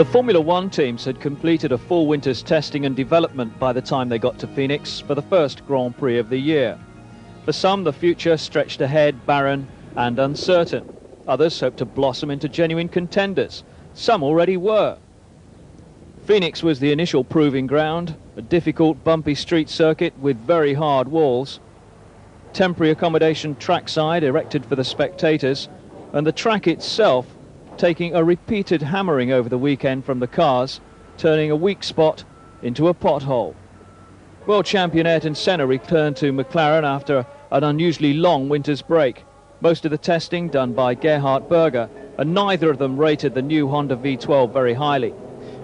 The Formula One teams had completed a full winter's testing and development by the time they got to Phoenix for the first Grand Prix of the year. For some, the future stretched ahead, barren and uncertain. Others hoped to blossom into genuine contenders. Some already were. Phoenix was the initial proving ground, a difficult, bumpy street circuit with very hard walls. Temporary accommodation trackside erected for the spectators, and the track itself taking a repeated hammering over the weekend from the cars, turning a weak spot into a pothole. World champion Ayrton Senna returned to McLaren after an unusually long winter's break. Most of the testing done by Gerhard Berger, and neither of them rated the new Honda V12 very highly.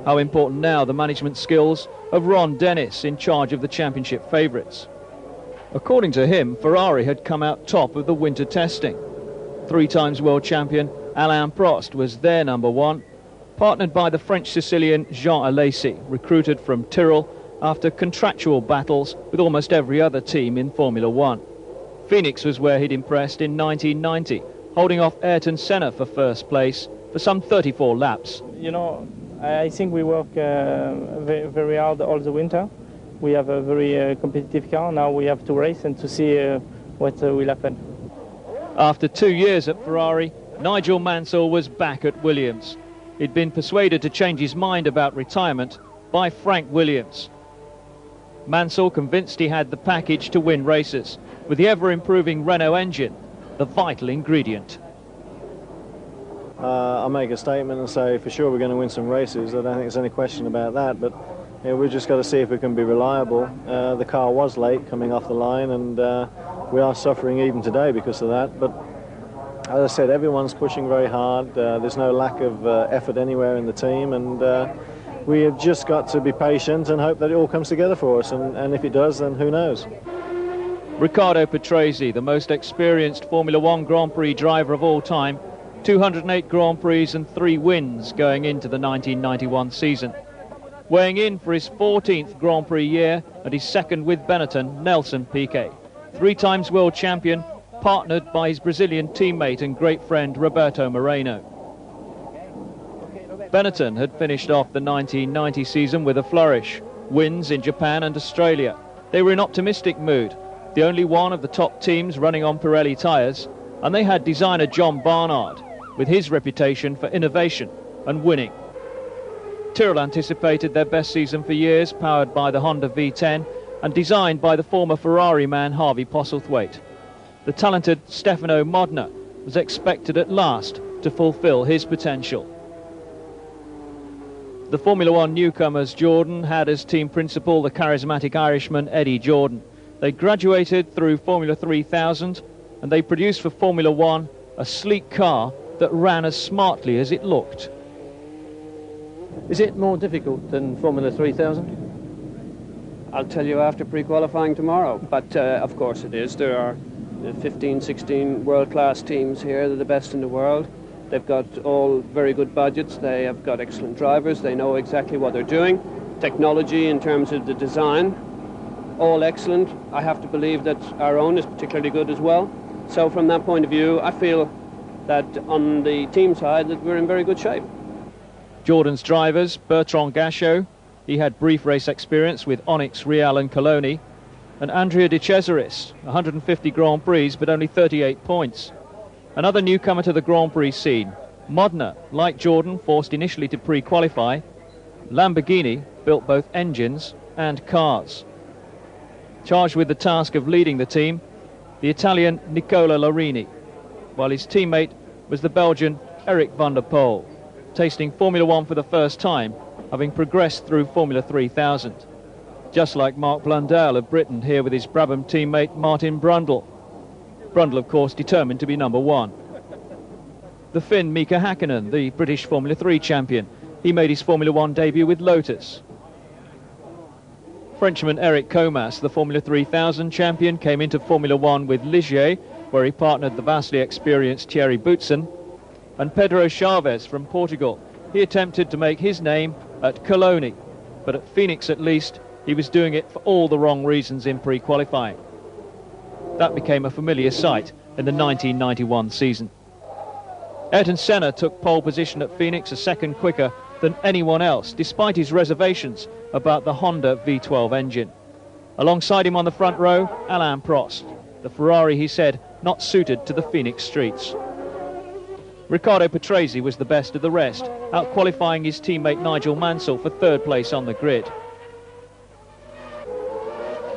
How important now the management skills of Ron Dennis, in charge of the championship favourites. According to him, Ferrari had come out top of the winter testing. 3 times world champion Alain Prost was their number one, partnered by the French Sicilian Jean Alesi, recruited from Tyrrell after contractual battles with almost every other team in Formula One. Phoenix was where he'd impressed in 1990, holding off Ayrton Senna for first place for some 34 laps. You know, I think we work very, very hard all the winter. We have a very competitive car. Now we have to race and to see what will happen. After 2 years at Ferrari, Nigel Mansell was back at Williams. He'd been persuaded to change his mind about retirement by Frank Williams. Mansell convinced he had the package to win races, with the ever-improving Renault engine, the vital ingredient. I'll make a statement and say for sure we're going to win some races. I don't think there's any question about that, but we've just got to see if we can be reliable. The car was late coming off the line, and we are suffering even today because of that. But as I said, everyone's pushing very hard. There's no lack of effort anywhere in the team, and we have just got to be patient and hope that it all comes together for us, and if it does, then who knows. Riccardo Patrese, the most experienced Formula One Grand Prix driver of all time, 208 Grand Prix and 3 wins going into the 1991 season. Weighing in for his 14th Grand Prix year and his second with Benetton, Nelson Piquet, 3 times world champion, partnered by his Brazilian teammate and great friend Roberto Moreno. Benetton had finished off the 1990 season with a flourish, wins in Japan and Australia. They were in optimistic mood, the only one of the top teams running on Pirelli tyres, and they had designer John Barnard, with his reputation for innovation and winning. Tyrrell anticipated their best season for years, powered by the Honda V10 and designed by the former Ferrari man Harvey Postlethwaite. The talented Stefano Modena was expected at last to fulfill his potential. The Formula One newcomers Jordan had as team principal the charismatic Irishman Eddie Jordan. They graduated through Formula 3000 and they produced for Formula One a sleek car that ran as smartly as it looked. Is it more difficult than Formula 3000? I'll tell you after pre-qualifying tomorrow, but of course it is. There are 15, 16 world-class teams here. They're the best in the world. They've got all very good budgets. They have got excellent drivers. They know exactly what they're doing. Technology in terms of the design, all excellent. I have to believe that our own is particularly good as well. So from that point of view, I feel that on the team side that we're in very good shape. Jordan's drivers, Bertrand Gachot, he had brief race experience with Onyx, Real and Coloni, and Andrea De Cesaris, 150 Grand Prix but only 38 points. Another newcomer to the Grand Prix scene, Modena, like Jordan, forced initially to pre-qualify. Lamborghini built both engines and cars. Charged with the task of leading the team, the Italian Nicola Larini, while his teammate was the Belgian Eric van der Poel, tasting Formula One for the first time, having progressed through Formula 3000. Just like Mark Blundell of Britain, here with his Brabham teammate Martin Brundle. Brundle, of course, determined to be number one. The Finn Mika Hakkinen, the British Formula 3 champion, he made his Formula One debut with Lotus. Frenchman Eric Comas, the Formula 3000 champion, came into Formula One with Ligier, where he partnered the vastly experienced Thierry Boutsen. And Pedro Chavez from Portugal, he attempted to make his name at Coloni, but at Phoenix at least, he was doing it for all the wrong reasons in pre-qualifying. That became a familiar sight in the 1991 season. Ayrton Senna took pole position at Phoenix a second quicker than anyone else, despite his reservations about the Honda V12 engine. Alongside him on the front row, Alain Prost. The Ferrari, he said, not suited to the Phoenix streets. Riccardo Patrese was the best of the rest, out-qualifying his teammate Nigel Mansell for third place on the grid.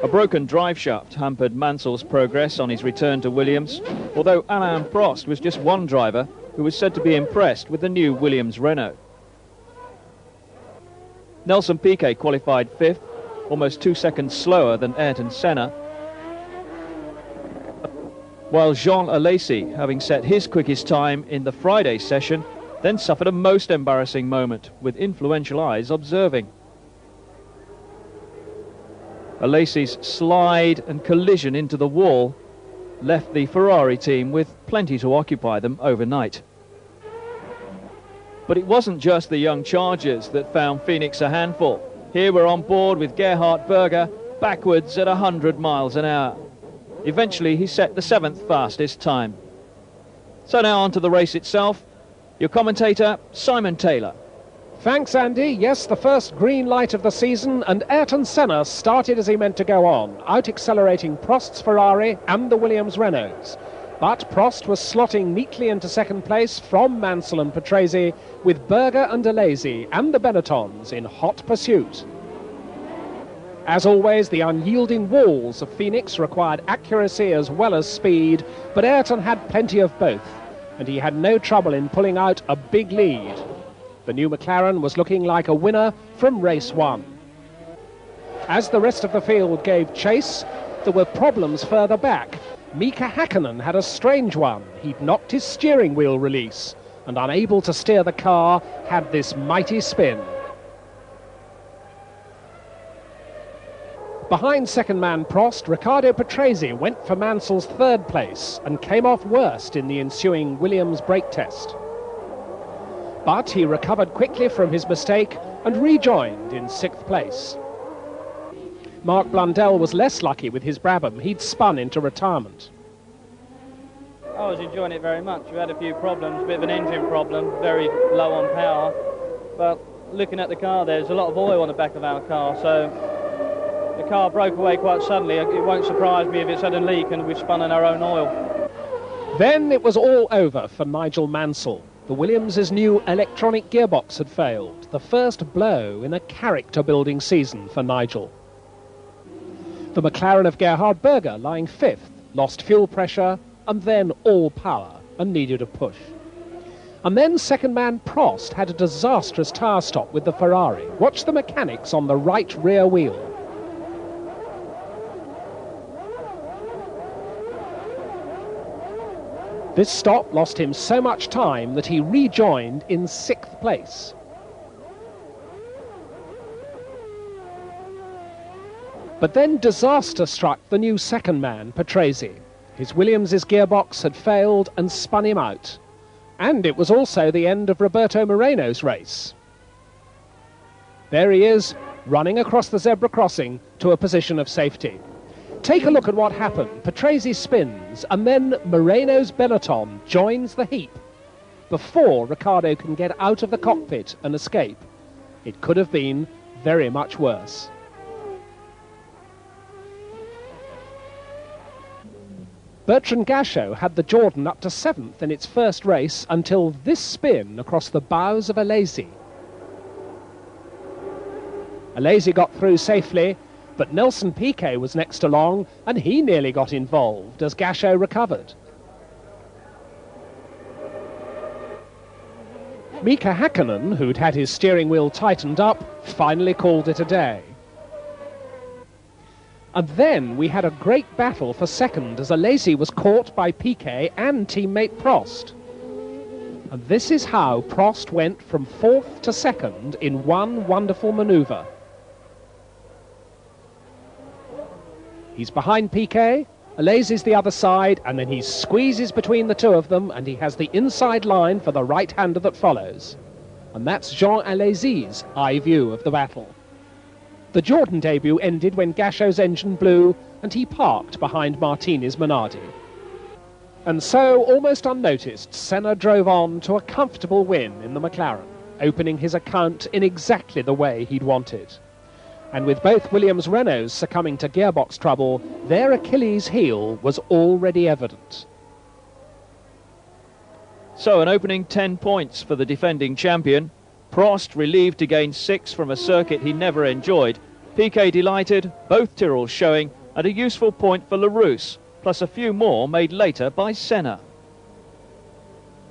A broken drive shaft hampered Mansell's progress on his return to Williams, although Alain Prost was just one driver who was said to be impressed with the new Williams Renault. Nelson Piquet qualified fifth, almost 2 seconds slower than Ayrton Senna, while Jean Alesi, having set his quickest time in the Friday session, then suffered a most embarrassing moment, with influential eyes observing. Alesi's slide and collision into the wall left the Ferrari team with plenty to occupy them overnight. But it wasn't just the young Chargers that found Phoenix a handful. Here we're on board with Gerhard Berger backwards at 100 miles an hour. Eventually he set the 7th fastest time. So now on to the race itself. Your commentator, Simon Taylor. Thanks, Andy. Yes, the first green light of the season, and Ayrton Senna started as he meant to go on, out-accelerating Prost's Ferrari and the Williams Renaults. But Prost was slotting neatly into second place from Mansell and Patrese, with Berger and Alesi and the Benettons in hot pursuit. As always, the unyielding walls of Phoenix required accuracy as well as speed, but Ayrton had plenty of both, and he had no trouble in pulling out a big lead. The new McLaren was looking like a winner from race one. As the rest of the field gave chase, there were problems further back. Mika Hakkinen had a strange one. He'd knocked his steering wheel release, and unable to steer the car, had this mighty spin. Behind second man Prost, Riccardo Patrese went for Mansell's third place and came off worst in the ensuing Williams brake test. But he recovered quickly from his mistake and rejoined in 6th place. Mark Blundell was less lucky with his Brabham. He'd spun into retirement. I was enjoying it very much. We had a few problems, a bit of an engine problem, very low on power. But looking at the car, there's a lot of oil on the back of our car, so the car broke away quite suddenly. It won't surprise me if it's had a leak and we've spun in our own oil. Then it was all over for Nigel Mansell. The Williams' new electronic gearbox had failed, the first blow in a character-building season for Nigel. The McLaren of Gerhard Berger, lying 5th, lost fuel pressure and then all power and needed a push. And then second man Prost had a disastrous tyre stop with the Ferrari. Watch the mechanics on the right rear wheel. This stop lost him so much time that he rejoined in 6th place. But then disaster struck the new second man, Patrese. His Williams' gearbox had failed and spun him out. And it was also the end of Roberto Moreno's race. There he is, running across the zebra crossing to a position of safety. Take a look at what happened. Patrese spins, and then Moreno's Benetton joins the heap before Riccardo can get out of the cockpit and escape. It could have been very much worse. Bertrand Gachot had the Jordan up to 7th in its first race until this spin across the bows of Alesi. Alesi got through safely, but Nelson Piquet was next along, and he nearly got involved as Gachot recovered. Mika Hakkinen, who'd had his steering wheel tightened up, finally called it a day. And then we had a great battle for second as Alesi was caught by Piquet and teammate Prost. And this is how Prost went from 4th to 2nd in one wonderful manoeuvre. He's behind Piquet, Alesi's the other side, and then he squeezes between the two of them, and he has the inside line for the right-hander that follows. And that's Jean Alesi's eye view of the battle. The Jordan debut ended when Gachot's engine blew, and he parked behind Martinez Minardi. And so, almost unnoticed, Senna drove on to a comfortable win in the McLaren. opening his account in exactly the way he'd wanted. And with both Williams Renaults succumbing to gearbox trouble, their Achilles heel was already evident. So an opening 10 points for the defending champion. Prost relieved to gain 6 from a circuit he never enjoyed. Piquet delighted, both Tyrrells showing, and a useful point for Larousse, plus a few more made later by Senna.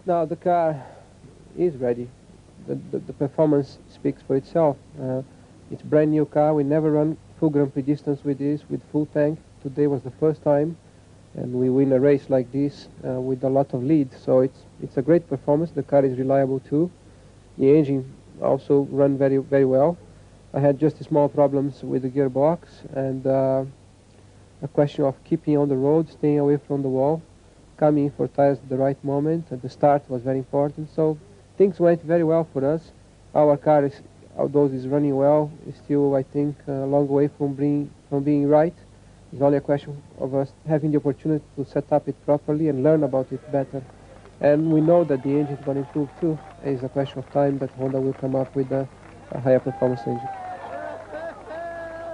Now the car is ready. The performance speaks for itself. It's a brand new car. We never run full Grand Prix distance with this, with full tank. Today was the first time, and we win a race like this with a lot of lead. So it's a great performance. The car is reliable too. The engine also run very, very well. I had just small problems with the gearbox and a question of keeping on the road, staying away from the wall, coming for tires at the right moment. At the start was very important. So things went very well for us. Our car is, although it's running well, is still, I think, a long way from being right. It's only a question of us having the opportunity to set up it properly and learn about it better. And we know that the engine is going to improve too. It's a question of time that Honda will come up with a higher performance engine.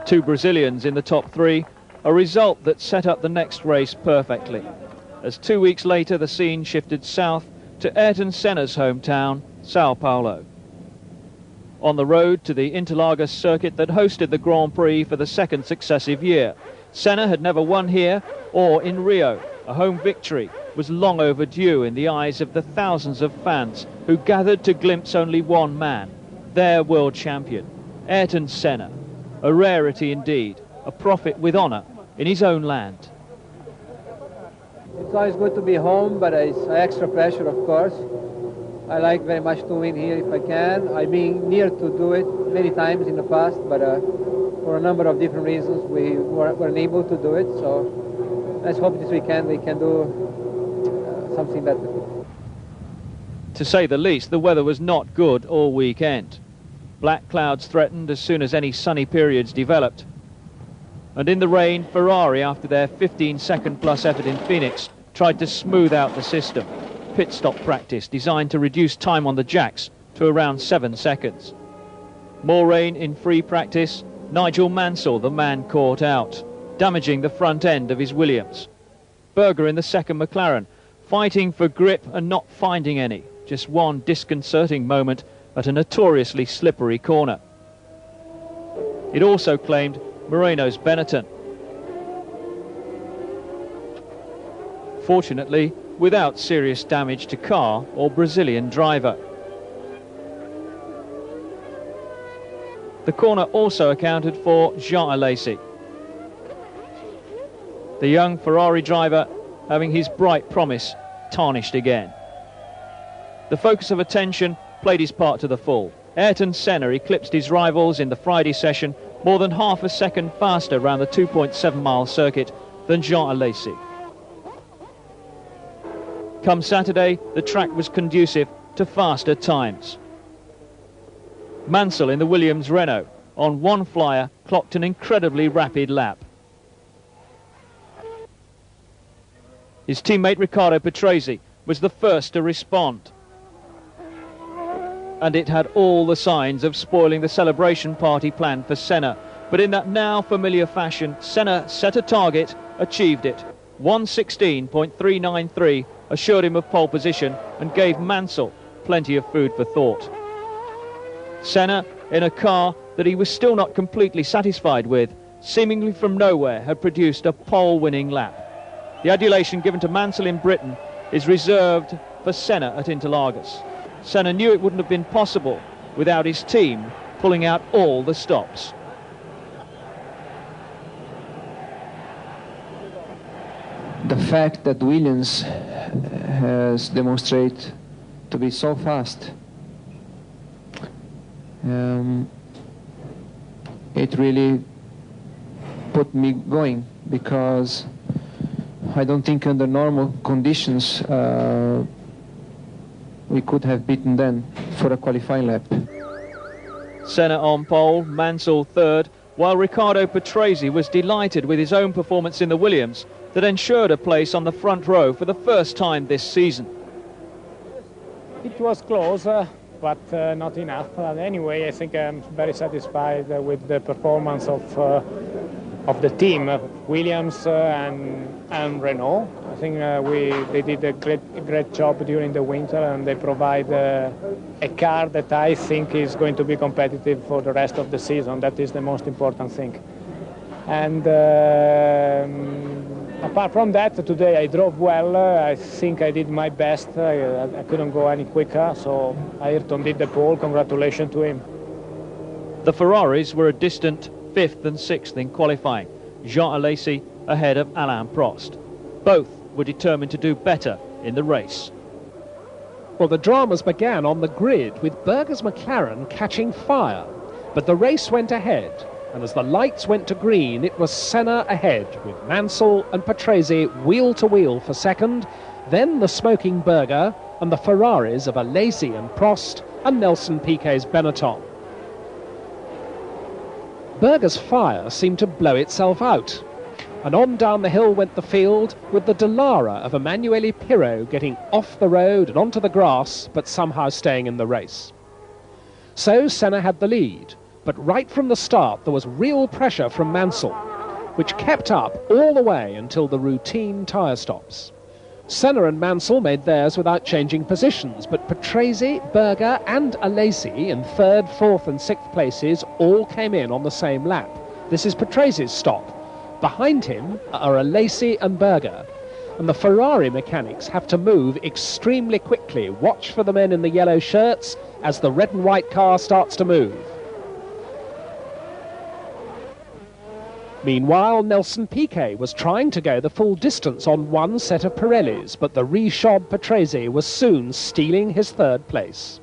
2 Brazilians in the top 3, a result that set up the next race perfectly. As 2 weeks later the scene shifted south to Ayrton Senna's hometown, Sao Paulo. On the road to the Interlagos circuit that hosted the Grand Prix for the 2nd successive year. Senna had never won here or in Rio. A home victory was long overdue in the eyes of the thousands of fans who gathered to glimpse only one man, their world champion, Ayrton Senna. A rarity indeed, a prophet with honour in his own land. It's always good to be home, but it's extra pressure, of course. I like very much to win here if I can. I've been near to do it many times in the past, but for a number of different reasons we weren't able to do it. So let's hope this weekend we can do something better. To say the least, the weather was not good all weekend. Black clouds threatened as soon as any sunny periods developed. And in the rain, Ferrari, after their 15-second plus effort in Phoenix, tried to smooth out the system. Pit stop practice designed to reduce time on the jacks to around 7 seconds. More rain in free practice. Nigel Mansell, the man caught out, damaging the front end of his Williams. Berger in the second McLaren, fighting for grip and not finding any. Just one disconcerting moment at a notoriously slippery corner. It also claimed Moreno's Benetton. Fortunately, without serious damage to car or Brazilian driver. The corner also accounted for Jean Alesi, the young Ferrari driver having his bright promise tarnished again. The focus of attention played his part to the full. Ayrton Senna eclipsed his rivals in the Friday session more than half a second faster around the 2.7-mile circuit than Jean Alesi. Come Saturday, the track was conducive to faster times. Mansell in the Williams Renault on one flyer clocked an incredibly rapid lap. His teammate Riccardo Patrese was the first to respond. And it had all the signs of spoiling the celebration party planned for Senna. But in that now familiar fashion, Senna set a target, achieved it. 1:16.393 assured him of pole position and gave Mansell plenty of food for thought. Senna, in a car that he was still not completely satisfied with, seemingly from nowhere had produced a pole-winning lap. The adulation given to Mansell in Britain is reserved for Senna at Interlagos. Senna knew it wouldn't have been possible without his team pulling out all the stops. The fact that Williams has demonstrated to be so fast, it really put me going, because I don't think under normal conditions we could have beaten them for a qualifying lap. Senna on pole, Mansell third, while Riccardo Patrese was delighted with his own performance in the Williams that ensured a place on the front row for the first time this season. It was close, but not enough. Anyway, I think I'm very satisfied with the performance of the team, Williams and Renault. I think they did a great job during the winter, and they provide a car that I think is going to be competitive for the rest of the season. That is the most important thing. And apart from that, today I drove well. I think I did my best. I couldn't go any quicker, so Ayrton did the pole. Congratulations to him. The Ferraris were a distant 5th and 6th in qualifying. Jean Alesi ahead of Alain Prost. Both were determined to do better in the race. Well, the dramas began on the grid with Berger's McLaren catching fire, but the race went ahead, and as the lights went to green, it was Senna ahead with Mansell and Patrese wheel to wheel for second, then the smoking Berger and the Ferraris of Alesi and Prost and Nelson Piquet's Benetton. Berger's fire seemed to blow itself out, and on down the hill went the field with the Dallara of Emanuele Pirro getting off the road and onto the grass, but somehow staying in the race. So Senna had the lead, but right from the start there was real pressure from Mansell, which kept up all the way until the routine tyre stops. Senna and Mansell made theirs without changing positions, but Patrese, Berger and Alesi in 3rd, 4th and 6th places all came in on the same lap. This is Patrese's stop. Behind him are Alesi and Berger, and the Ferrari mechanics have to move extremely quickly. Watch for the men in the yellow shirts as the red and white car starts to move. Meanwhile, Nelson Piquet was trying to go the full distance on one set of Pirellis, but the reshod Patrese was soon stealing his 3rd place.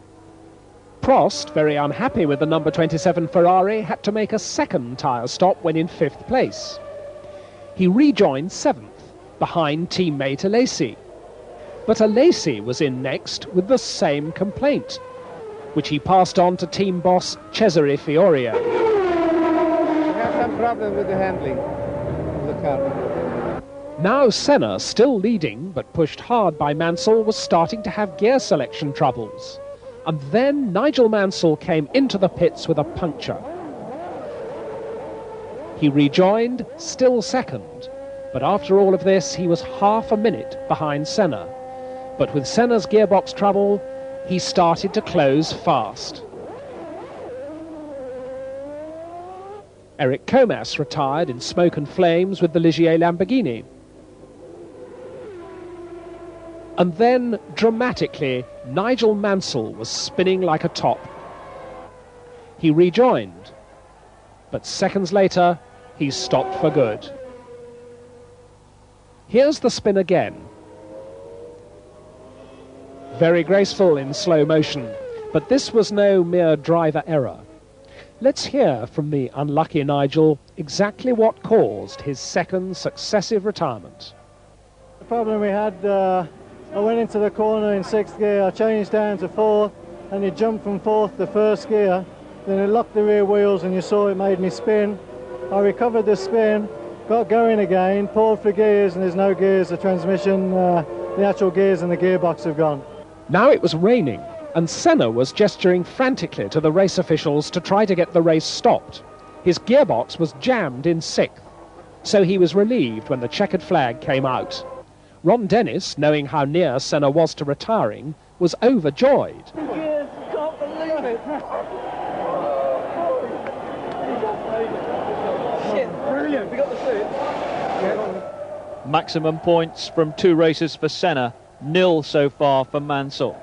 Prost, very unhappy with the number 27 Ferrari, had to make a 2nd tyre stop when in 5th place. He rejoined 7th, behind teammate Alesi. But Alesi was in next with the same complaint, which he passed on to team boss Cesare Fiorio. Some problem with the handling of the car. Now Senna, still leading but pushed hard by Mansell, was starting to have gear selection troubles. And then Nigel Mansell came into the pits with a puncture. He rejoined, still 2nd, but after all of this he was half a minute behind Senna. But with Senna's gearbox trouble, he started to close fast. Eric Comas retired in smoke and flames with the Ligier Lamborghini. And then, dramatically, Nigel Mansell was spinning like a top. He rejoined, but seconds later, he stopped for good. Here's the spin again. Very graceful in slow motion, but this was no mere driver error. Let's hear from the unlucky Nigel exactly what caused his 2nd successive retirement. The problem we had, I went into the corner in 6th gear, I changed down to 4th, and it jumped from 4th to 1st gear. Then it locked the rear wheels and you saw it made me spin. I recovered the spin, got going again, pulled for gears, and there's no gears. The transmission, the actual gears and the gearbox have gone. Now it was raining, and Senna was gesturing frantically to the race officials to try to get the race stopped. His gearbox was jammed in 6th, so he was relieved when the checkered flag came out. Ron Dennis, knowing how near Senna was to retiring, was overjoyed. Can't believe it! Shit, brilliant, we got the suit. Maximum points from 2 races for Senna, 0 so far for Mansell.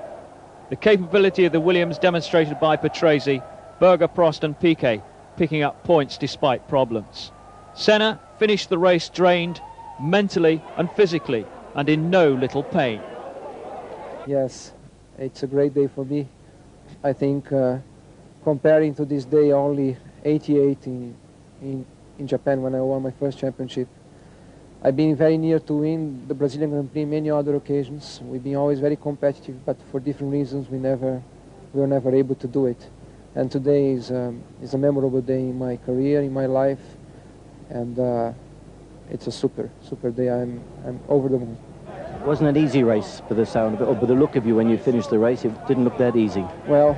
The capability of the Williams demonstrated by Patrese, Berger, Prost and Piquet picking up points despite problems. Senna finished the race drained mentally and physically and in no little pain. Yes, it's a great day for me. I think comparing to this day only 88 in Japan when I won my first championship. I've been very near to win the Brazilian Grand Prix many other occasions. We've been always very competitive, but for different reasons we were never able to do it. And today is a memorable day in my career, in my life, and it's a super day. I'm over the moon. Wasn't an easy race by the sound of it, or by the look of you when you finished the race? It didn't look that easy. Well,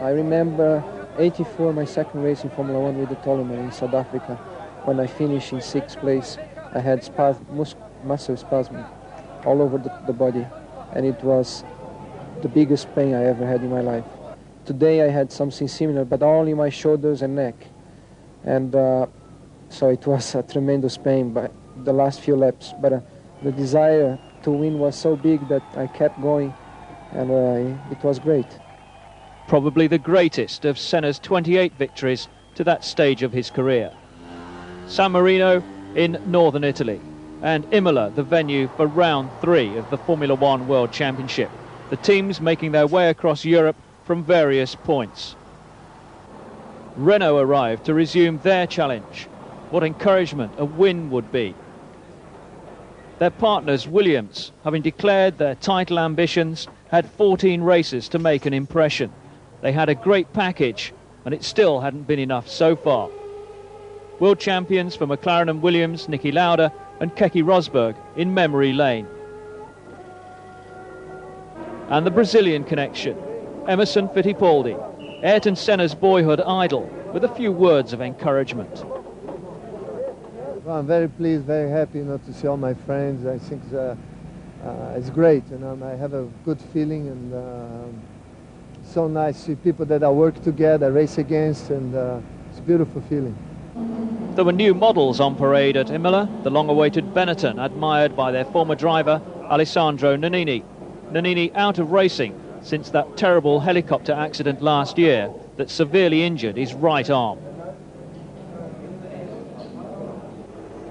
I remember 84, my second race in Formula 1 with the Toleman in South Africa. When I finished in 6th place, I had muscle spasm all over the body, and it was the biggest pain I ever had in my life. Today I had something similar, but only my shoulders and neck. And so it was a tremendous pain by the last few laps. But the desire to win was so big that I kept going, and it was great. Probably the greatest of Senna's 28 victories to that stage of his career. San Marino in northern Italy, and Imola the venue for round 3 of the Formula 1 World Championship. The teams making their way across Europe from various points. Renault arrived to resume their challenge. What encouragement a win would be. Their partners, Williams, having declared their title ambitions, had 14 races to make an impression. They had a great package, and it still hadn't been enough so far. World champions for McLaren and Williams, Niki Lauda and Keke Rosberg in memory lane. And the Brazilian connection, Emerson Fittipaldi, Ayrton Senna's boyhood idol, with a few words of encouragement. Well, I'm very pleased, very happy, to see all my friends. I think it's great, I have a good feeling, and so nice to see people that I work together, race against, and it's a beautiful feeling. There were new models on parade at Imola, the long-awaited Benetton, admired by their former driver, Alessandro Nannini. Nannini out of racing since that terrible helicopter accident last year that severely injured his right arm.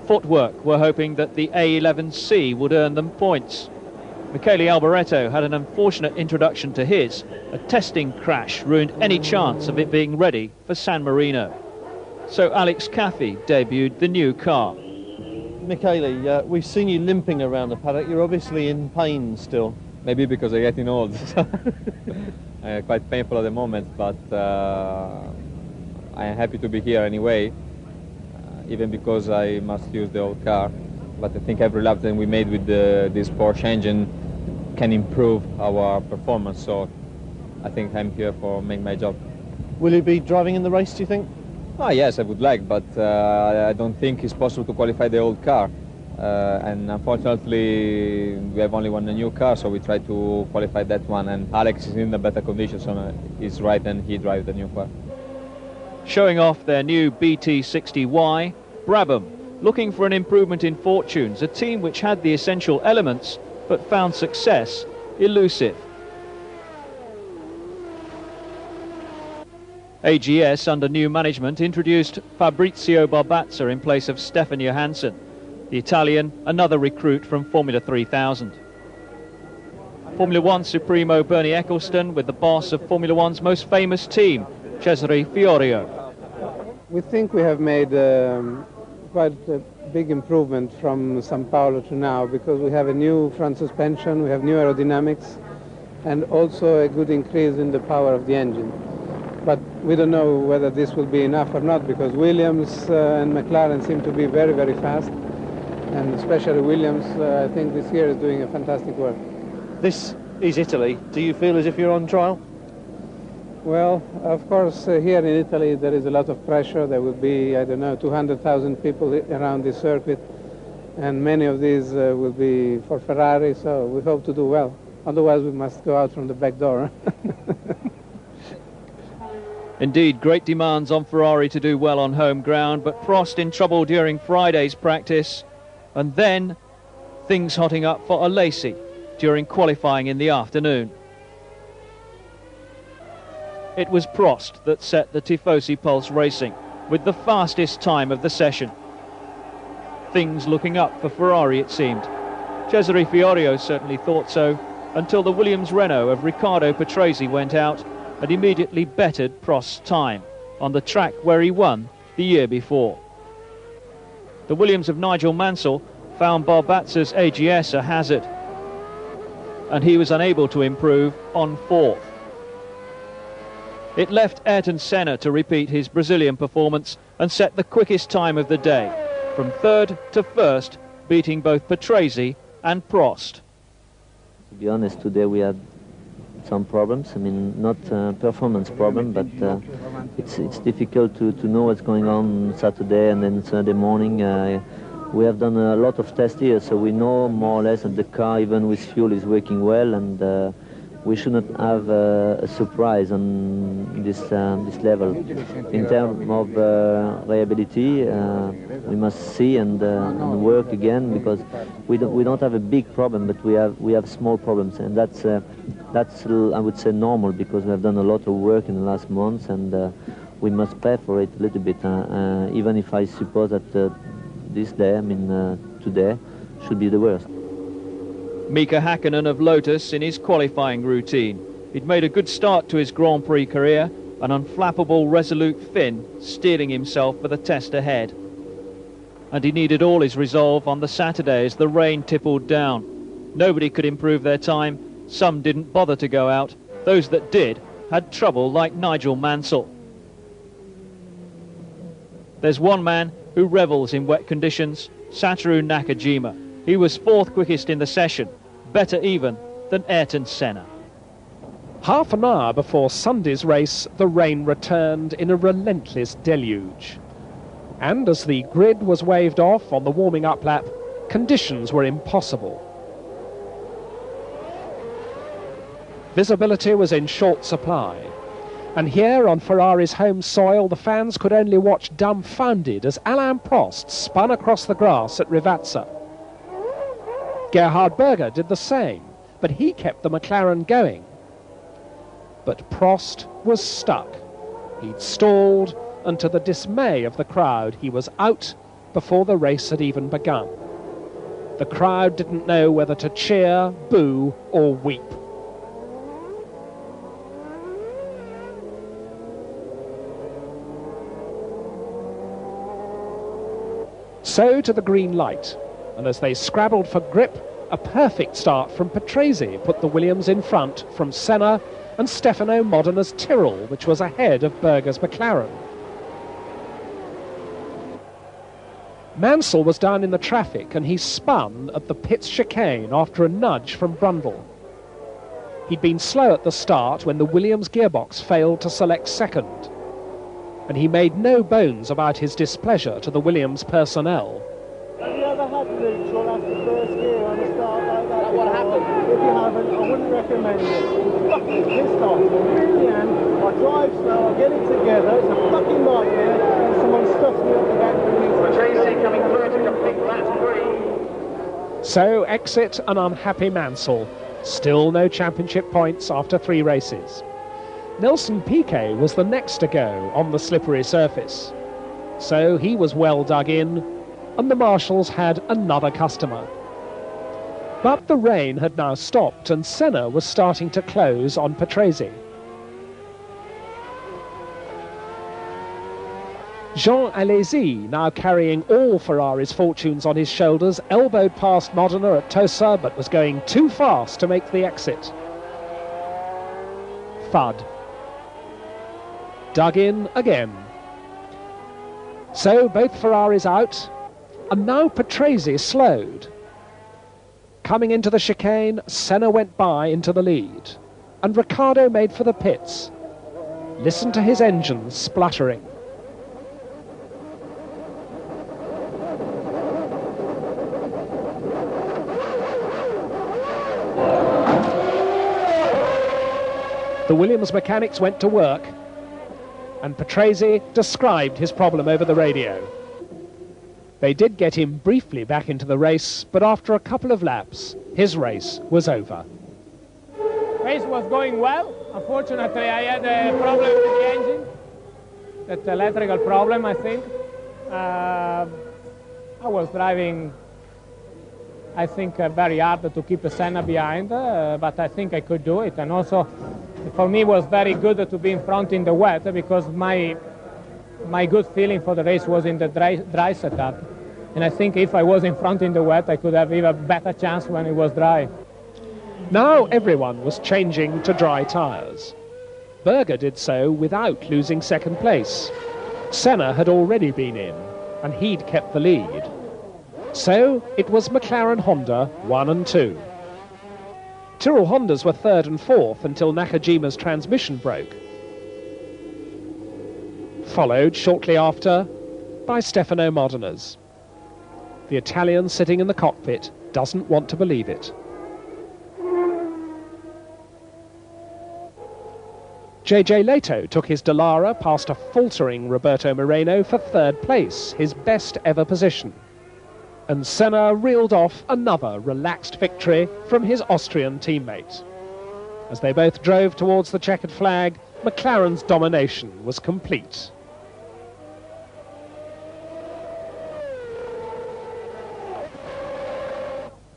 Footwork were hoping that the A11C would earn them points. Michele Alboreto had an unfortunate introduction to his. A testing crash ruined any chance of it being ready for San Marino. So Alex Caffey debuted the new car. Michele, we've seen you limping around the paddock. You're obviously in pain still. Maybe because I'm getting old. Quite painful at the moment, but I am happy to be here anyway, even because I must use the old car. But I think every lap that we made with this Porsche engine can improve our performance, so I think I'm here for make my job. Will you be driving in the race, do you think? Yes, I would like, but I don't think it's possible to qualify the old car. And unfortunately, we have only one new car, so we try to qualify that one. And Alex is in a better condition, so he's right, and he drives the new car. Showing off their new BT60Y, Brabham, looking for an improvement in fortunes, a team which had the essential elements, but found success elusive. AGS, under new management, introduced Fabrizio Barbazza in place of Stefan Johansson. The Italian, another recruit from Formula 3000. Formula 1 Supremo Bernie Ecclestone with the boss of Formula 1's most famous team, Cesare Fiorio. We think we have made quite a big improvement from São Paulo to now, because we have a new front suspension, we have new aerodynamics, and also a good increase in the power of the engine. But we don't know whether this will be enough or not, because Williams and McLaren seem to be very, very fast. And especially Williams, I think this year is doing a fantastic work. This is Italy. Do you feel as if you're on trial? Well, of course, here in Italy there is a lot of pressure. There will be, 200,000 people around this circuit, and many of these will be for Ferrari, so we hope to do well. Otherwise we must go out from the back door. Indeed, great demands on Ferrari to do well on home ground, but Prost in trouble during Friday's practice. And then, things hotting up for Alesi during qualifying in the afternoon. It was Prost that set the Tifosi Pulse racing, with the fastest time of the session. Things looking up for Ferrari, it seemed. Cesare Fiorio certainly thought so, until the Williams Renault of Riccardo Patrese went out and immediately bettered Prost's time, on the track where he won the year before. The Williams of Nigel Mansell found Barbazza's AGS a hazard, and he was unable to improve on fourth. It left Ayrton Senna to repeat his Brazilian performance and set the quickest time of the day, from third to first, beating both Patrese and Prost. To be honest, today we had some problems. I mean, not performance problem, but it's difficult to know what's going on Saturday and then Sunday morning. We have done a lot of tests here, so we know more or less that the car, even with fuel, is working well, and we should not have a surprise on this level. In terms of reliability, we must see and work again, because we don't have a big problem, but we have small problems, and that's I would say normal, because we have done a lot of work in the last months, and we must prepare for it a little bit. Even if I suppose that this day, I mean today, should be the worst. Mika Hakkinen of Lotus in his qualifying routine. He'd made a good start to his Grand Prix career, an unflappable, resolute Finn steeling himself for the test ahead. And he needed all his resolve on the Saturday as the rain tippled down. Nobody could improve their time. Some didn't bother to go out. Those that did had trouble, like Nigel Mansell. There's one man who revels in wet conditions, Satoru Nakajima. He was 4th quickest in the session, better even than Ayrton Senna. Half an hour before Sunday's race, the rain returned in a relentless deluge. And as the grid was waved off on the warming-up lap, conditions were impossible. Visibility was in short supply. And here on Ferrari's home soil, the fans could only watch dumbfounded as Alain Prost spun across the grass at Rivazza. Gerhard Berger did the same, but he kept the McLaren going. But Prost was stuck. He'd stalled, and to the dismay of the crowd, he was out before the race had even begun. The crowd didn't know whether to cheer, boo, or weep. So to the green light, and as they scrabbled for grip, a perfect start from Patrese put the Williams in front from Senna and Stefano Modena Tyrrell, which was ahead of Berger's McLaren. Mansell was down in the traffic, and he spun at the pits chicane after a nudge from Brundle. He'd been slow at the start when the Williams gearbox failed to select second, and he made no bones about his displeasure to the Williams personnel. Have you ever had neutral after first gear on a start like that? What happened? If you haven't, I wouldn't recommend it. I'm fucking pissed off. I really am. I drive slow, I get it together, it's a fucking nightmare, and someone stuffs me up the back of the neutral. Patrese coming through to complete lap 3. So exit an unhappy Mansell. Still no championship points after 3 races. Nelson Piquet was the next to go on the slippery surface. So he was well dug in, and the marshals had another customer. But the rain had now stopped, and Senna was starting to close on Patrese. Jean Alesi, now carrying all Ferrari's fortunes on his shoulders, elbowed past Modena at Tosa, but was going too fast to make the exit. Thud. Dug in again. So both Ferraris out, and now Patrese slowed. Coming into the chicane, Senna went by into the lead, and Ricciardo made for the pits. Listen to his engines spluttering. The Williams mechanics went to work, and Patrese described his problem over the radio. They did get him briefly back into the race, but after a couple of laps, his race was over. Race was going well. Unfortunately, I had a problem with the engine. That electrical problem, I think. I was driving, I think, very hard to keep Senna behind, but I think I could do it. And also, for me, it was very good to be in front in the wet, because my good feeling for the race was in the dry setup. And I think if I was in front in the wet, I could have even better chance when it was dry. Now everyone was changing to dry tyres. Berger did so without losing second place. Senna had already been in, and he'd kept the lead. So it was McLaren Honda 1 and 2. Tyrrell Hondas were 3rd and 4th until Nakajima's transmission broke. Followed shortly after by Stefano Modena's. The Italian sitting in the cockpit doesn't want to believe it. JJ Leto took his Dallara past a faltering Roberto Moreno for 3rd place, his best ever position. And Senna reeled off another relaxed victory from his Austrian teammate. As they both drove towards the checkered flag, McLaren's domination was complete.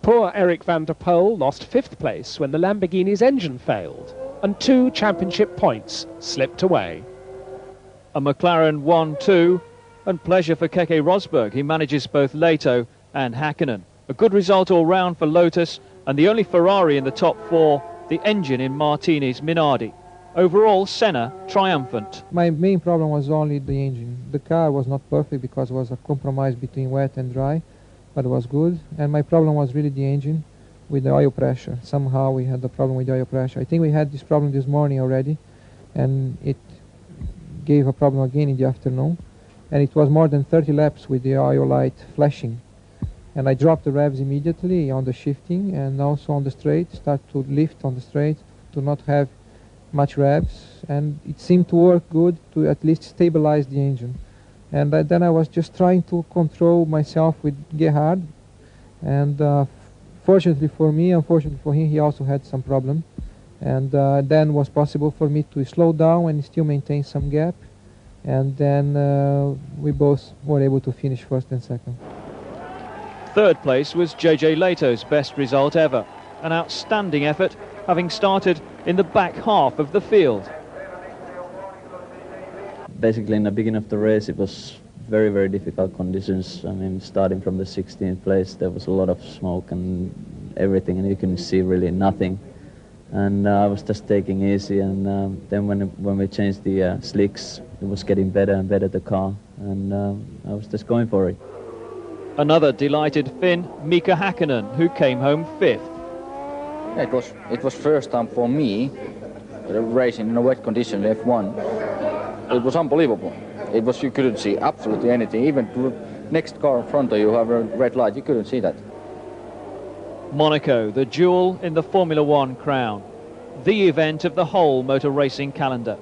Poor Eric van der Poel lost 5th place when the Lamborghini's engine failed, and 2 championship points slipped away. A McLaren 1-2, and pleasure for Keke Rosberg. He manages both Leto and Hakkinen. A good result all round for Lotus, and the only Ferrari in the top 4, the engine in Martini's Minardi. Overall, Senna triumphant. My main problem was only the engine. The car was not perfect because it was a compromise between wet and dry, but it was good. And my problem was really the engine with the oil pressure. Somehow we had the problem with the oil pressure. I think we had this problem this morning already, and it gave a problem again in the afternoon. And it was more than 30 laps with the oil light flashing. And I dropped the revs immediately on the shifting and also on the straight, start to lift on the straight to not have much revs, and it seemed to work good to at least stabilize the engine. And then I was just trying to control myself with Gerhard, and fortunately for me, unfortunately for him, he also had some problem, and then was possible for me to slow down and still maintain some gap, and then we both were able to finish 1st and 2nd. 3rd place was JJ Leto's best result ever. An outstanding effort, having started in the back half of the field. Basically, in the beginning of the race, it was very, very difficult conditions. I mean, starting from the 16th place, there was a lot of smoke and everything, and you couldn't see really nothing. And I was just taking easy, and then when we changed the slicks, it was getting better and better, the car, and I was just going for it. Another delighted Finn, Mika Hakkinen, who came home 5th. Yeah, it was first time for me racing in a wet condition F1. It was unbelievable. It was, you couldn't see absolutely anything. Even to the next car in front of you have a red light, you couldn't see that. Monaco, the jewel in the Formula One crown. The event of the whole motor racing calendar.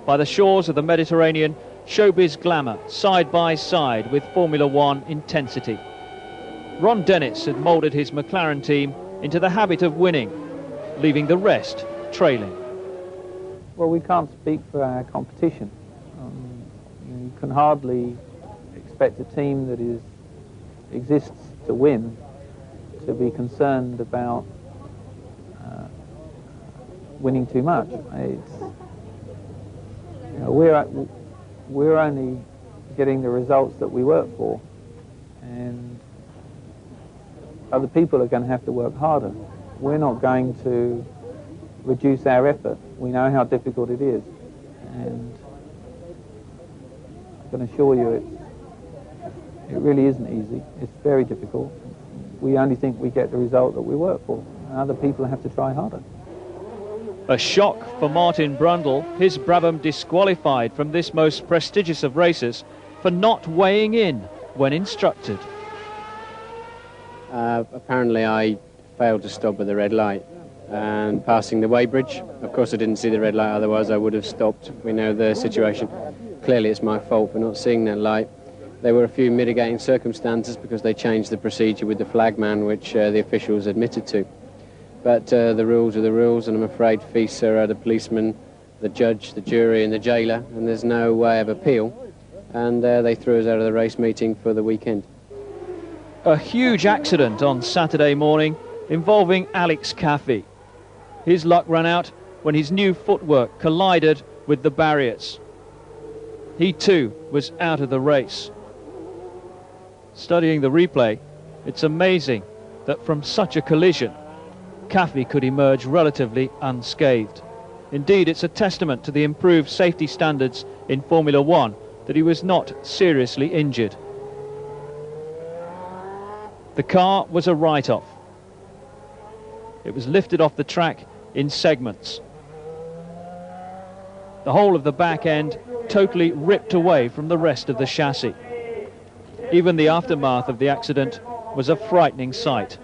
By the shores of the Mediterranean, showbiz glamour, side by side with Formula One intensity. Ron Dennis had moulded his McLaren team into the habit of winning, leaving the rest trailing. Well, we can't speak for our competition. You can hardly expect a team that exists to win to be concerned about winning too much. We're only getting the results that we work for, and other people are going to have to work harder. We're not going to reduce our effort. We know how difficult it is, and I can assure you it really isn't easy. It's very difficult. We only think we get the result that we work for, and other people have to try harder. A shock for Martin Brundle, his Brabham disqualified from this most prestigious of races for not weighing in when instructed. Apparently I failed to stop at the red light and passing the weighbridge. Of course I didn't see the red light, otherwise I would have stopped. We know the situation. Clearly it's my fault for not seeing that light. There were a few mitigating circumstances because they changed the procedure with the flagman, which the officials admitted to. But the rules are the rules, and I'm afraid FISA are the policeman, the judge, the jury and the jailer, and there's no way of appeal. And they threw us out of the race meeting for the weekend. A huge accident on Saturday morning involving Alex Caffey. His luck ran out when his new footwork collided with the barriers. He too was out of the race. Studying the replay, it's amazing that from such a collision, Caffey could emerge relatively unscathed. Indeed, it's a testament to the improved safety standards in Formula One that he was not seriously injured. The car was a write-off. It was lifted off the track in segments. The whole of the back end totally ripped away from the rest of the chassis. Even the aftermath of the accident was a frightening sight.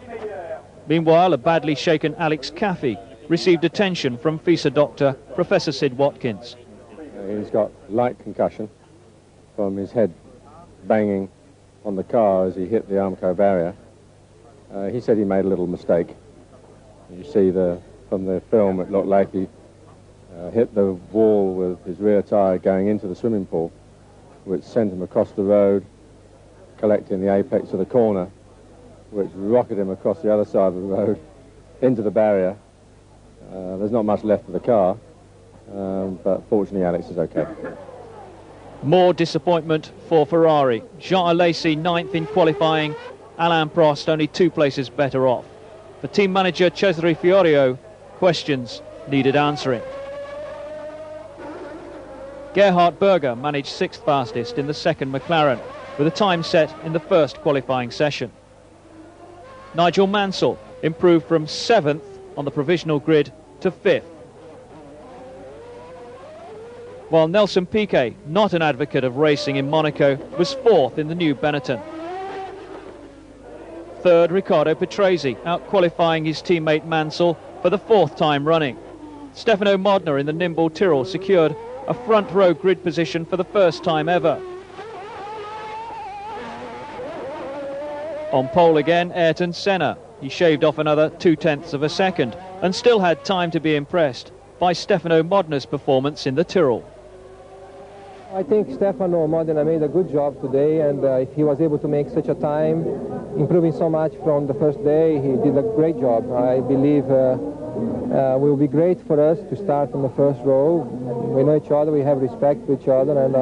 Meanwhile, a badly shaken Alex Caffey received attention from FISA doctor Professor Sid Watkins. He's got light concussion from his head banging on the car as he hit the Armco barrier. He said he made a little mistake. You see from the film it looked like he hit the wall with his rear tyre going into the swimming pool, which sent him across the road, collecting the apex of the corner, which rocketed him across the other side of the road into the barrier. There's not much left of the car, but fortunately Alex is okay. More disappointment for Ferrari. Jean Alesi 9th in qualifying, Alain Prost only 2 places better off. For team manager Cesare Fiorio, questions needed answering. Gerhard Berger managed 6th fastest in the second McLaren, with a time set in the first qualifying session. Nigel Mansell improved from 7th on the provisional grid to 5th. While Nelson Piquet, not an advocate of racing in Monaco, was 4th in the new Benetton. 3rd, Riccardo Patrese, out-qualifying his teammate Mansell for the 4th time running. Stefano Modena in the nimble Tyrrell secured a front row grid position for the first time ever. On pole again, Ayrton Senna. He shaved off another 0.2 of a second and still had time to be impressed by Stefano Modena's performance in the Tyrrell. I think Stefano Modena made a good job today, and if he was able to make such a time, improving so much from the first day, he did a great job. I believe it will be great for us to start in the first row. We know each other, we have respect for each other, and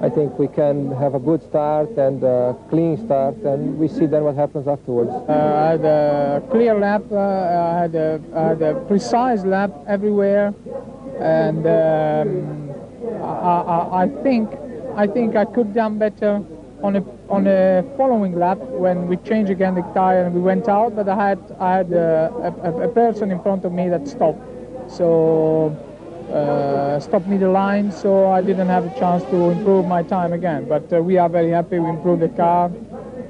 I think we can have a good start and a clean start, and we see then what happens afterwards. I had a clear lap, I had a precise lap everywhere, and I think I could have done better on a following lap when we changed again the tire and we went out, but I had a person in front of me that stopped, so stopped me the line, so I didn't have a chance to improve my time again. But we are very happy. We improved the car.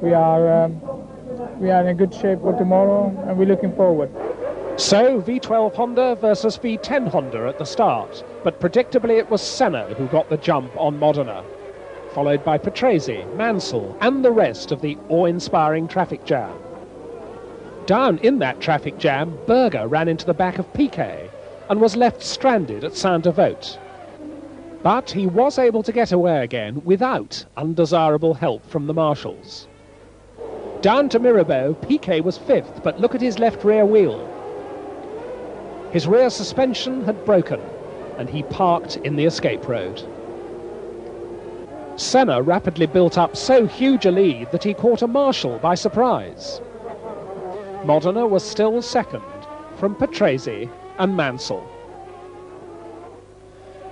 We are in a good shape for tomorrow, and we're looking forward. So, V12 Honda versus V10 Honda at the start, but predictably it was Senna who got the jump on Modena, followed by Patrese, Mansell and the rest of the awe-inspiring traffic jam. Down in that traffic jam, Berger ran into the back of Piquet and was left stranded at Saint-Devote. But he was able to get away again without undesirable help from the marshals. Down to Mirabeau, Piquet was 5th, but look at his left rear wheel. His rear suspension had broken, and he parked in the escape road. Senna rapidly built up so huge a lead that he caught a marshal by surprise. Modena was still 2nd, from Patrese and Mansell.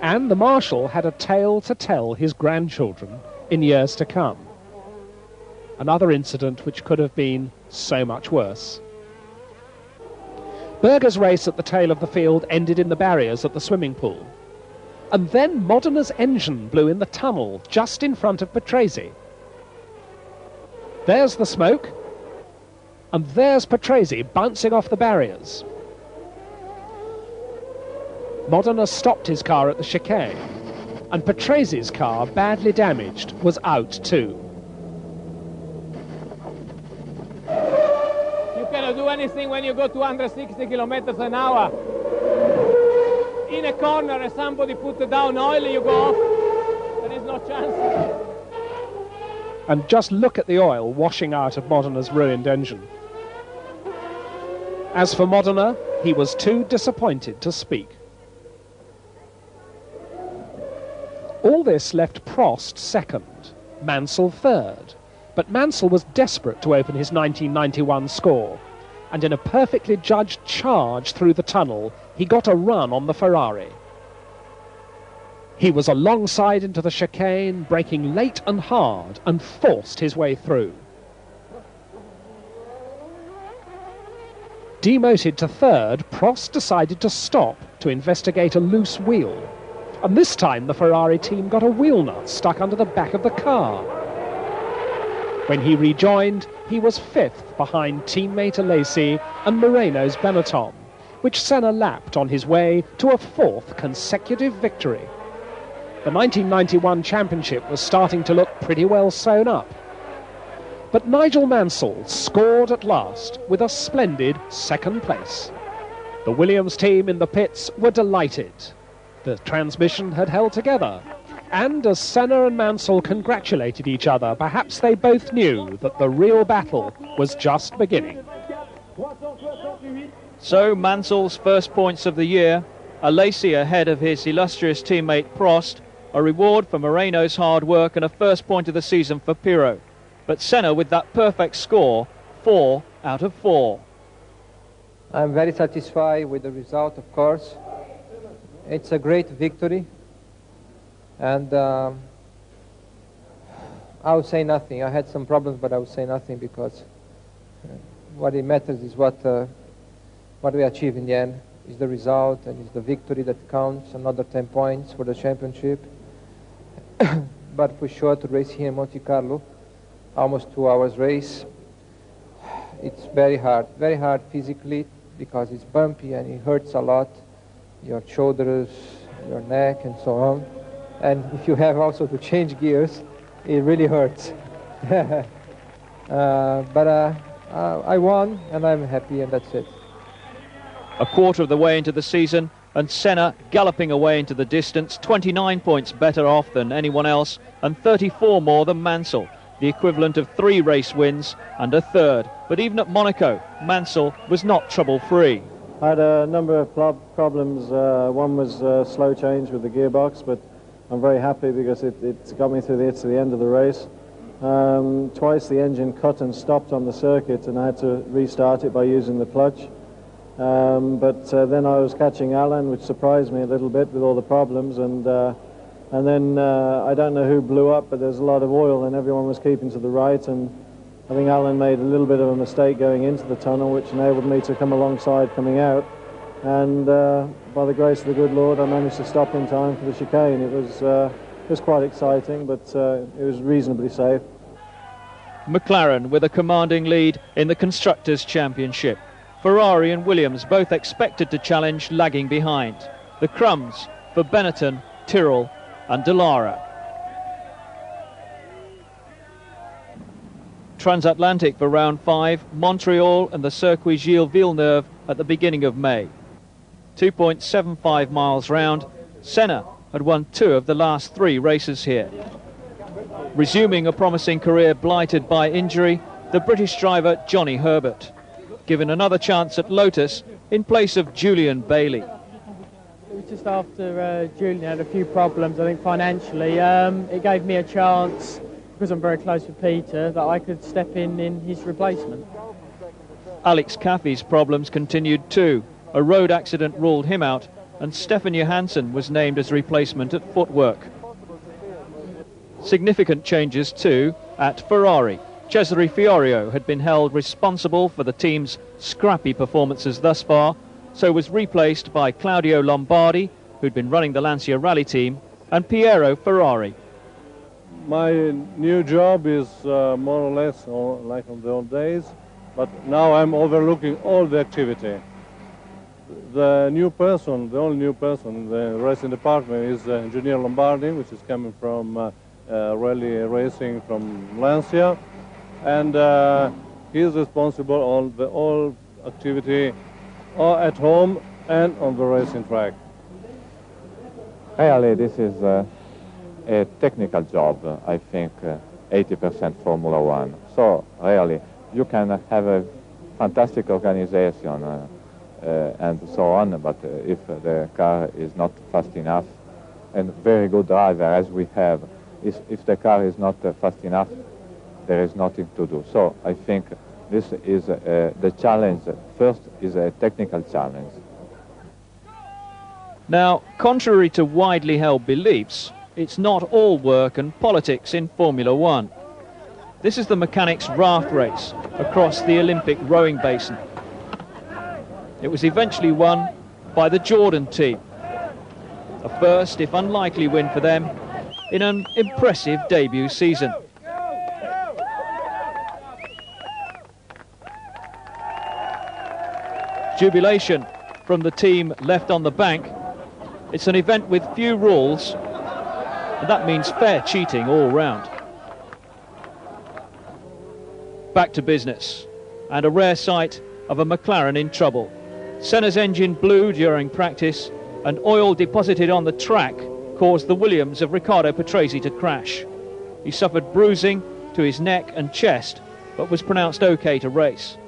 And the marshal had a tale to tell his grandchildren in years to come. Another incident which could have been so much worse. Berger's race at the tail of the field ended in the barriers at the swimming pool. And then Modena's engine blew in the tunnel just in front of Patrese. There's the smoke, and there's Patrese bouncing off the barriers. Modena stopped his car at the chicane, and Patrese's car, badly damaged, was out too. Cannot do anything when you go 260 kilometers an hour. In a corner and somebody put down oil, you go off. There is no chance. And just look at the oil washing out of Modena's ruined engine. As for Modena, he was too disappointed to speak. All this left Prost 2nd, Mansell 3rd. But Mansell was desperate to open his 1991 score, and in a perfectly judged charge through the tunnel, he got a run on the Ferrari. He was alongside into the chicane, braking late and hard, and forced his way through. Demoted to third, Prost decided to stop to investigate a loose wheel. And this time the Ferrari team got a wheel nut stuck under the back of the car. When he rejoined, he was fifth behind teammate Alesi and Moreno's Benetton, which Senna lapped on his way to a fourth consecutive victory. The 1991 championship was starting to look pretty well sewn up. But Nigel Mansell scored at last with a splendid second place. The Williams team in the pits were delighted. The transmission had held together. And as Senna and Mansell congratulated each other, perhaps they both knew that the real battle was just beginning. So Mansell's first points of the year, Alesi ahead of his illustrious teammate Prost, a reward for Moreno's hard work and a first point of the season for Pirro. But Senna with that perfect score, 4 out of 4. I'm very satisfied with the result, of course. It's a great victory. And I would say nothing. I had some problems, but I would say nothing because what it matters is what we achieve in the end. Is the result and is the victory that counts. Another 10 points for the championship. But for sure to race here in Monte Carlo, almost 2 hours race, it's very hard physically because it's bumpy and it hurts a lot. Your shoulders, your neck and so on. And if you have also to change gears, it really hurts. But I won and I'm happy and that's it. A quarter of the way into the season and Senna galloping away into the distance, 29 points better off than anyone else and 34 more than Mansell, the equivalent of 3 race wins and a third. But even at Monaco, Mansell was not trouble-free. I had a number of problems. One was slow change with the gearbox, but I'm very happy because it got me to the end of the race. Twice the engine cut and stopped on the circuit and I had to restart it by using the clutch. But then I was catching Alan, which surprised me a little bit with all the problems, and then I don't know who blew up, but there's a lot of oil and everyone was keeping to the right, and I think Alan made a little bit of a mistake going into the tunnel, which enabled me to come alongside coming out, and by the grace of the good Lord I managed to stop in time for the chicane. It was quite exciting, but it was reasonably safe. McLaren with a commanding lead in the Constructors' Championship. Ferrari and Williams both expected to challenge, lagging behind. The crumbs for Benetton, Tyrrell and Dallara. Transatlantic for round 5, Montreal and the Circuit Gilles Villeneuve at the beginning of May. 2.75 miles round, Senna had won 2 of the last 3 races here. Resuming a promising career blighted by injury, the British driver Johnny Herbert, given another chance at Lotus in place of Julian Bailey. It was just after Julian had a few problems, I think financially. It gave me a chance, because I'm very close with Peter, that I could step in his replacement. Alex Caffey's problems continued too. A road accident ruled him out and Stefan Johansson was named as replacement at Footwork. Significant changes too at Ferrari. Cesare Fiorio had been held responsible for the team's scrappy performances thus far, so was replaced by Claudio Lombardi, who'd been running the Lancia Rally team, and Piero Ferrari. My new job is more or less like on the old days, but now I'm overlooking all the activity. The new person, the only new person in the racing department is Engineer Lombardi, which is coming from rally racing from Lancia. And he is responsible on the whole activity at home and on the racing track. Really, this is a technical job, I think, 80% Formula One. So, really, you can have a fantastic organization and so on, but if the car is not fast enough, and very good driver as we have, if the car is not fast enough, there is nothing to do. So I think this is the challenge. First is a technical challenge. Now, contrary to widely held beliefs, it's not all work and politics in Formula One. This is the mechanics' raft race across the Olympic rowing basin. It was eventually won by the Jordan team. A first, if unlikely, win for them in an impressive debut season. Jubilation from the team left on the bank. It's an event with few rules, and that means fair cheating all round. Back to business, and a rare sight of a McLaren in trouble. Senna's engine blew during practice, and oil deposited on the track caused the Williams of Riccardo Patrese to crash. He suffered bruising to his neck and chest, but was pronounced okay to race.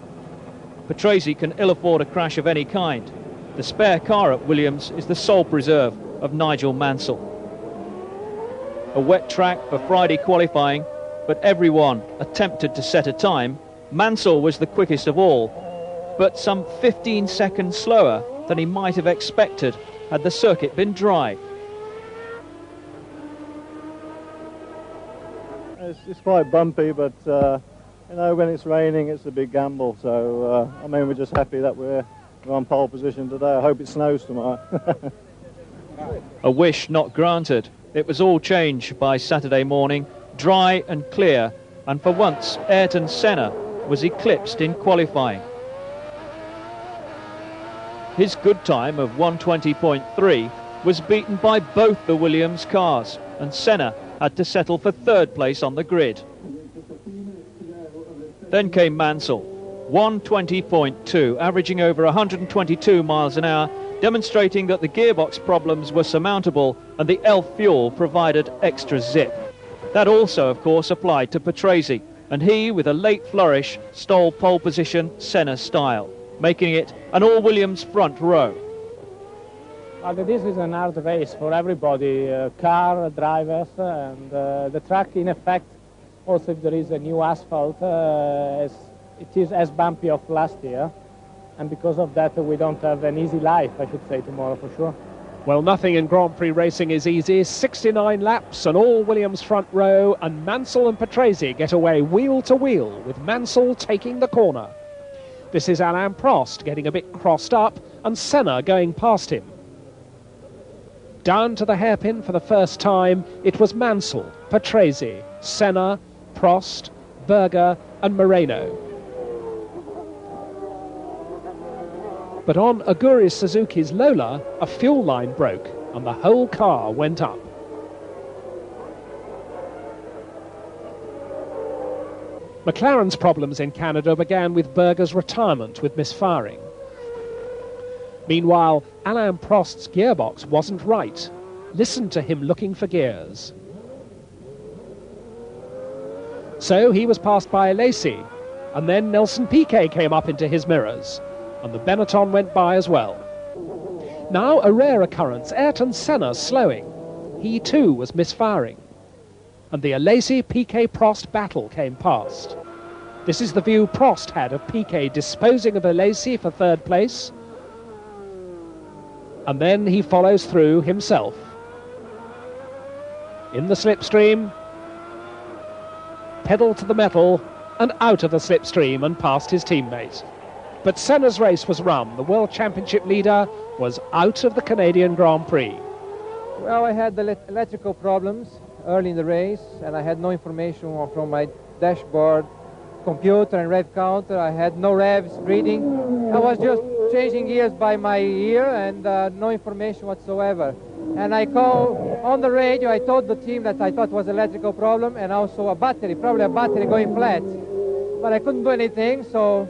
Patrese can ill afford a crash of any kind. The spare car at Williams is the sole preserve of Nigel Mansell. A wet track for Friday qualifying, but everyone attempted to set a time. Mansell was the quickest of all, but some 15 seconds slower than he might have expected had the circuit been dry. It's quite bumpy, but you know, when it's raining, it's a big gamble. So I mean, we're just happy that we're on pole position today. I hope it snows tomorrow. A wish not granted. It was all changed by Saturday morning, dry and clear, and for once Ayrton Senna was eclipsed in qualifying. His good time of 1:20.3 was beaten by both the Williams cars, and Senna had to settle for third place on the grid. Then came Mansell, 1:20.2, averaging over 122 miles an hour, demonstrating that the gearbox problems were surmountable and the ELF fuel provided extra zip. That also, of course, applied to Patrese, and he, with a late flourish, stole pole position Senna style, making it an all-Williams front row. Well, this is an hard race for everybody, car, drivers, and the track, in effect, also if there is a new asphalt, it is as bumpy of last year, and because of that we don't have an easy life, I should say, tomorrow for sure. Well, nothing in Grand Prix racing is easy. 69 laps, an all-Williams front row, and Mansell and Patrese get away wheel to wheel, with Mansell taking the corner. This is Alain Prost getting a bit crossed up, and Senna going past him. Down to the hairpin for the first time, it was Mansell, Patrese, Senna, Prost, Berger and Moreno. But on Aguri Suzuki's Lola, a fuel line broke and the whole car went up. McLaren's problems in Canada began with Berger's retirement with misfiring. Meanwhile, Alain Prost's gearbox wasn't right. Listen to him looking for gears. So he was passed by Alesi, and then Nelson Piquet came up into his mirrors, and the Benetton went by as well. Now a rare occurrence, Ayrton Senna slowing. He too was misfiring. And the Alesi-Piquet-Prost battle came past. This is the view Prost had of Piquet disposing of Alesi for third place. And then he follows through himself. In the slipstream, pedal to the metal, and out of the slipstream and past his teammate. But Senna's race was run. The World Championship leader was out of the Canadian Grand Prix. Well, I had the electrical problems early in the race, and I had no information from my dashboard, computer and rev counter. I had no revs reading. I was just changing gears by my ear and no information whatsoever. And I called on the radio. I told the team that I thought was electrical problem and also a battery, probably a battery going flat. But I couldn't do anything, so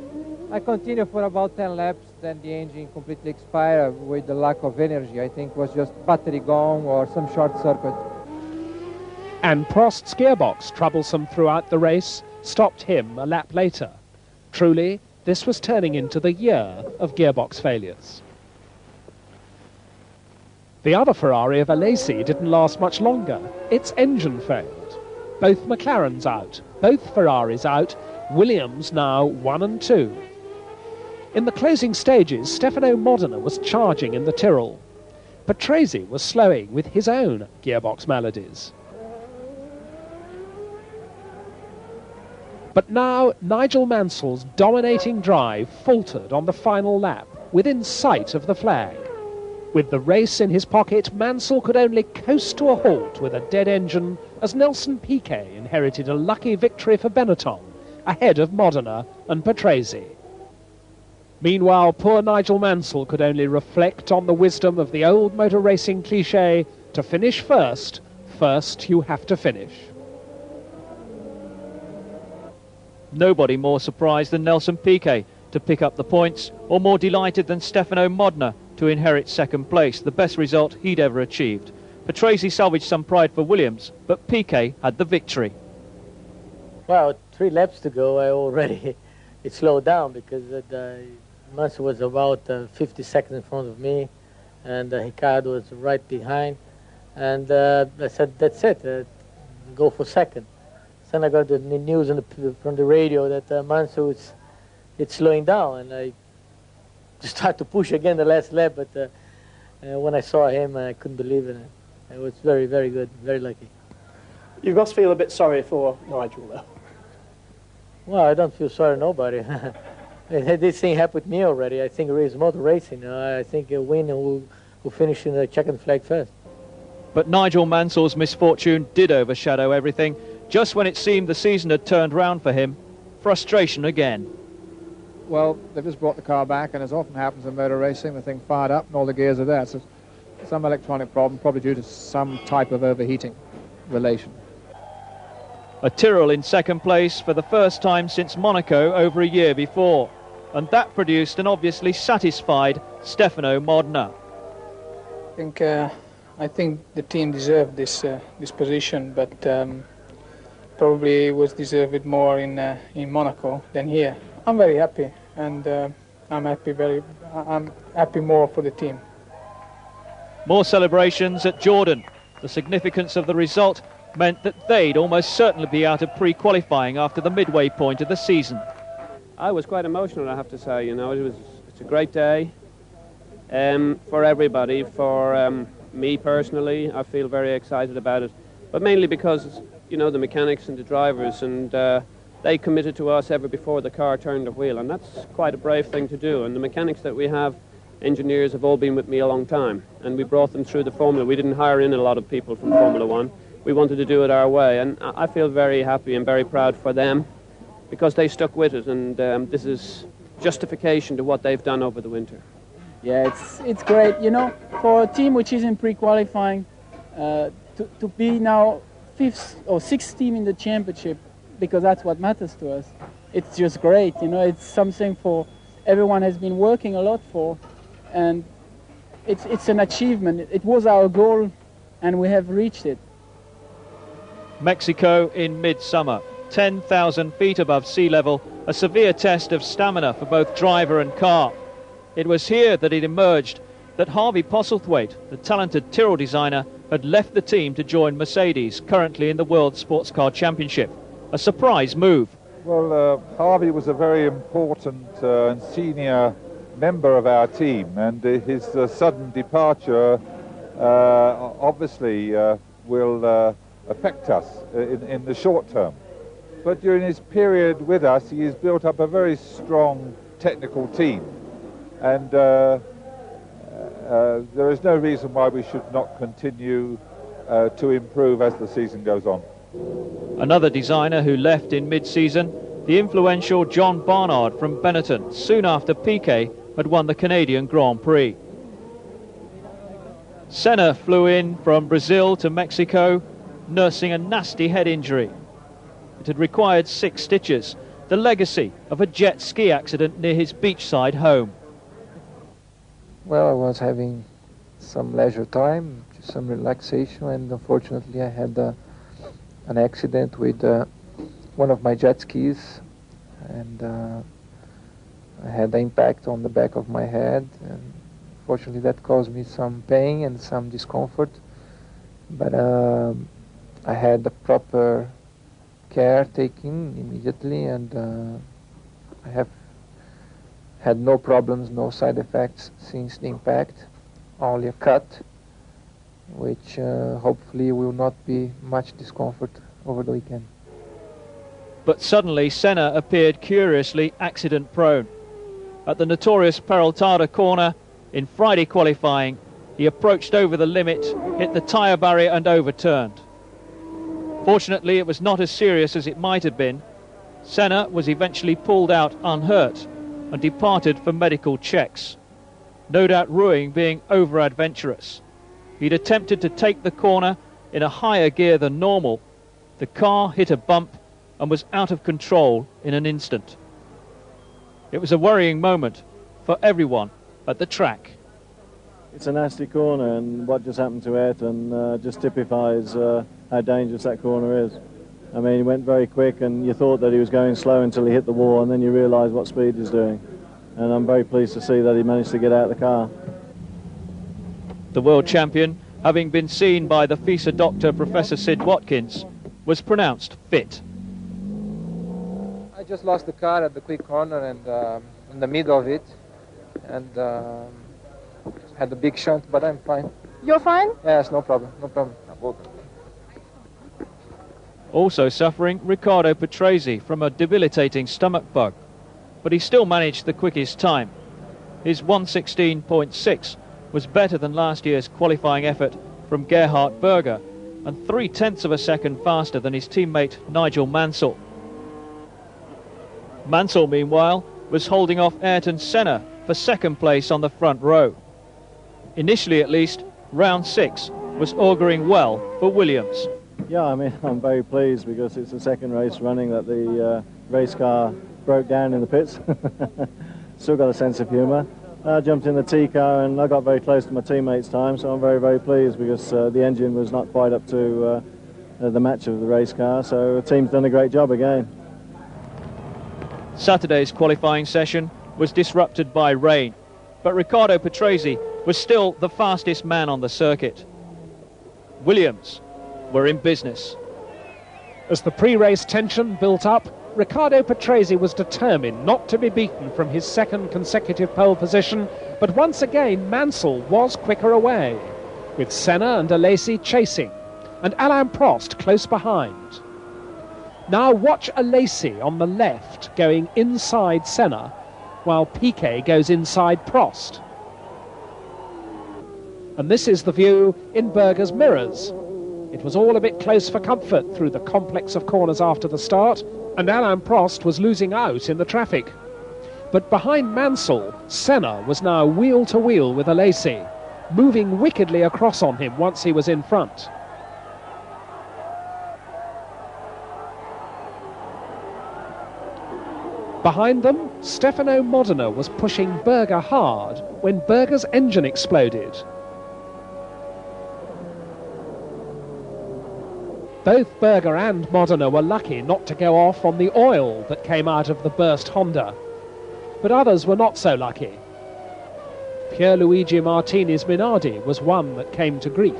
I continued for about 10 laps. Then the engine completely expired with the lack of energy. I think it was just battery gone or some short circuit. And Prost's gearbox, troublesome throughout the race, stopped him a lap later. Truly, this was turning into the year of gearbox failures. The other Ferrari of Alesi didn't last much longer. Its engine failed. Both McLarens out, both Ferraris out, Williams now 1 and 2. In the closing stages, Stefano Modena was charging in the Tyrrell. Patrese was slowing with his own gearbox maladies. But now Nigel Mansell's dominating drive faltered on the final lap. within sight of the flag. With the race in his pocket, Mansell could only coast to a halt with a dead engine as Nelson Piquet inherited a lucky victory for Benetton, ahead of Modena and Patrese. Meanwhile, poor Nigel Mansell could only reflect on the wisdom of the old motor racing cliché, to finish first, first you have to finish. Nobody more surprised than Nelson Piquet to pick up the points, or more delighted than Stefano Modena to inherit second place, the best result he'd ever achieved. Patrese salvaged some pride for Williams, but Piquet had the victory. Well, 3 laps to go, I already it slowed down because Mansell was about 50 seconds in front of me, and Ricciardo was right behind. And I said, that's it, go for second. Then I got the news from the radio that Mansell it's slowing down, and I just tried to push again the last lap, but when I saw him, I couldn't believe it. It was very, very good, very lucky. You must feel a bit sorry for Nigel, though. Well, I don't feel sorry for nobody. This thing happened with me already. I think it's motor racing. I think a winner who finish in the checkered flag first. But Nigel Mansell's misfortune did overshadow everything. Just when it seemed the season had turned round for him, frustration again. Well, they've just brought the car back, and as often happens in motor racing, the thing fired up and all the gears are there. So some electronic problem, probably due to some type of overheating relation. A Tyrrell in second place for the first time since Monaco over a year before. And that produced an obviously satisfied Stefano Modena. I think the team deserved this position, but probably was deserved more in Monaco than here. I'm very happy, and I'm happy more for the team. More celebrations at Jordan. The significance of the result meant that they'd almost certainly be out of pre-qualifying after the midway point of the season. I was quite emotional, I have to say. You know, it's a great day for everybody. For me personally, I feel very excited about it, but mainly because, you know, the mechanics and the drivers, and they committed to us ever before the car turned the wheel, and that's quite a brave thing to do. And the mechanics that we have, engineers, have all been with me a long time, and we brought them through the formula. We didn't hire in a lot of people from Formula One. We wanted to do it our way, and I feel very happy and very proud for them because they stuck with it, and this is justification to what they've done over the winter. Yeah, it's great, you know, for a team which is in pre-qualifying, to be now 5th or 6th team in the championship, because that's what matters to us. It's just great, you know, it's something for everyone has been working a lot for, and it's an achievement. It was our goal, and we have reached it. Mexico in midsummer, 10,000 feet above sea level, a severe test of stamina for both driver and car. It was here that it emerged that Harvey Postlethwaite, the talented Tyrrell designer, had left the team to join Mercedes, currently in the World Sports Car Championship. A surprise move. Well, Harvey was a very important and senior member of our team, and his sudden departure obviously will affect us in the short term. But during his period with us, he has built up a very strong technical team, and there is no reason why we should not continue to improve as the season goes on. Another designer who left in mid-season, the influential John Barnard from Benetton, soon after Piquet had won the Canadian Grand Prix. Senna flew in from Brazil to Mexico, nursing a nasty head injury. It had required 6 stitches, the legacy of a jet ski accident near his beachside home. Well, I was having some leisure time, some relaxation, and unfortunately I had an accident with one of my jet skis, and I had an impact on the back of my head, and fortunately that caused me some pain and some discomfort, but I had the proper care taken immediately, and I have had no problems, no side effects since the impact, only a cut, which hopefully will not be much discomfort over the weekend. But suddenly Senna appeared curiously accident-prone. At the notorious Peraltada corner in Friday qualifying, he approached over the limit, hit the tyre barrier and overturned. Fortunately, it was not as serious as it might have been. Senna was eventually pulled out unhurt and departed for medical checks, no doubt rueing being over-adventurous. He'd attempted to take the corner in a higher gear than normal. The car hit a bump and was out of control in an instant. It was a worrying moment for everyone at the track. It's a nasty corner, and what just happened to Ayrton just typifies how dangerous that corner is. I mean, he went very quick, and you thought that he was going slow until he hit the wall, and then you realise what speed he's doing. And I'm very pleased to see that he managed to get out of the car. The world champion, having been seen by the FISA doctor, Professor Sid Watkins, was pronounced fit. I just lost the car at the quick corner and in the middle of it, and had a big shunt, but I'm fine. You're fine? Yes, no problem, no problem. Also suffering, Riccardo Patrese from a debilitating stomach bug, but he still managed the quickest time. His 1:16.6 was better than last year's qualifying effort from Gerhard Berger, and 0.3 of a second faster than his teammate Nigel Mansell. Mansell, meanwhile, was holding off Ayrton Senna for second place on the front row. Initially, at least, round 6 was auguring well for Williams. Yeah, I mean, I'm very pleased because it's the second race running that the race car broke down in the pits. Still got a sense of humour. I jumped in the T car and I got very close to my teammates' time, so I'm very, very pleased because the engine was not quite up to the match of the race car, so the team's done a great job again. Saturday's qualifying session was disrupted by rain, but Riccardo Patrese was still the fastest man on the circuit. Williams were in business. As the pre-race tension built up, Riccardo Patrese was determined not to be beaten from his second consecutive pole position, but once again Mansell was quicker away, with Senna and Alesi chasing, and Alain Prost close behind. Now watch Alesi on the left going inside Senna, while Piquet goes inside Prost. And this is the view in Berger's mirrors. It was all a bit close for comfort through the complex of corners after the start, and Alain Prost was losing out in the traffic. But behind Mansell, Senna was now wheel to wheel with Alesi, moving wickedly across on him once he was in front. Behind them, Stefano Modena was pushing Berger hard when Berger's engine exploded. Both Berger and Modena were lucky not to go off on the oil that came out of the burst Honda. But others were not so lucky. Pierluigi Martini's Minardi was one that came to grief.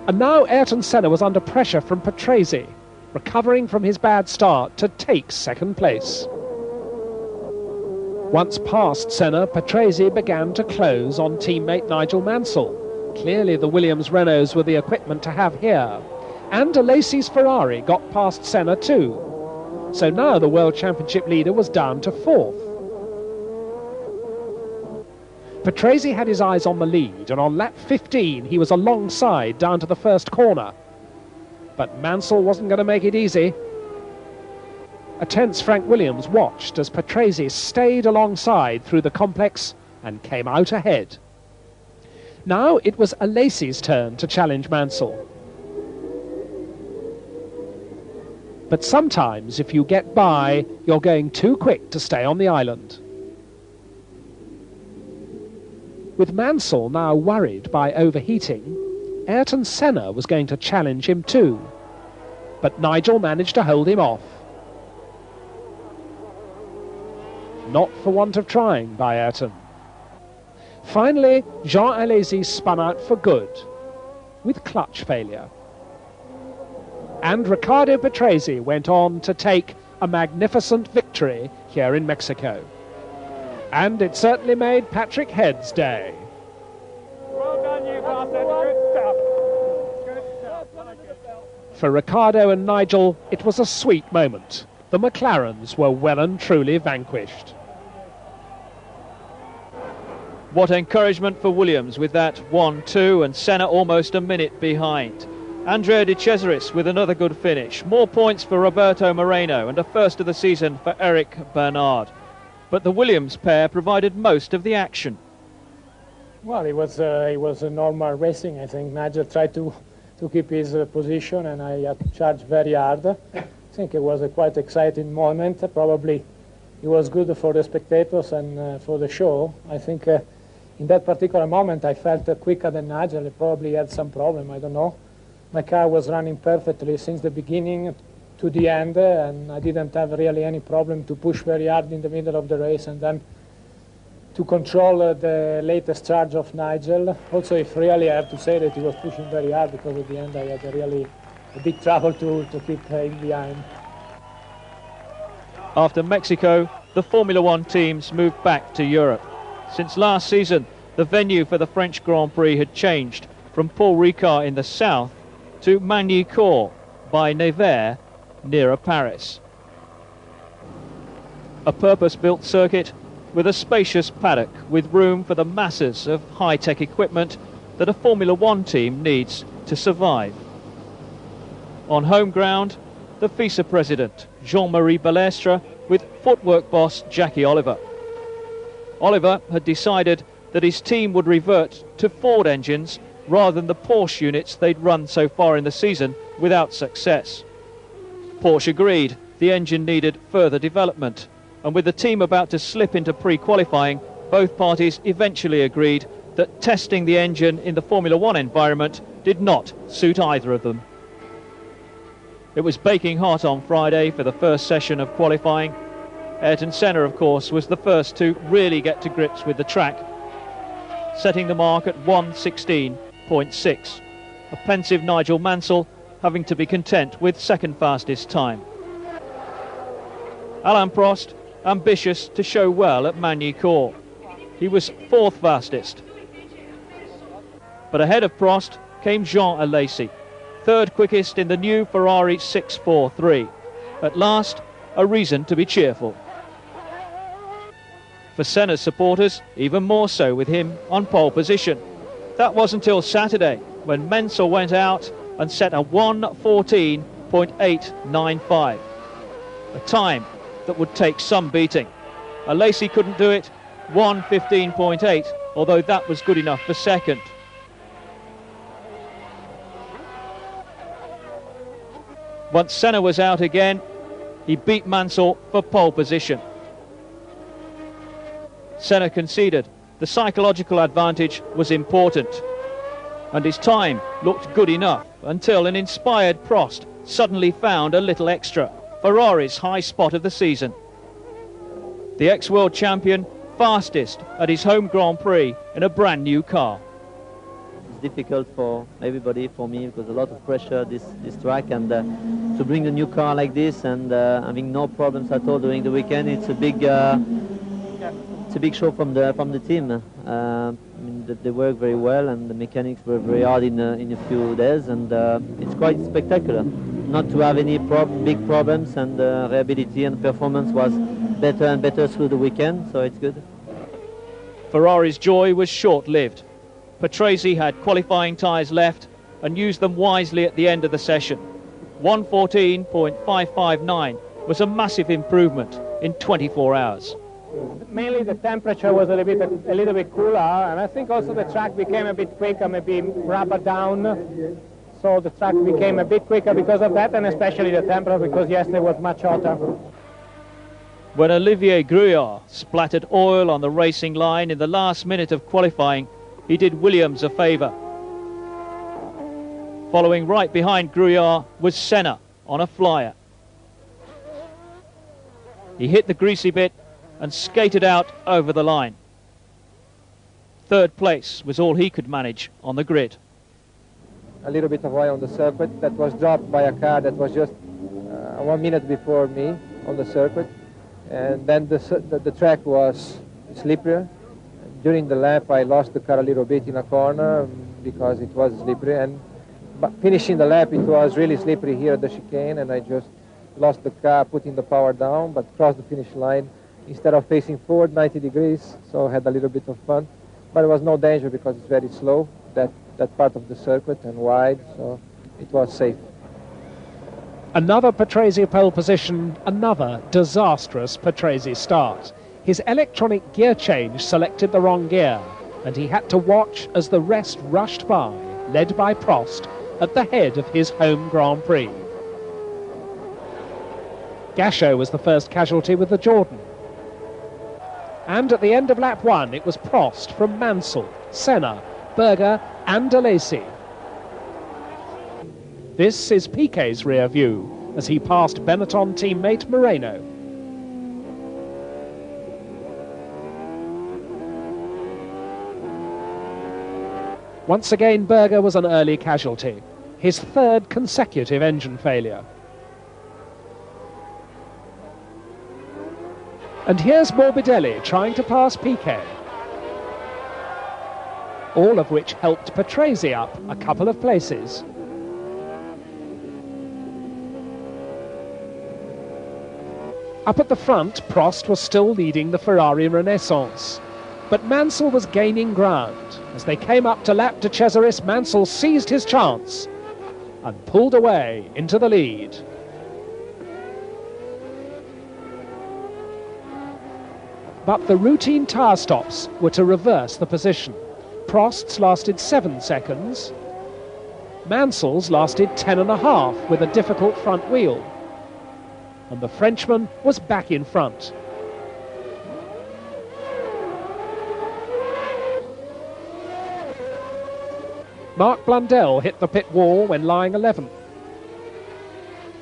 And now Ayrton Senna was under pressure from Patrese, recovering from his bad start to take second place. Once past Senna, Patrese began to close on teammate Nigel Mansell. Clearly the Williams Renaults were the equipment to have here. And Alesi's Ferrari got past Senna too. So now the World Championship leader was down to 4th. Patrese had his eyes on the lead, and on lap 15 he was alongside down to the first corner. But Mansell wasn't going to make it easy. A tense Frank Williams watched as Patrese stayed alongside through the complex and came out ahead. Now it was Alesi's turn to challenge Mansell. But sometimes if you get by, you're going too quick to stay on the island. With Mansell now worried by overheating, Ayrton Senna was going to challenge him too. But Nigel managed to hold him off. Not for want of trying by Ayrton. Finally, Jean Alesi spun out for good, with clutch failure. And Riccardo Patrese went on to take a magnificent victory here in Mexico. And it certainly made Patrick Head's day. Well done, you bastard. Good stuff. Good stuff. for Riccardo and Nigel, it was a sweet moment. The McLarens were well and truly vanquished. What encouragement for Williams with that 1-2 and Senna almost a minute behind. Andrea De Cesaris with another good finish. More points for Roberto Moreno and a first of the season for Eric Bernard. But the Williams pair provided most of the action. Well, it was a normal racing. I think Nigel tried to keep his position, and I charged very hard. I think it was a quite exciting moment. Probably it was good for the spectators and for the show. I think in that particular moment I felt quicker than Nigel. He probably had some problem, I don't know. My car was running perfectly since the beginning to the end, and I didn't have really any problem to push very hard in the middle of the race and then to control the latest charge of Nigel. Also, if really I have to say that he was pushing very hard, because at the end I had really a big trouble to keep him behind. After Mexico, the Formula One teams moved back to Europe. Since last season, the venue for the French Grand Prix had changed from Paul Ricard in the south to Magny-Cours by Nevers, nearer Paris. A purpose-built circuit with a spacious paddock with room for the masses of high-tech equipment that a Formula One team needs to survive. On home ground, the FISA president, Jean-Marie Balestre, with footwork boss Jackie Oliver. Oliver had decided that his team would revert to Ford engines rather than the Porsche units they'd run so far in the season without success. Porsche agreed the engine needed further development, and with the team about to slip into pre-qualifying, both parties eventually agreed that testing the engine in the Formula One environment did not suit either of them. It was baking hot on Friday for the first session of qualifying. Ayrton Senna, of course, was the first to really get to grips with the track, setting the mark at 1:16.6. A pensive Nigel Mansell having to be content with second fastest time. Alain Prost, ambitious to show well at Magny-Cours. He was fourth fastest. But ahead of Prost came Jean Alesi, third quickest in the new Ferrari 643. At last, a reason to be cheerful. For Senna's supporters, even more so with him on pole position. That was until Saturday, when Mansell went out and set a 1:14.895, a time that would take some beating. Alesi couldn't do it, 1:15.8, although that was good enough for second. Once Senna was out again, he beat Mansell for pole position. Senna conceded. The psychological advantage was important, and his time looked good enough until an inspired Prost suddenly found a little extra, Ferrari's high spot of the season. The ex-world champion fastest at his home Grand Prix in a brand new car. It's difficult for everybody, for me, because a lot of pressure this track, and to bring a new car like this and having no problems at all during the weekend, it's a big show from the team. I mean, they work very well, and the mechanics were very hard in a few days, and it's quite spectacular. Not to have any big problems, and reliability and performance was better and better through the weekend, so it's good. Ferrari's joy was short-lived. Patrese had qualifying tyres left and used them wisely at the end of the session. 1:14.559 was a massive improvement in 24 hours. Mainly the temperature was a little bit cooler, and I think also the track became a bit quicker, maybe rubber down. So the track became a bit quicker because of that, and especially the temperature, because yesterday was much hotter. When Olivier Gruillard splattered oil on the racing line in the last minute of qualifying, he did Williams a favour. Following right behind Gruillard was Senna on a flyer. He hit the greasy bit and skated out over the line. Third place was all he could manage on the grid. A little bit of oil on the circuit that was dropped by a car that was just 1 minute before me on the circuit, and then the track was slippery. During the lap I lost the car a little bit in a corner because it was slippery, and but finishing the lap, it was really slippery here at the chicane, and I just lost the car, putting the power down, but crossed the finish line instead of facing forward 90 degrees, so I had a little bit of fun. But there was no danger because it's very slow, that part of the circuit, and wide, so it was safe. Another Patrese pole position, another disastrous Patrese start. His electronic gear change selected the wrong gear, and he had to watch as the rest rushed by, led by Prost, at the head of his home Grand Prix. Gachot was the first casualty with the Jordan. And at the end of lap 1, it was Prost from Mansell, Senna, Berger and Alesi. This is Piquet's rear view as he passed Benetton teammate Moreno. Once again, Berger was an early casualty, his third consecutive engine failure. And here's Morbidelli trying to pass Piquet. All of which helped Patrese up a couple of places. Up at the front, Prost was still leading the Ferrari Renaissance. But Mansell was gaining ground. As they came up to lap de Cesaris, Mansell seized his chance and pulled away into the lead. But the routine tyre stops were to reverse the position. Prost's lasted 7 seconds. Mansell's lasted 10.5 with a difficult front wheel. And the Frenchman was back in front. Marc Blundell hit the pit wall when lying 11th.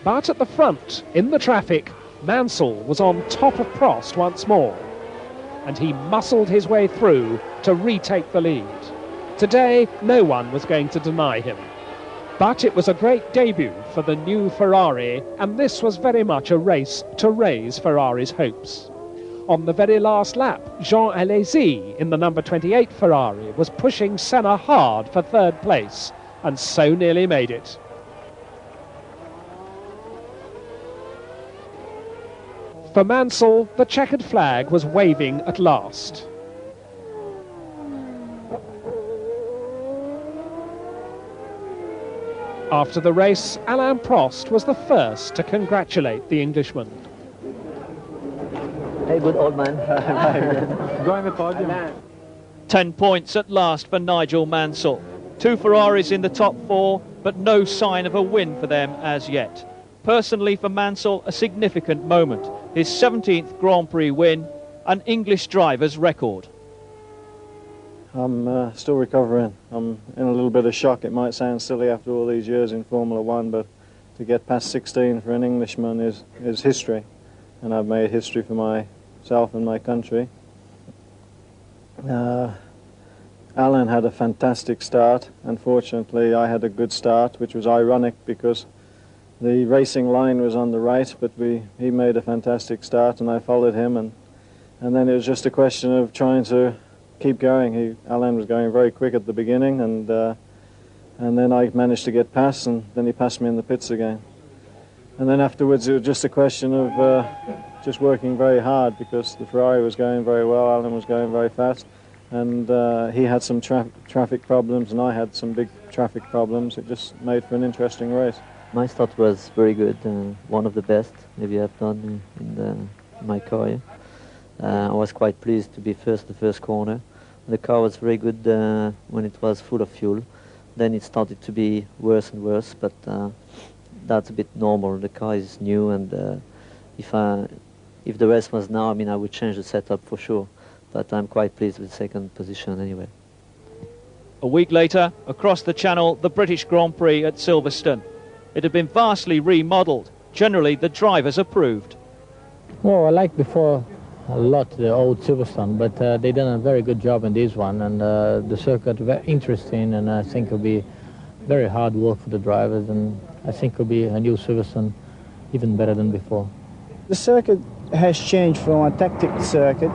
But at the front, in the traffic, Mansell was on top of Prost once more, and he muscled his way through to retake the lead. Today, no one was going to deny him. But it was a great debut for the new Ferrari, and this was very much a race to raise Ferrari's hopes. On the very last lap, Jean Alesi in the number 28 Ferrari was pushing Senna hard for third place, and so nearly made it. For Mansell, the checkered flag was waving at last. After the race, Alain Prost was the first to congratulate the Englishman. Hey, good old man. Go in the podium. 10 points at last for Nigel Mansell. 2 Ferraris in the top 4, but no sign of a win for them as yet. Personally, for Mansell, a significant moment. His 17th Grand Prix win, an English driver's record. I'm still recovering. I'm in a little bit of shock. It might sound silly after all these years in Formula One, but to get past 16 for an Englishman is history. And I've made history for myself and my country. Alain had a fantastic start. Unfortunately, I had a good start, which was ironic because the racing line was on the right, but he made a fantastic start and I followed him, and then it was just a question of trying to keep going. Alain was going very quick at the beginning, and then I managed to get past, and then he passed me in the pits again. And then afterwards it was just a question of just working very hard because the Ferrari was going very well, Alain was going very fast, and he had some traffic problems and I had some big traffic problems. It just made for an interesting race. My start was very good, one of the best maybe I've done in my career. I was quite pleased to be the first corner. The car was very good when it was full of fuel. Then it started to be worse and worse, but that's a bit normal. The car is new, and if the race was now, I mean, I would change the setup for sure. But I'm quite pleased with the second position anyway. A week later, across the Channel, the British Grand Prix at Silverstone. It had been vastly remodelled. Generally, the drivers approved. Well, I liked before a lot the old Silverstone, but they done a very good job in this one, and the circuit very interesting, and I think it'll be very hard work for the drivers, and I think it'll be a new Silverstone even better than before. The circuit has changed from a tactic circuit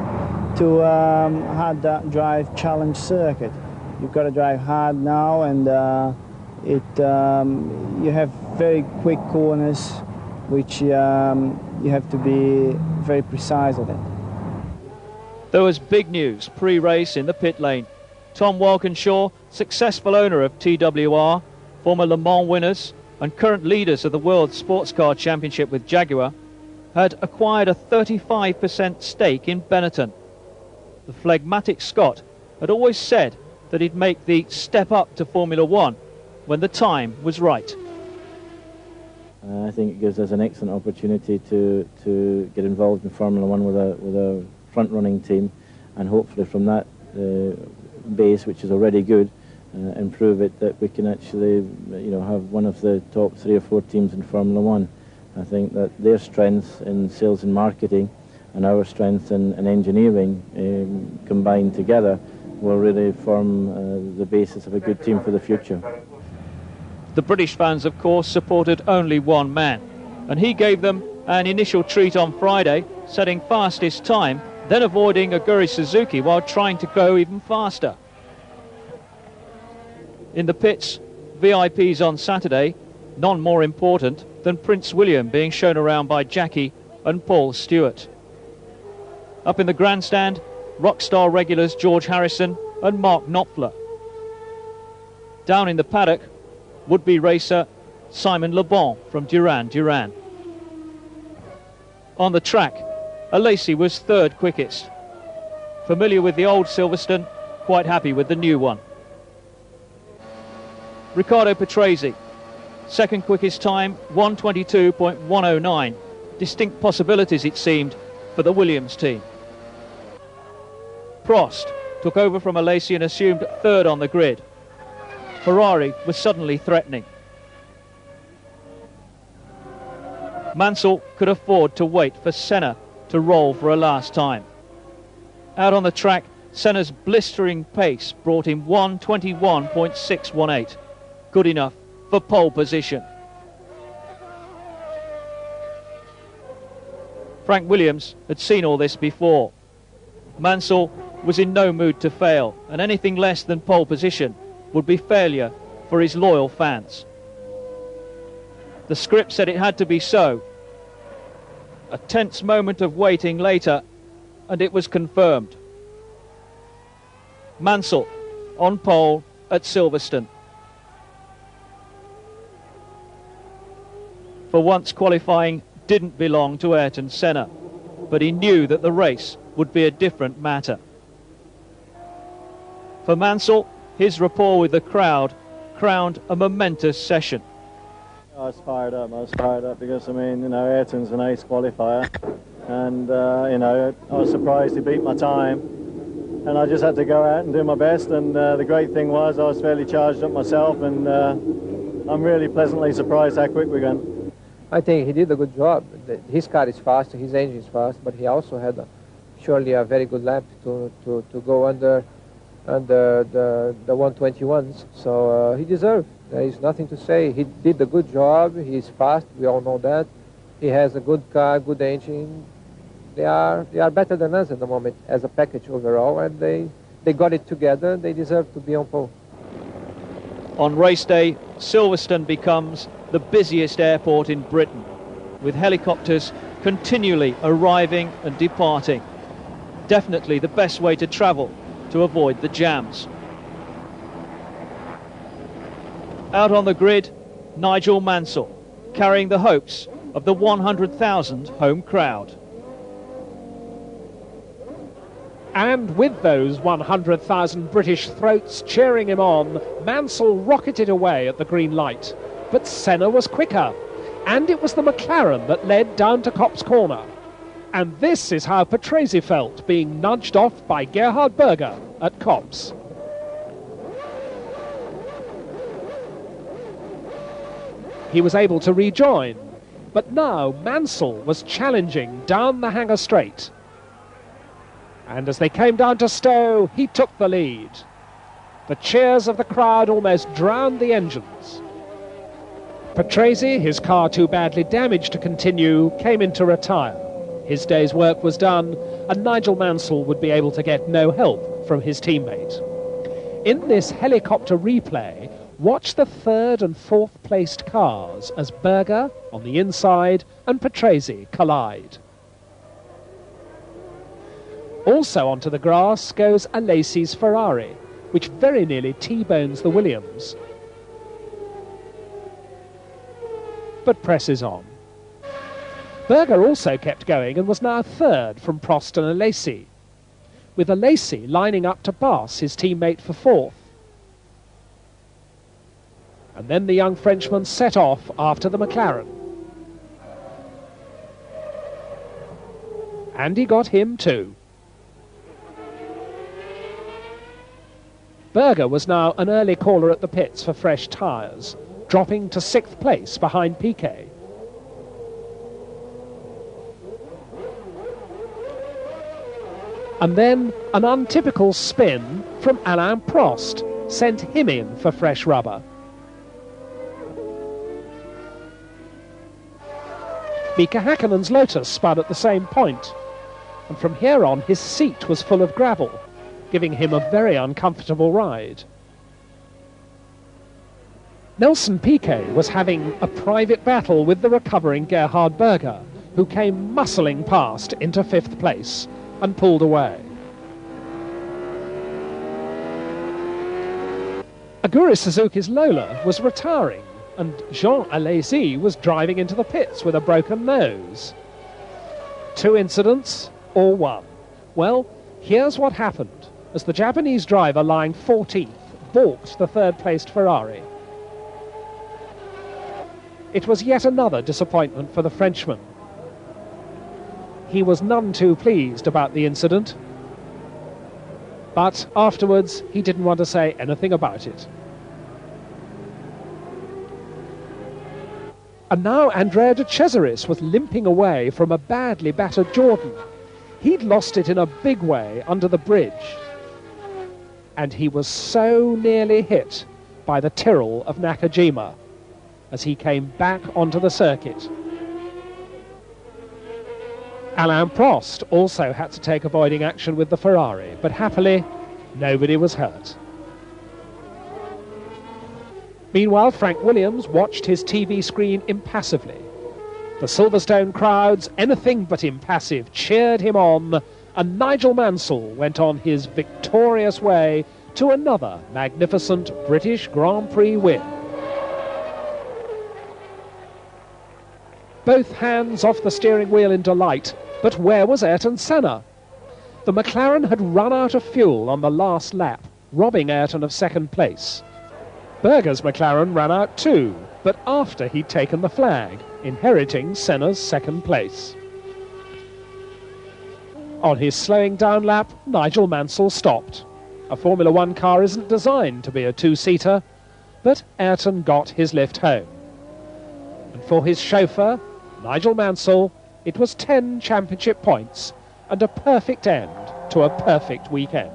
to hard drive challenge circuit. You've got to drive hard now, and You have very quick corners, which you have to be very precise on it. There was big news pre-race in the pit lane. Tom Walkinshaw, successful owner of TWR, former Le Mans winners and current leaders of the World Sports Car Championship with Jaguar, had acquired a 35% stake in Benetton. The phlegmatic Scot had always said that he'd make the step up to Formula One when the time was right. I think it gives us an excellent opportunity to get involved in Formula One with a front-running team, and hopefully from that base, which is already good, improve it, that we can actually have one of the top 3 or 4 teams in Formula One. I think that their strengths in sales and marketing and our strengths in engineering combined together will really form the basis of a good team for the future. The British fans, of course, supported only one man, and he gave them an initial treat on Friday, setting fastest time, then avoiding Aguri Suzuki while trying to go even faster. In the pits, VIPs on Saturday, none more important than Prince William being shown around by Jackie and Paul Stewart. Up in the grandstand, Rockstar regulars George Harrison and Mark Knopfler. Down in the paddock, would-be racer Simon Le Bon from Duran Duran. On the track, Alesi was third quickest. Familiar with the old Silverstone, quite happy with the new one. Riccardo Patrese, second quickest time, 1:22.109. Distinct possibilities, it seemed, for the Williams team. Prost took over from Alesi and assumed third on the grid. Ferrari was suddenly threatening. Mansell could afford to wait for Senna to roll for a last time. Out on the track, Senna's blistering pace brought him 1:21.618. Good enough for pole position. Frank Williams had seen all this before. Mansell was in no mood to fail, and anything less than pole position would be failure for his loyal fans. The script said it had to be so. A tense moment of waiting later, and it was confirmed. Mansell on pole at Silverstone. For once, qualifying didn't belong to Ayrton Senna, but he knew that the race would be a different matter. For Mansell, his rapport with the crowd crowned a momentous session. I was fired up because, I mean, Ayrton's an ace qualifier, and, I was surprised he beat my time, and I just had to go out and do my best, and the great thing was I was fairly charged up myself, and I'm really pleasantly surprised how quick we're going. I think he did a good job. His car is fast, his engine is fast, but he also had surely a very good lap to go under the 121s, so he deserved. There is nothing to say. He did a good job. He's fast. We all know that. He has a good car, good engine. They are better than us at the moment as a package overall, and they got it together. They deserve to be on pole. On race day, Silverstone becomes the busiest airport in Britain, with helicopters continually arriving and departing. Definitely the best way to travel to avoid the jams. Out on the grid, Nigel Mansell, carrying the hopes of the 100,000 home crowd. And with those 100,000 British throats cheering him on, Mansell rocketed away at the green light. But Senna was quicker, and it was the McLaren that led down to Copse Corner. And this is how Patrese felt, being nudged off by Gerhard Berger at Copse. He was able to rejoin, but now Mansell was challenging down the Hangar Straight. And as they came down to Stowe, he took the lead. The cheers of the crowd almost drowned the engines. Patrese, his car too badly damaged to continue, came in to retire. His day's work was done, and Nigel Mansell would be able to get no help from his teammate. In this helicopter replay, watch the third and fourth placed cars as Berger on the inside and Patrese collide. Also onto the grass goes Alesi's Ferrari, which very nearly T-bones the Williams, but presses on. Berger also kept going and was now third from Prost and Alesi, with Alesi lining up to pass his teammate for fourth. And then the young Frenchman set off after the McLaren. And he got him too. Berger was now an early caller at the pits for fresh tyres, dropping to 6th place behind Piquet. And then an untypical spin from Alain Prost sent him in for fresh rubber. Mika Häkkinen's Lotus spun at the same point, and from here on his seat was full of gravel, giving him a very uncomfortable ride. Nelson Piquet was having a private battle with the recovering Gerhard Berger, who came muscling past into 5th place and pulled away. Aguri Suzuki's Lola was retiring, and Jean Alesi was driving into the pits with a broken nose. 2 incidents, or 1? Well, here's what happened as the Japanese driver lying 14th balked the third-placed Ferrari. It was yet another disappointment for the Frenchman. He was none too pleased about the incident, but afterwards he didn't want to say anything about it. And now Andrea De Cesaris was limping away from a badly battered Jordan. He'd lost it in a big way under the bridge, and he was so nearly hit by the Tyrrell of Nakajima as he came back onto the circuit. Alain Prost also had to take avoiding action with the Ferrari, but happily nobody was hurt. Meanwhile, Frank Williams watched his TV screen impassively. The Silverstone crowds, anything but impassive, cheered him on, and Nigel Mansell went on his victorious way to another magnificent British Grand Prix win. Both hands off the steering wheel in delight, but where was Ayrton Senna? The McLaren had run out of fuel on the last lap, robbing Ayrton of 2nd place. Berger's McLaren ran out too, but after he'd taken the flag, inheriting Senna's 2nd place. On his slowing down lap, Nigel Mansell stopped. A Formula One car isn't designed to be a 2-seater, but Ayrton got his lift home. And for his chauffeur, Nigel Mansell, it was 10 championship points and a perfect end to a perfect weekend.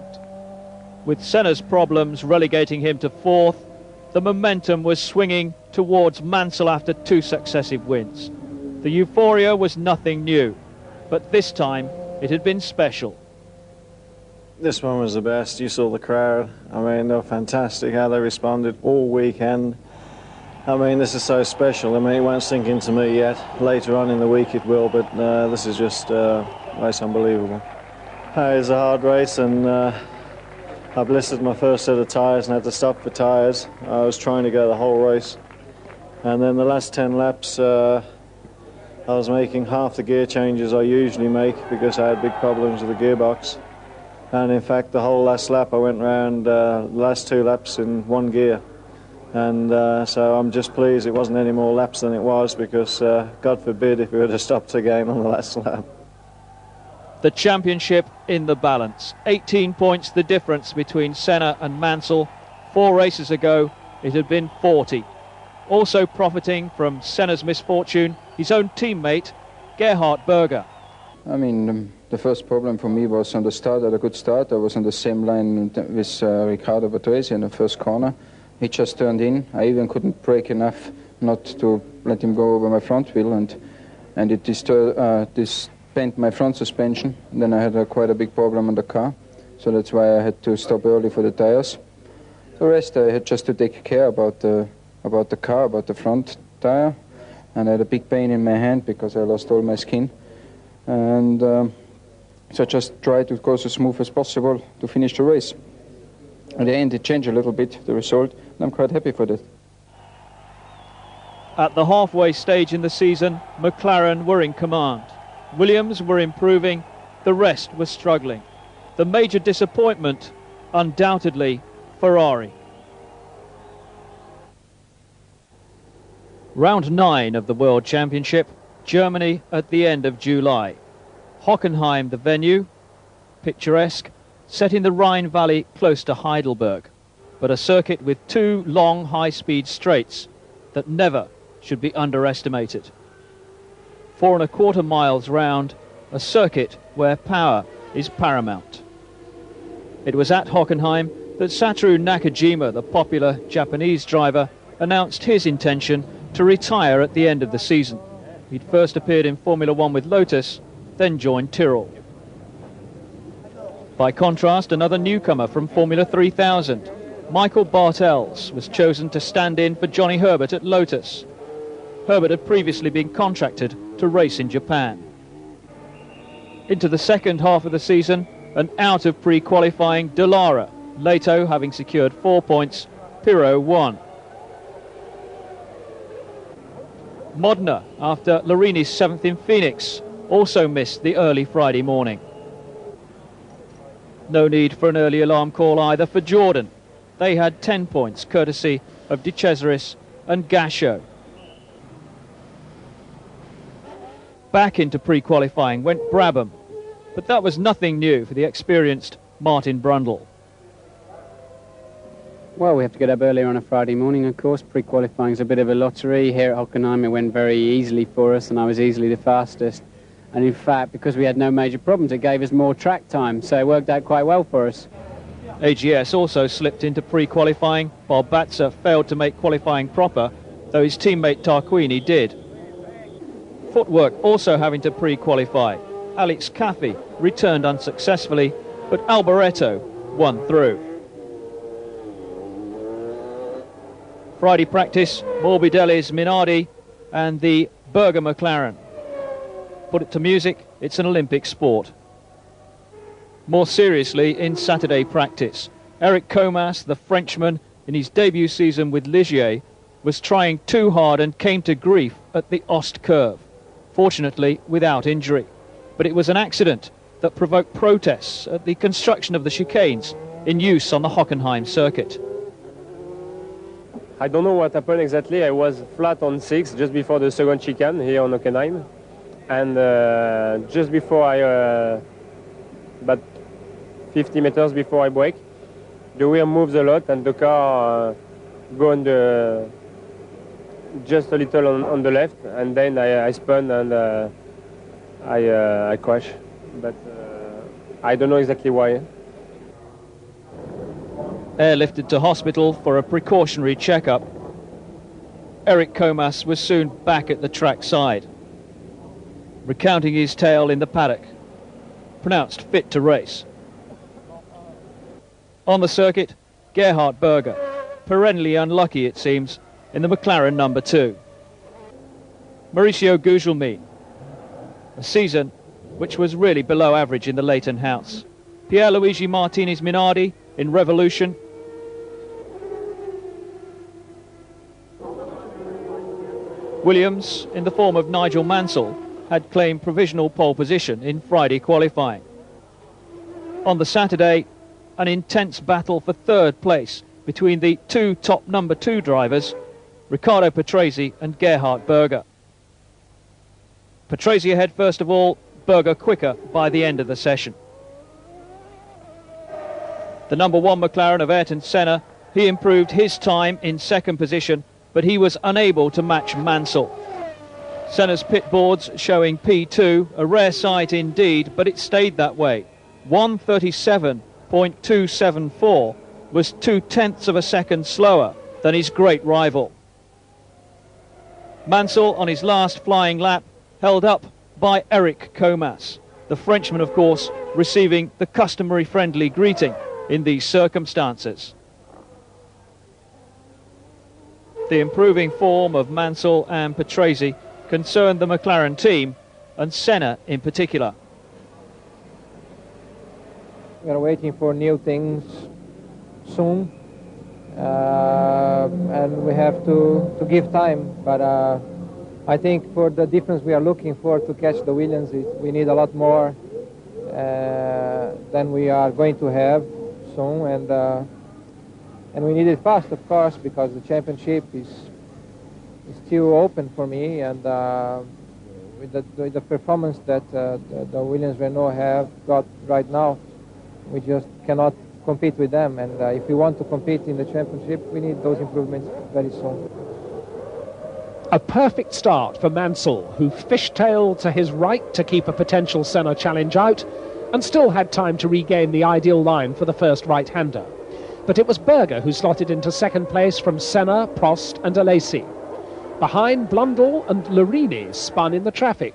With Senna's problems relegating him to 4th, the momentum was swinging towards Mansell after 2 successive wins. The euphoria was nothing new, but this time it had been special. This one was the best. You saw the crowd. I mean, they were fantastic how they responded all weekend. I mean, this is so special. I mean, it won't sink into me yet. Later on in the week it will, but this is just race unbelievable. It was a hard race, and I blistered my first set of tyres and had to stop for tyres. I was trying to go the whole race. And then the last 10 laps, I was making half the gear changes I usually make because I had big problems with the gearbox. And in fact, the whole last lap, I went round the last 2 laps in 1 gear. And so I'm just pleased it wasn't any more laps than it was, because God forbid if we would have stopped again on the last lap. The championship in the balance. 18 points the difference between Senna and Mansell. 4 races ago, it had been 40. Also profiting from Senna's misfortune, his own teammate, Gerhard Berger. I mean, the first problem for me was on the start. I had a good start. I was on the same line with Riccardo Patrese in the first corner. He just turned in. I even couldn't brake enough not to let him go over my front wheel, and it bent my front suspension. Then I had quite a big problem on the car, so that's why I had to stop early for the tires. The rest I had just to take care about the car, about the front tire, and I had a big pain in my hand because I lost all my skin. And so I just tried to go as smooth as possible to finish the race. At the end it changed a little bit, the result, and I'm quite happy for that. At the halfway stage in the season, McLaren were in command. Williams were improving, the rest was struggling. The major disappointment, undoubtedly, Ferrari. Round 9 of the World Championship, Germany at the end of July. Hockenheim the venue, picturesque, set in the Rhine Valley close to Heidelberg, but a circuit with 2 long high-speed straights that never should be underestimated. 4¼ miles round, a circuit where power is paramount. It was at Hockenheim that Satoru Nakajima, the popular Japanese driver, announced his intention to retire at the end of the season. He'd first appeared in Formula One with Lotus, then joined Tyrrell. By contrast, another newcomer from Formula 3000, Michael Bartels, was chosen to stand in for Johnny Herbert at Lotus. Herbert had previously been contracted to race in Japan. Into the second half of the season, and out of pre-qualifying, Dallara, Leto having secured 4 points, Pirro 1. Modena, after Larini's 7th in Phoenix, also missed the early Friday morning. No need for an early alarm call either for Jordan. They had 10 points, courtesy of De Cesaris and Gasho. Back into pre-qualifying went Brabham, but that was nothing new for the experienced Martin Brundle. Well, we have to get up earlier on a Friday morning, of course. Pre-qualifying is a bit of a lottery. Here at Hockenheim it went very easily for us, and I was easily the fastest. And in fact, because we had no major problems, it gave us more track time, so it worked out quite well for us. AGS also slipped into pre-qualifying, while Batza failed to make qualifying proper, though his teammate Tarquini did. Footwork also having to pre-qualify. Alex Caffey returned unsuccessfully, but Alboreto won through. Friday practice, Morbidelli's Minardi and the Berger McLaren. Put it to music, it's an Olympic sport. More seriously, in Saturday practice, Eric Comas, the Frenchman, in his debut season with Ligier, was trying too hard and came to grief at the Ost curve, fortunately without injury. But it was an accident that provoked protests at the construction of the chicanes in use on the Hockenheim circuit. I don't know what happened exactly. I was flat on 6 just before the second chicane here on Hockenheim. And just before about 50 meters before I brake, the wheel moves a lot and the car goes just a little on the left, and then I spun and I crashed. But I don't know exactly why. Airlifted to hospital for a precautionary checkup, Eric Comas was soon back at the track side, recounting his tale in the paddock, pronounced fit to race. On the circuit, Gerhard Berger, perennially unlucky it seems, in the McLaren number 2. Mauricio Gugelmin, a season which was really below average in the Leighton house. Pierluigi Martinez Minardi in Revolution. Williams, in the form of Nigel Mansell, had claimed provisional pole position in Friday qualifying. On the Saturday, an intense battle for third place between the 2 top number 2 drivers, Riccardo Patrese and Gerhard Berger. Patrese ahead first of all, Berger quicker by the end of the session. The number 1 McLaren of Ayrton Senna, he improved his time in second position, but he was unable to match Mansell. Senna's pit boards showing P2, a rare sight indeed, but it stayed that way. 1:37.274 was 0.2 of a second slower than his great rival. Mansell, on his last flying lap, held up by Eric Comas, the Frenchman, of course, receiving the customary friendly greeting in these circumstances. The improving form of Mansell and Patrese concerned the McLaren team, and Senna in particular. We are waiting for new things soon, and we have to give time, but I think for the difference we are looking for to catch the Williams, we need a lot more than we are going to have soon, and we need it fast, of course, because the championship is still open for me, and with the performance that the Williams Renault have got right now, we just cannot compete with them, and if we want to compete in the championship, we need those improvements very soon. A perfect start for Mansell, who fishtailed to his right to keep a potential Senna challenge out, and still had time to regain the ideal line for the first right-hander. But it was Berger who slotted into second place from Senna, Prost and Alesi. Behind, Blundell and Larini spun in the traffic.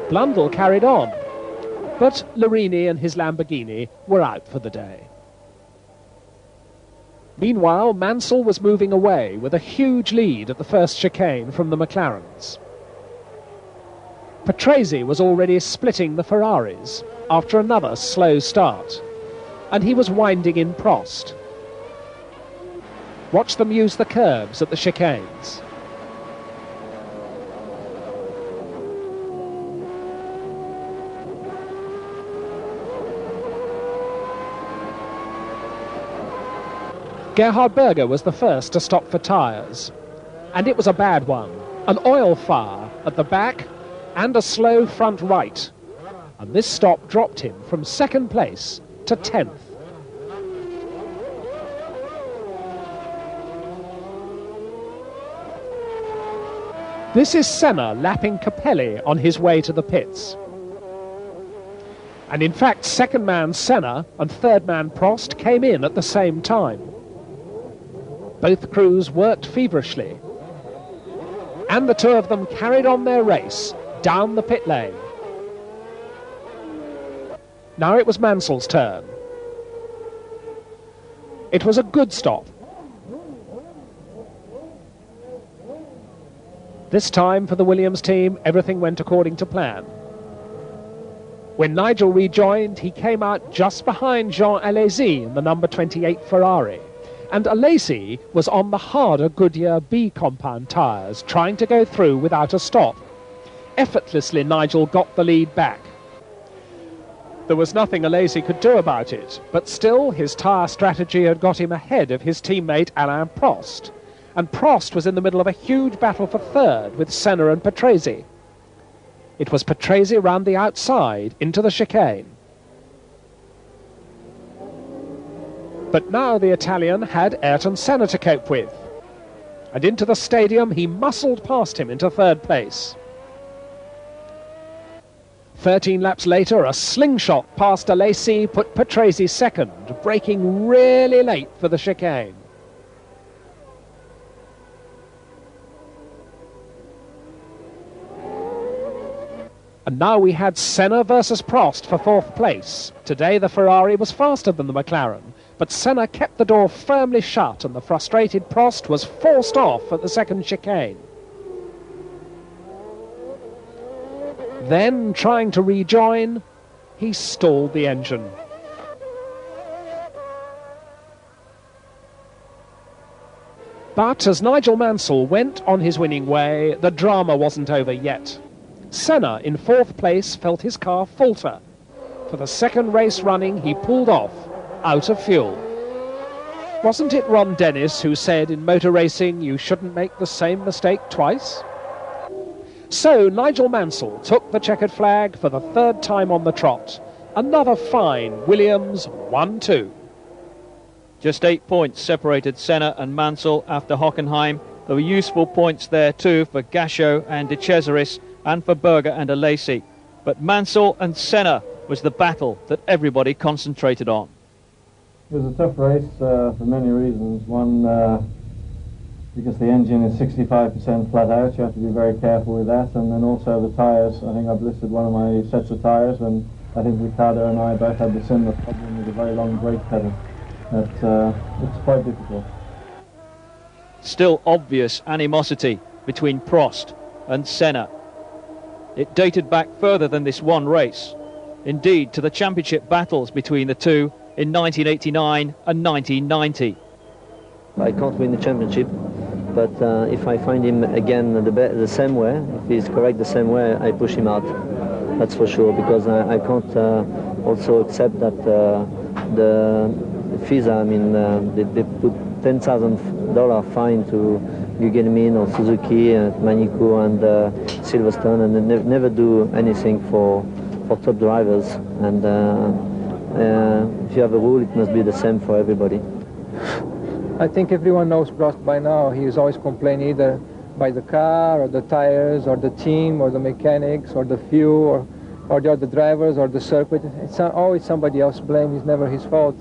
Blundell carried on, but Larini and his Lamborghini were out for the day. Meanwhile, Mansell was moving away with a huge lead at the first chicane from the McLarens. Patrese was already splitting the Ferraris after another slow start, and he was winding in Prost. Watch them use the curves at the chicanes. Gerhard Berger was the first to stop for tyres, and it was a bad one. An oil fire at the back and a slow front right, and this stop dropped him from second place to 10th. This is Senna lapping Capelli on his way to the pits. And in fact, second man Senna and third man Prost came in at the same time. Both crews worked feverishly, and the two of them carried on their race down the pit lane. Now it was Mansell's turn. It was a good stop. This time for the Williams team, everything went according to plan. When Nigel rejoined, he came out just behind Jean Alesi in the number 28 Ferrari. And Alesi was on the harder Goodyear B compound tyres, trying to go through without a stop. Effortlessly, Nigel got the lead back. There was nothing Alesi could do about it, but still his tyre strategy had got him ahead of his teammate Alain Prost. And Prost was in the middle of a huge battle for third with Senna and Patrese. It was Patrese round the outside into the chicane. But now the Italian had Ayrton Senna to cope with. And into the stadium he muscled past him into third place. 13 laps later, a slingshot past Alesi put Patrese second, braking really late for the chicane. And now we had Senna versus Prost for fourth place. Today the Ferrari was faster than the McLaren, but Senna kept the door firmly shut and the frustrated Prost was forced off at the second chicane. Then, trying to rejoin, he stalled the engine. But as Nigel Mansell went on his winning way, the drama wasn't over yet. Senna, in fourth place, felt his car falter. For the second race running, he pulled off, out of fuel. Wasn't it Ron Dennis who said in motor racing you shouldn't make the same mistake twice? So Nigel Mansell took the checkered flag for the third time on the trot. Another fine Williams 1-2. Just 8 points separated Senna and Mansell after Hockenheim. There were useful points there too for Gachot and De Cesaris and for Berger and Alesi. But Mansell and Senna was the battle that everybody concentrated on. It was a tough race for many reasons. One, because the engine is 65% flat out, you have to be very careful with that. And then also the tyres. I think I've listed one of my sets of tyres, and I think Ricciardo and I both had the similar problem with a very long brake pedal. It's quite difficult. still obvious animosity between Prost and Senna. It dated back further than this one race, indeed to the championship battles between the two in 1989 and 1990. I can't win the championship, but if I find him again the same way, if he's correct the same way, I push him out. That's for sure, because I can't also accept that the FISA, I mean, they put $10,000 fine to Gugelmin or Suzuki, Manikou and Silverstone, and they never do anything for top drivers. And if you have a rule, it must be the same for everybody. I think everyone knows Prost by now. He is always complaining either by the car or the tires or the team or the mechanics or the fuel or the other drivers or the circuit. It's always somebody else's blame. It's never his fault.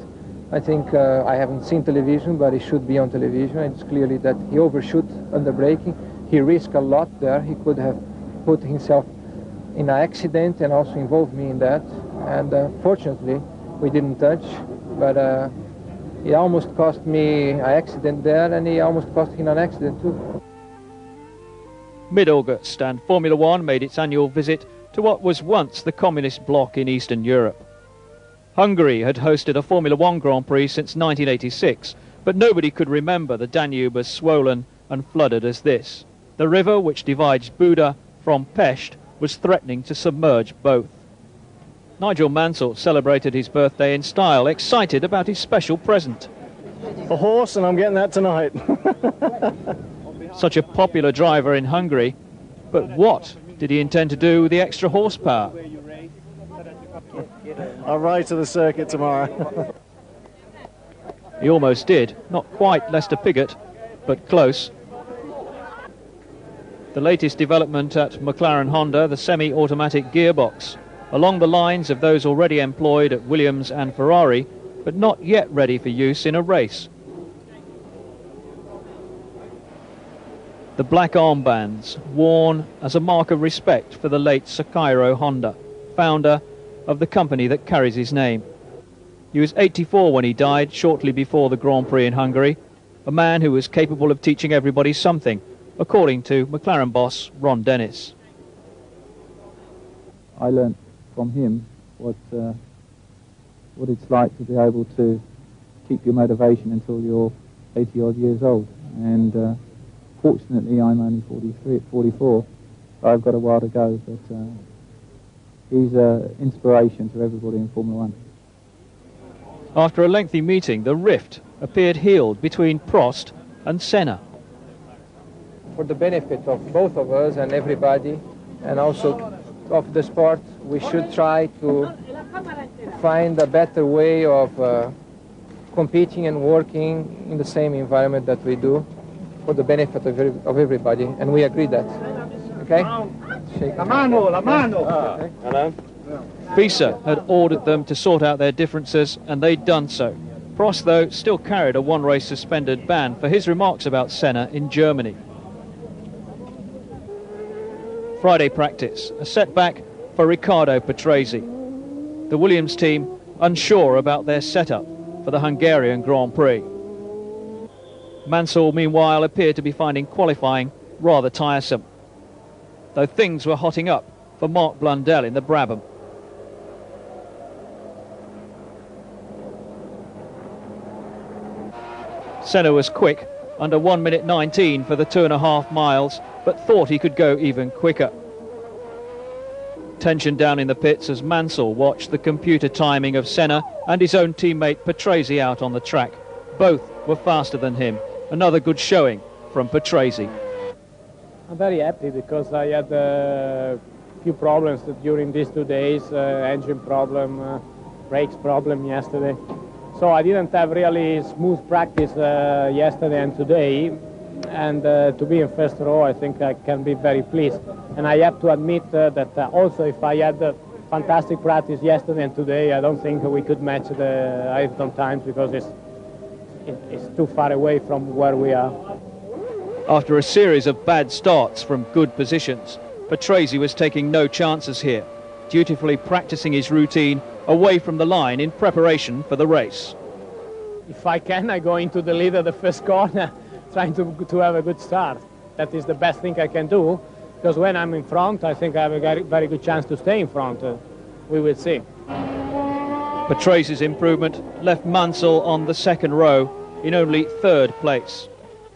I think I haven't seen television, but he should be on television. It's clearly that he overshoot under braking. He risked a lot there. He could have put himself in an accident and also involved me in that. And fortunately, we didn't touch, but it almost cost me an accident there, and he almost cost him an accident too. Mid-August, and Formula One made its annual visit to what was once the communist bloc in Eastern Europe. Hungary had hosted a Formula One Grand Prix since 1986, but nobody could remember the Danube as swollen and flooded as this. The river which divides Buda from Pest was threatening to submerge both. Nigel Mansell celebrated his birthday in style, excited about his special present. A horse, and I'm getting that tonight. Such a popular driver in Hungary, but what did he intend to do with the extra horsepower? I'll ride to the circuit tomorrow. He almost did, not quite Lester Piggott, but close. The latest development at McLaren Honda, the semi-automatic gearbox, along the lines of those already employed at Williams and Ferrari, but not yet ready for use in a race. The black armbands, worn as a mark of respect for the late Sakiro Honda, founder of the company that carries his name. He was 84 when he died, shortly before the Grand Prix in Hungary, a man who was capable of teaching everybody something, according to McLaren boss Ron Dennis. I learned from him what it's like to be able to keep your motivation until you're 80 odd years old, and fortunately I'm only 44. I've got a while to go, but he's an inspiration to everybody in Formula One. After a lengthy meeting, the rift appeared healed between Prost and Senna. For the benefit of both of us and everybody, and also of the sport, we should try to find a better way of competing and working in the same environment that we do for the benefit of everybody, and we agree that. Okay? Shake. La mano, la mano! Hello? FISA had ordered them to sort out their differences, and they'd done so. Prost, though, still carried a one-race suspended ban for his remarks about Senna in Germany. Friday practice, a setback for Riccardo Patrese. The Williams team unsure about their setup for the Hungarian Grand Prix. Mansell, meanwhile, appeared to be finding qualifying rather tiresome, though things were hotting up for Mark Blundell in the Brabham. Senna was quick, under 1 minute 19 for the 2.5 miles, but thought he could go even quicker. Tension down in the pits as Mansell watched the computer timing of Senna and his own teammate Patrese out on the track. Both were faster than him. Another good showing from Patrese. I'm very happy because I had a few problems during these 2 days, engine problem, brakes problem yesterday. So I didn't have really smooth practice yesterday and today. And to be in first row, I think I can be very pleased. And I have to admit that also if I had fantastic practice yesterday and today, I don't think we could match the Ayrton times because it's too far away from where we are. After a series of bad starts from good positions, Patrese was taking no chances here, dutifully practicing his routine away from the line in preparation for the race. If I can, I go into the lead at the first corner, trying to have a good start. That is the best thing I can do, because when I'm in front, I think I have a very good chance to stay in front. We will see. Patrase's improvement left Mansell on the second row in only third place.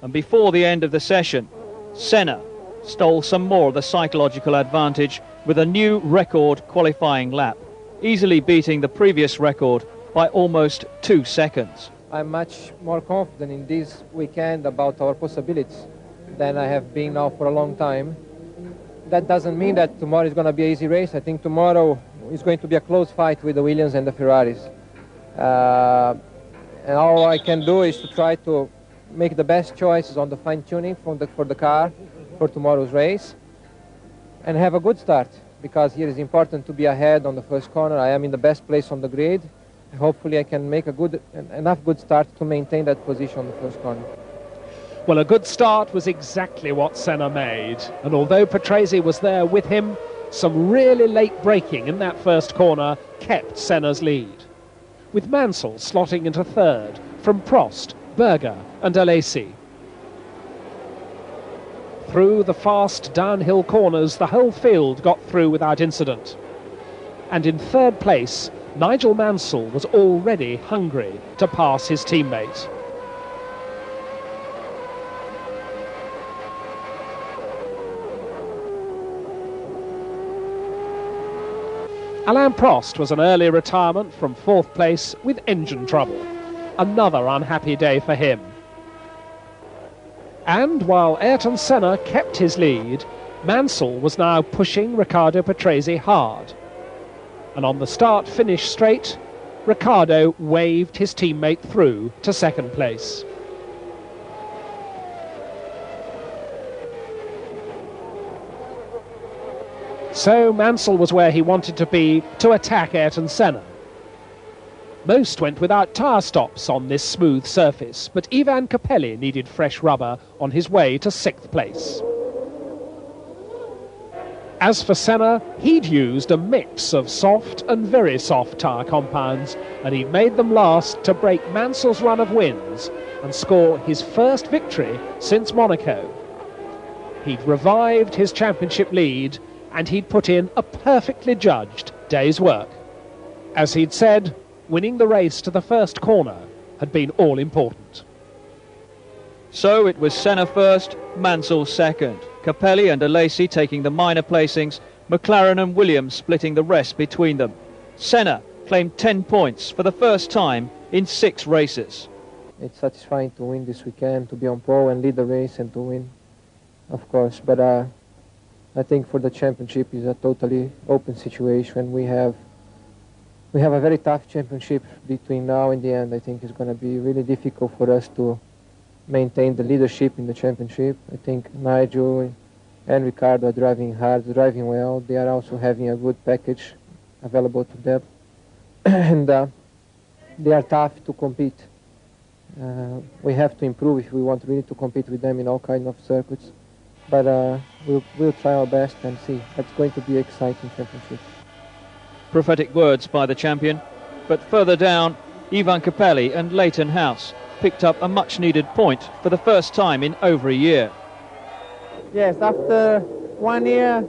And before the end of the session, Senna stole some more of the psychological advantage with a new record qualifying lap, easily beating the previous record by almost 2 seconds. I'm much more confident in this weekend about our possibilities than I have been now for a long time. That doesn't mean that tomorrow is going to be an easy race. I think tomorrow is going to be a close fight with the Williams and the Ferraris. And all I can do is to try to make the best choices on the fine-tuning for the car for tomorrow's race and have a good start, because here it's important to be ahead on the first corner. I am in the best place on the grid. Hopefully I can make enough good start to maintain that position on the first corner. Well, a good start was exactly what Senna made, and although Patrese was there with him, some really late braking in that first corner kept Senna's lead, with Mansell slotting into third from Prost, Berger and Alesi. Through the fast downhill corners, the whole field got through without incident. And in third place, Nigel Mansell was already hungry to pass his teammate. Alain Prost was an early retirement from fourth place with engine trouble. Another unhappy day for him. And while Ayrton Senna kept his lead, Mansell was now pushing Riccardo Patrese hard. And on the start-finish straight, Riccardo waved his teammate through to second place. So Mansell was where he wanted to be to attack Ayrton Senna. Most went without tyre stops on this smooth surface, but Ivan Capelli needed fresh rubber on his way to sixth place. As for Senna, he'd used a mix of soft and very soft tyre compounds, and he'd made them last to break Mansell's run of wins and score his first victory since Monaco. He'd revived his championship lead, and he'd put in a perfectly judged day's work. As he'd said, winning the race to the first corner had been all important. So it was Senna first, Mansell second, Capelli and Alesi taking the minor placings, McLaren and Williams splitting the rest between them. Senna claimed 10 points for the first time in 6 races. It's satisfying to win this weekend, to be on pole and lead the race and to win, of course, but I think for the championship is a totally open situation. We have a very tough championship between now and the end. I think it's going to be really difficult for us to maintain the leadership in the championship. I think Nigel and Riccardo are driving hard, driving well. They are also having a good package available to them. And they are tough to compete. We have to improve if we want really to compete with them in all kinds of circuits. But we'll try our best and see. That's going to be an exciting championship. Prophetic words by the champion, but further down, Ivan Capelli and Leighton House picked up a much-needed point for the first time in over a year. Yes, after 1 year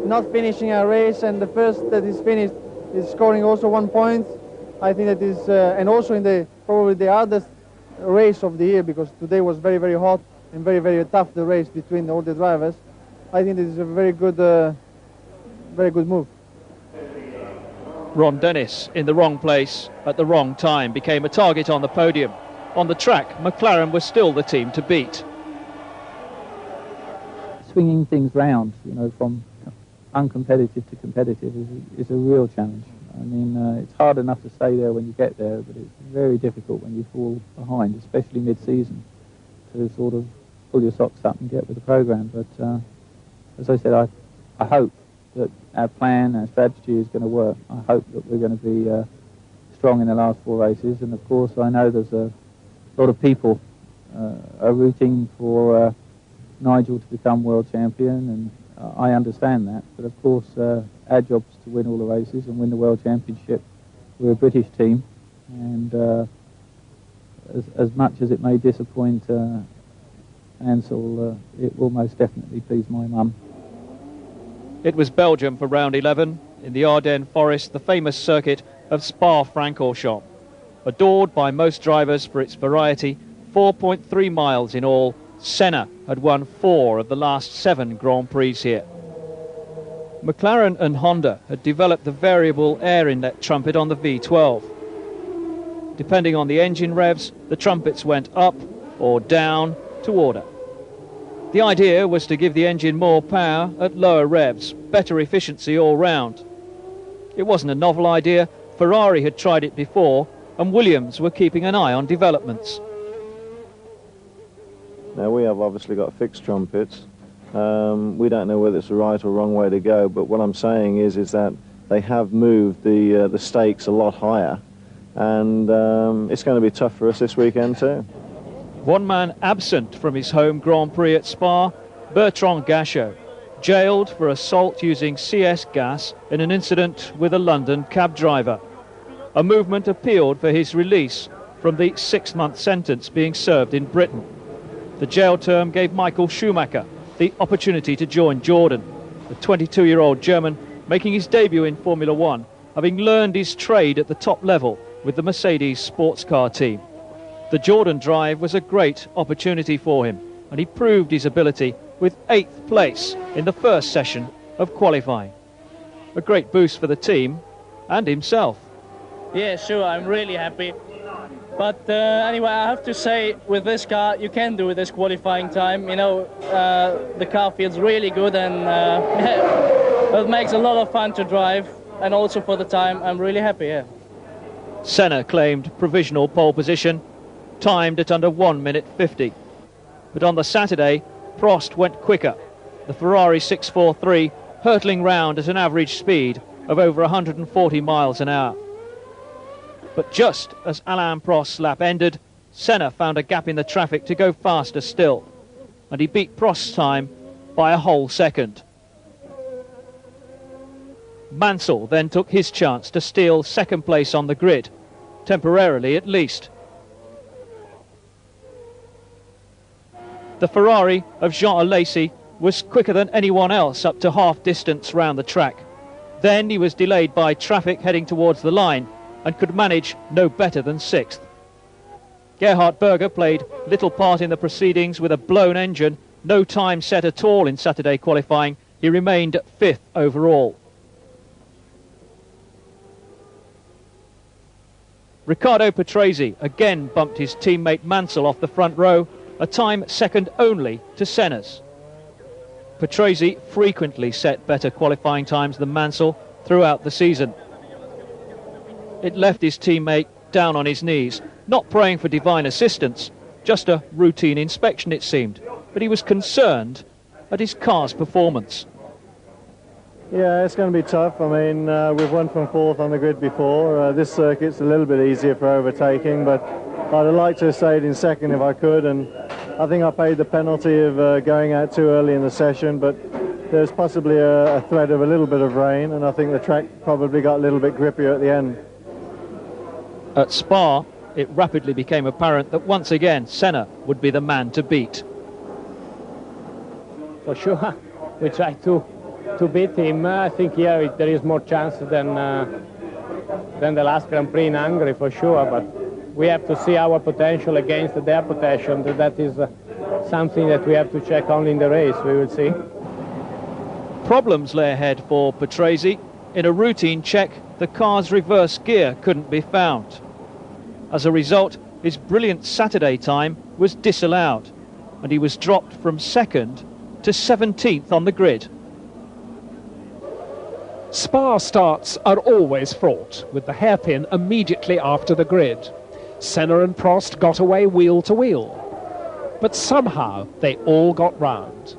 not finishing a race, and the first that is finished is scoring also 1 point. I think that is, and also in probably the hardest race of the year, because today was very, very hot and very, very tough, the race between all the drivers. I think this is a very good move. Ron Dennis, in the wrong place at the wrong time, became a target on the podium. On the track, McLaren was still the team to beat. Swinging things round, you know, from uncompetitive to competitive is a real challenge. I mean, it's hard enough to stay there when you get there, but it's very difficult when you fall behind, especially mid-season, to sort of pull your socks up and get with the program. But as I said, I hope that our plan, our strategy is going to work. I hope that we're going to be strong in the last 4 races, and of course I know there's a lot of people are rooting for Nigel to become world champion, and I understand that, but of course our job is to win all the races and win the world championship. We're a British team, and as much as it may disappoint Mansell, it will most definitely please my mum. It was Belgium for round 11 in the Ardennes Forest, the famous circuit of Spa-Francorchamps. Adored by most drivers for its variety, 4.3 miles in all, Senna had won 4 of the last 7 Grand Prix here. McLaren and Honda had developed the variable air inlet trumpet on the V12. Depending on the engine revs, the trumpets went up or down to order. The idea was to give the engine more power at lower revs, better efficiency all round. It wasn't a novel idea. Ferrari had tried it before, and Williams were keeping an eye on developments. Now, we have obviously got fixed trumpets. We don't know whether it's the right or wrong way to go, but what I'm saying is that they have moved the stakes a lot higher, and it's going to be tough for us this weekend too. One man absent from his home Grand Prix at Spa, Bertrand Gachot, jailed for assault using CS gas in an incident with a London cab driver. A movement appealed for his release from the 6-month sentence being served in Britain. The jail term gave Michael Schumacher the opportunity to join Jordan, the 22-year-old German making his debut in Formula One, having learned his trade at the top level with the Mercedes sports car team. The Jordan drive was a great opportunity for him, and he proved his ability with 8th place in the first session of qualifying. A great boost for the team and himself. Yeah, sure, I'm really happy. But anyway, I have to say, with this car, you can do this qualifying time. You know, the car feels really good, and it makes a lot of fun to drive. And also for the time, I'm really happy, yeah. Senna claimed provisional pole position, timed at under 1 minute 50. But on the Saturday, Prost went quicker. The Ferrari 643 hurtling round at an average speed of over 140 miles an hour. But just as Alain Prost's lap ended, Senna found a gap in the traffic to go faster still, and he beat Prost's time by a whole second. Mansell then took his chance to steal second place on the grid, temporarily at least. The Ferrari of Jean Alesi was quicker than anyone else up to half distance round the track. Then he was delayed by traffic heading towards the line and could manage no better than 6th. Gerhard Berger played little part in the proceedings with a blown engine, no time set at all in Saturday qualifying. He remained 5th overall. Riccardo Patrese again bumped his teammate Mansell off the front row, a time second only to Senna's. Patrese frequently set better qualifying times than Mansell throughout the season. It left his teammate down on his knees, not praying for divine assistance, just a routine inspection it seemed, but he was concerned at his car's performance. Yeah, it's going to be tough. I mean, we've won from 4th on the grid before. This circuit's a little bit easier for overtaking, but I'd have liked to have stayed in 2nd if I could, and I think I paid the penalty of going out too early in the session, but there's possibly a threat of a little bit of rain, and I think the track probably got a little bit grippier at the end. At Spa, it rapidly became apparent that once again Senna would be the man to beat. For sure, we try to beat him. I think here there is more chance than the last Grand Prix in Hungary, for sure, but we have to see our potential against their potential. That is something that we have to check only in the race. We will see. Problems lay ahead for Patrese. In a routine check, the car's reverse gear couldn't be found. As a result, his brilliant Saturday time was disallowed, and he was dropped from 2nd to 17th on the grid. Spa starts are always fraught, with the hairpin immediately after the grid. Senna and Prost got away wheel to wheel, but somehow they all got round.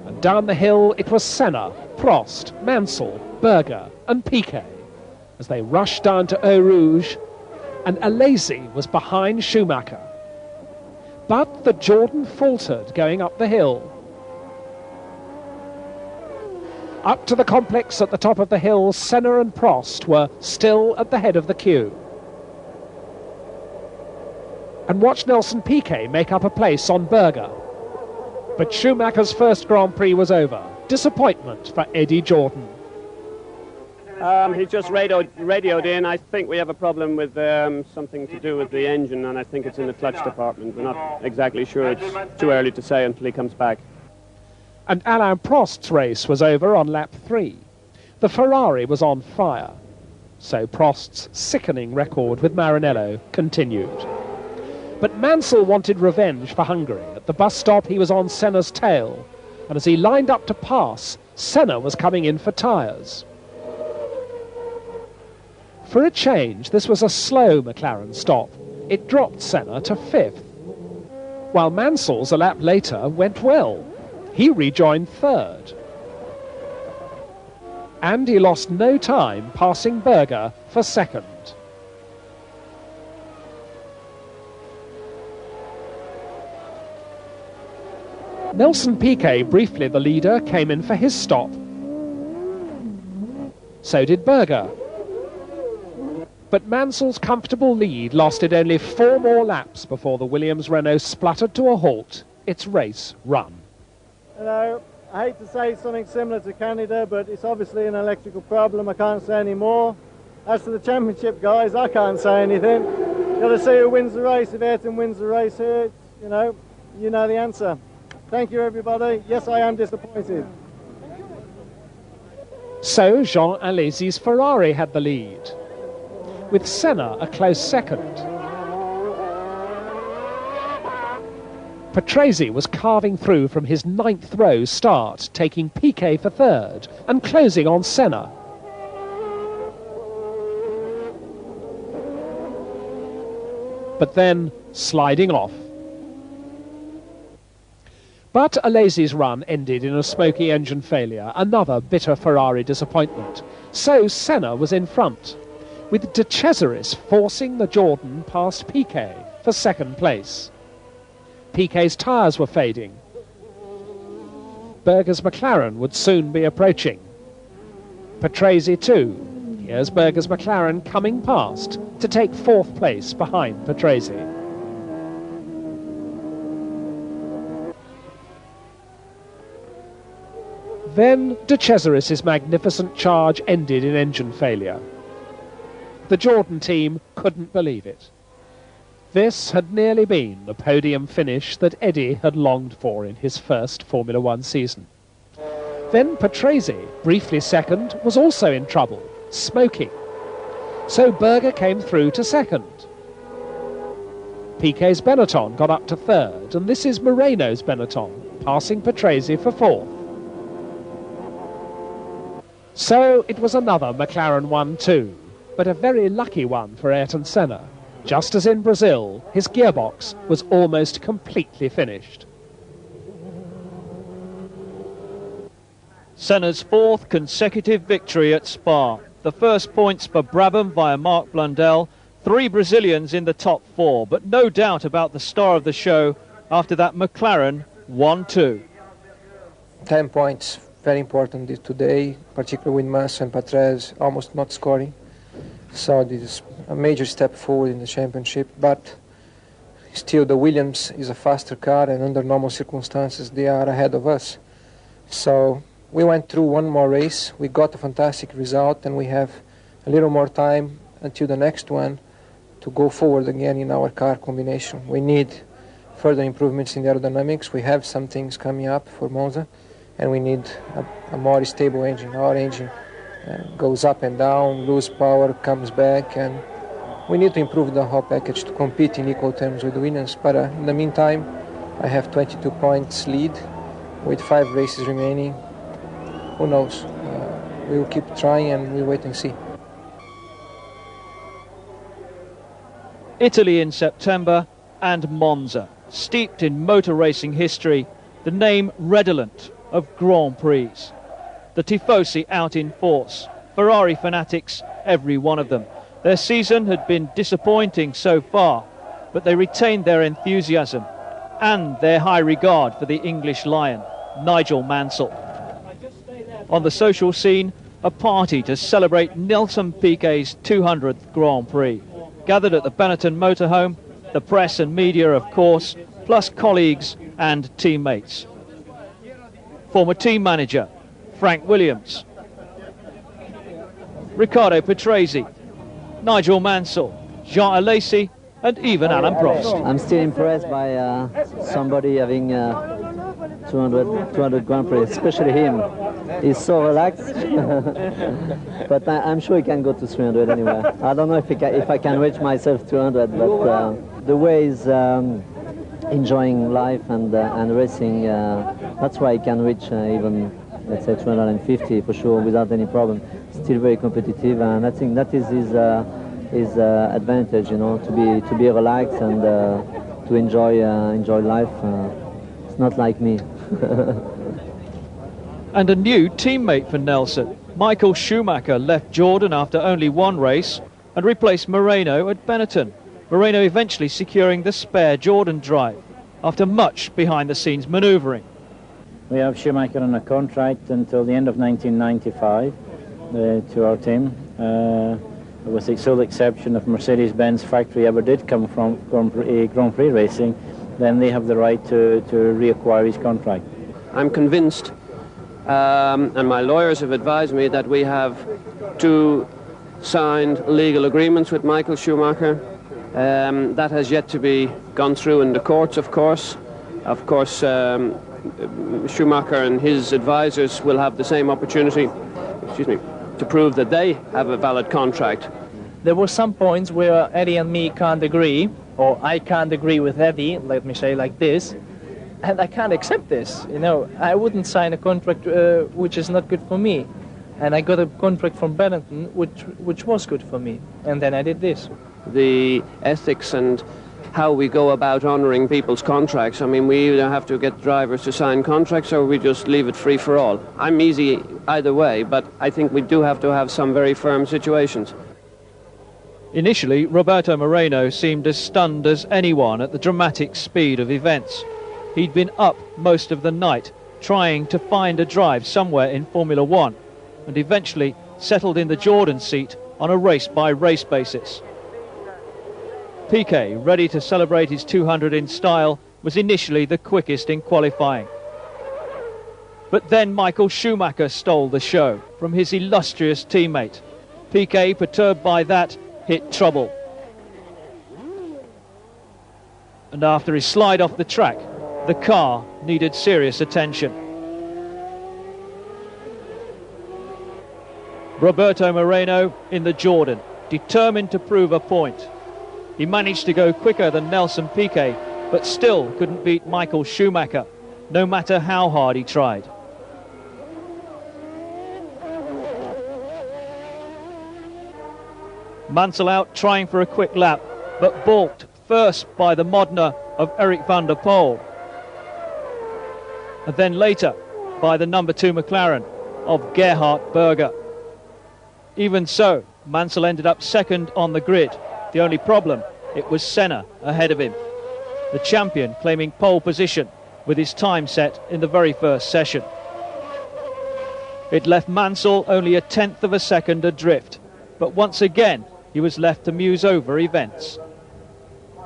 And down the hill it was Senna, Prost, Mansell, Berger and Piquet as they rushed down to Eau Rouge, and Alesi was behind Schumacher. But the Jordan faltered going up the hill. Up to the complex at the top of the hill, Senna and Prost were still at the head of the queue. and watch Nelson Piquet make up a place on Berger. But Schumacher's first Grand Prix was over. Disappointment for Eddie Jordan. He just radioed in. I think we have a problem with something to do with the engine, and I think it's in the clutch department. We're not exactly sure. It's too early to say until he comes back. And Alain Prost's race was over on lap 3. The Ferrari was on fire. So Prost's sickening record with Maranello continued. But Mansell wanted revenge for Hungary. At the bus stop, he was on Senna's tail. And as he lined up to pass, Senna was coming in for tyres. For a change, this was a slow McLaren stop. It dropped Senna to 5th. While Mansell's a lap later went well. He rejoined 3rd. And he lost no time passing Berger for 2nd. Nelson Piquet, briefly the leader, came in for his stop. So did Berger. But Mansell's comfortable lead lasted only 4 more laps before the Williams-Renault spluttered to a halt, its race run. You know, I hate to say something similar to Canada, but it's obviously an electrical problem. I can't say any more. As to the championship guys, I can't say anything. Got to see who wins the race. If Ayrton wins the race here, you know the answer. Thank you, everybody. Yes, I am disappointed. So Jean Alesi's Ferrari had the lead, with Senna a close second. Patrese was carving through from his 9th row start, taking Piquet for 3rd and closing on Senna. But then sliding off. But Alesi's run ended in a smoky engine failure, another bitter Ferrari disappointment. So Senna was in front, with De Cesaris forcing the Jordan past Piquet for 2nd place. Piquet's tyres were fading. Berger's McLaren would soon be approaching. Patrese too. Here's Berger's McLaren coming past to take 4th place behind Patrese. Then De Cesaris' magnificent charge ended in engine failure. The Jordan team couldn't believe it. This had nearly been the podium finish that Eddie had longed for in his first Formula One season. Then Patrese, briefly 2nd, was also in trouble, smoking. So Berger came through to 2nd. Piquet's Benetton got up to 3rd, and this is Moreno's Benetton, passing Patrese for 4th. So it was another McLaren 1-2, but a very lucky one for Ayrton Senna. Just as in Brazil, his gearbox was almost completely finished. Senna's 4th consecutive victory at Spa. The first points for Brabham via Mark Blundell. 3 Brazilians in the top 4, but no doubt about the star of the show after that McLaren 1-2. 10 points. Very important today, particularly with Mansell and Patrese almost not scoring. So this is a major step forward in the championship, but still the Williams is a faster car, and under normal circumstances they are ahead of us. So we went through one more race, we got a fantastic result, and we have a little more time until the next one to go forward again in our car combination. We need further improvements in the aerodynamics. We have some things coming up for Monza, and we need a more stable engine. Our engine goes up and down, lose power, comes back, and we need to improve the whole package to compete in equal terms with Williams. But in the meantime, I have 22 points lead with 5 races remaining. Who knows? We will keep trying and we'll wait and see. Italy in September and Monza, steeped in motor racing history, the name redolent of Grand Prix. The Tifosi out in force, Ferrari fanatics, every one of them. Their season had been disappointing so far, but they retained their enthusiasm and their high regard for the English lion, Nigel Mansell. On the social scene, a party to celebrate Nelson Piquet's 200th Grand Prix. Gathered at the Benetton motorhome, the press and media, of course, plus colleagues and teammates. Former team manager Frank Williams, Riccardo Patrese, Nigel Mansell, Jean Alesi, and even Alain Prost. I'm still impressed by somebody having 200 Grand Prix, especially him. He's so relaxed, but I'm sure he can go to 300 anyway. I don't know if I can reach myself 200, but the way he's enjoying life and racing, that's why he can reach even, let's say, 250 for sure without any problem. Still very competitive, and I think that is his advantage, you know, to be relaxed and to enjoy life. It's not like me. And a new teammate for Nelson. Michael Schumacher left Jordan after only one race and replaced Moreno at Benetton. Moreno eventually securing the spare Jordan drive after much behind-the-scenes manoeuvring. We have Schumacher on a contract until the end of 1995 to our team. With the sole exception of Mercedes-Benz factory ever did come from Grand Prix racing, then they have the right to reacquire his contract. I'm convinced, and my lawyers have advised me, that we have 2 signed legal agreements with Michael Schumacher. That has yet to be gone through in the courts, of course. Of course, Schumacher and his advisors will have the same opportunity, to prove that they have a valid contract. There were some points where Eddie and me can't agree, or I can't agree with Eddie, let me say like this, and I can't accept this. You know, I wouldn't sign a contract which is not good for me, and I got a contract from Benetton which was good for me, and then I did this. The ethics and how we go about honouring people's contracts. I mean, we either have to get drivers to sign contracts or we just leave it free for all. I'm easy either way, but I think we do have to have some very firm situations. Initially, Roberto Moreno seemed as stunned as anyone at the dramatic speed of events. He'd been up most of the night trying to find a drive somewhere in Formula One and eventually settled in the Jordan seat on a race-by-race basis. Piquet, ready to celebrate his 200 in style, was initially the quickest in qualifying. But then Michael Schumacher stole the show from his illustrious teammate. Piquet, perturbed by that, hit trouble. And after his slide off the track, the car needed serious attention. Roberto Moreno in the Jordan, determined to prove a point. He managed to go quicker than Nelson Piquet, but still couldn't beat Michael Schumacher, no matter how hard he tried. Mansell out trying for a quick lap, but balked first by the Modena of Eric van der Poel, and then later by the number 2 McLaren of Gerhard Berger. Even so, Mansell ended up second on the grid. The only problem, it was Senna ahead of him. The champion claiming pole position with his time set in the very first session. It left Mansell only a 1/10 of a second adrift, but once again he was left to muse over events.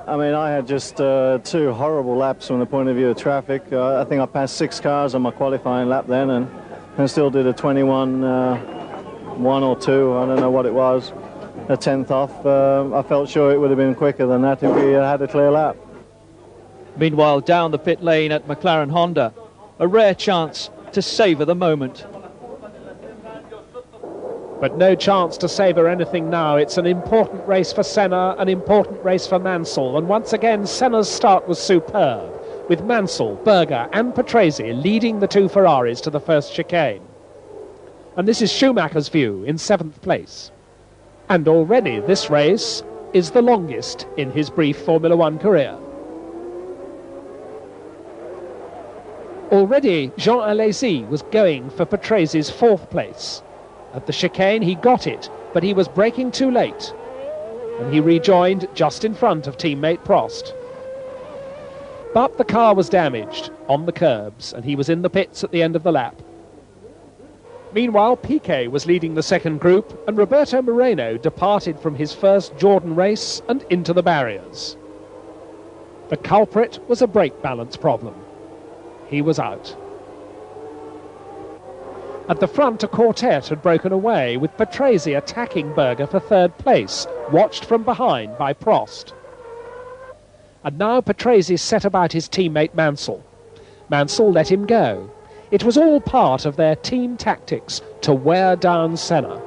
I mean, I had just 2 horrible laps from the point of view of traffic. I think I passed 6 cars on my qualifying lap then and still did a 21, 1 or 2, I don't know what it was. A 1/10 off. I felt sure it would have been quicker than that if we had a clear lap. Meanwhile, down the pit lane at McLaren Honda, a rare chance to savour the moment. But no chance to savour anything now. It's an important race for Senna, an important race for Mansell. And once again, Senna's start was superb, with Mansell, Berger and Patrese leading the 2 Ferraris to the first chicane. And this is Schumacher's view in 7th place. And already this race is the longest in his brief Formula One career. Already Jean Alesi was going for Patrese's 4th place. At the chicane he got it, but he was braking too late. And he rejoined just in front of teammate Prost. But the car was damaged on the curbs and he was in the pits at the end of the lap. Meanwhile, Piquet was leading the second group and Roberto Moreno departed from his first Jordan race and into the barriers. The culprit was a brake balance problem. He was out. At the front, a quartet had broken away, with Patrese attacking Berger for third place, watched from behind by Prost. And now Patrese set about his teammate Mansell. Mansell let him go. It was all part of their team tactics to wear down Senna.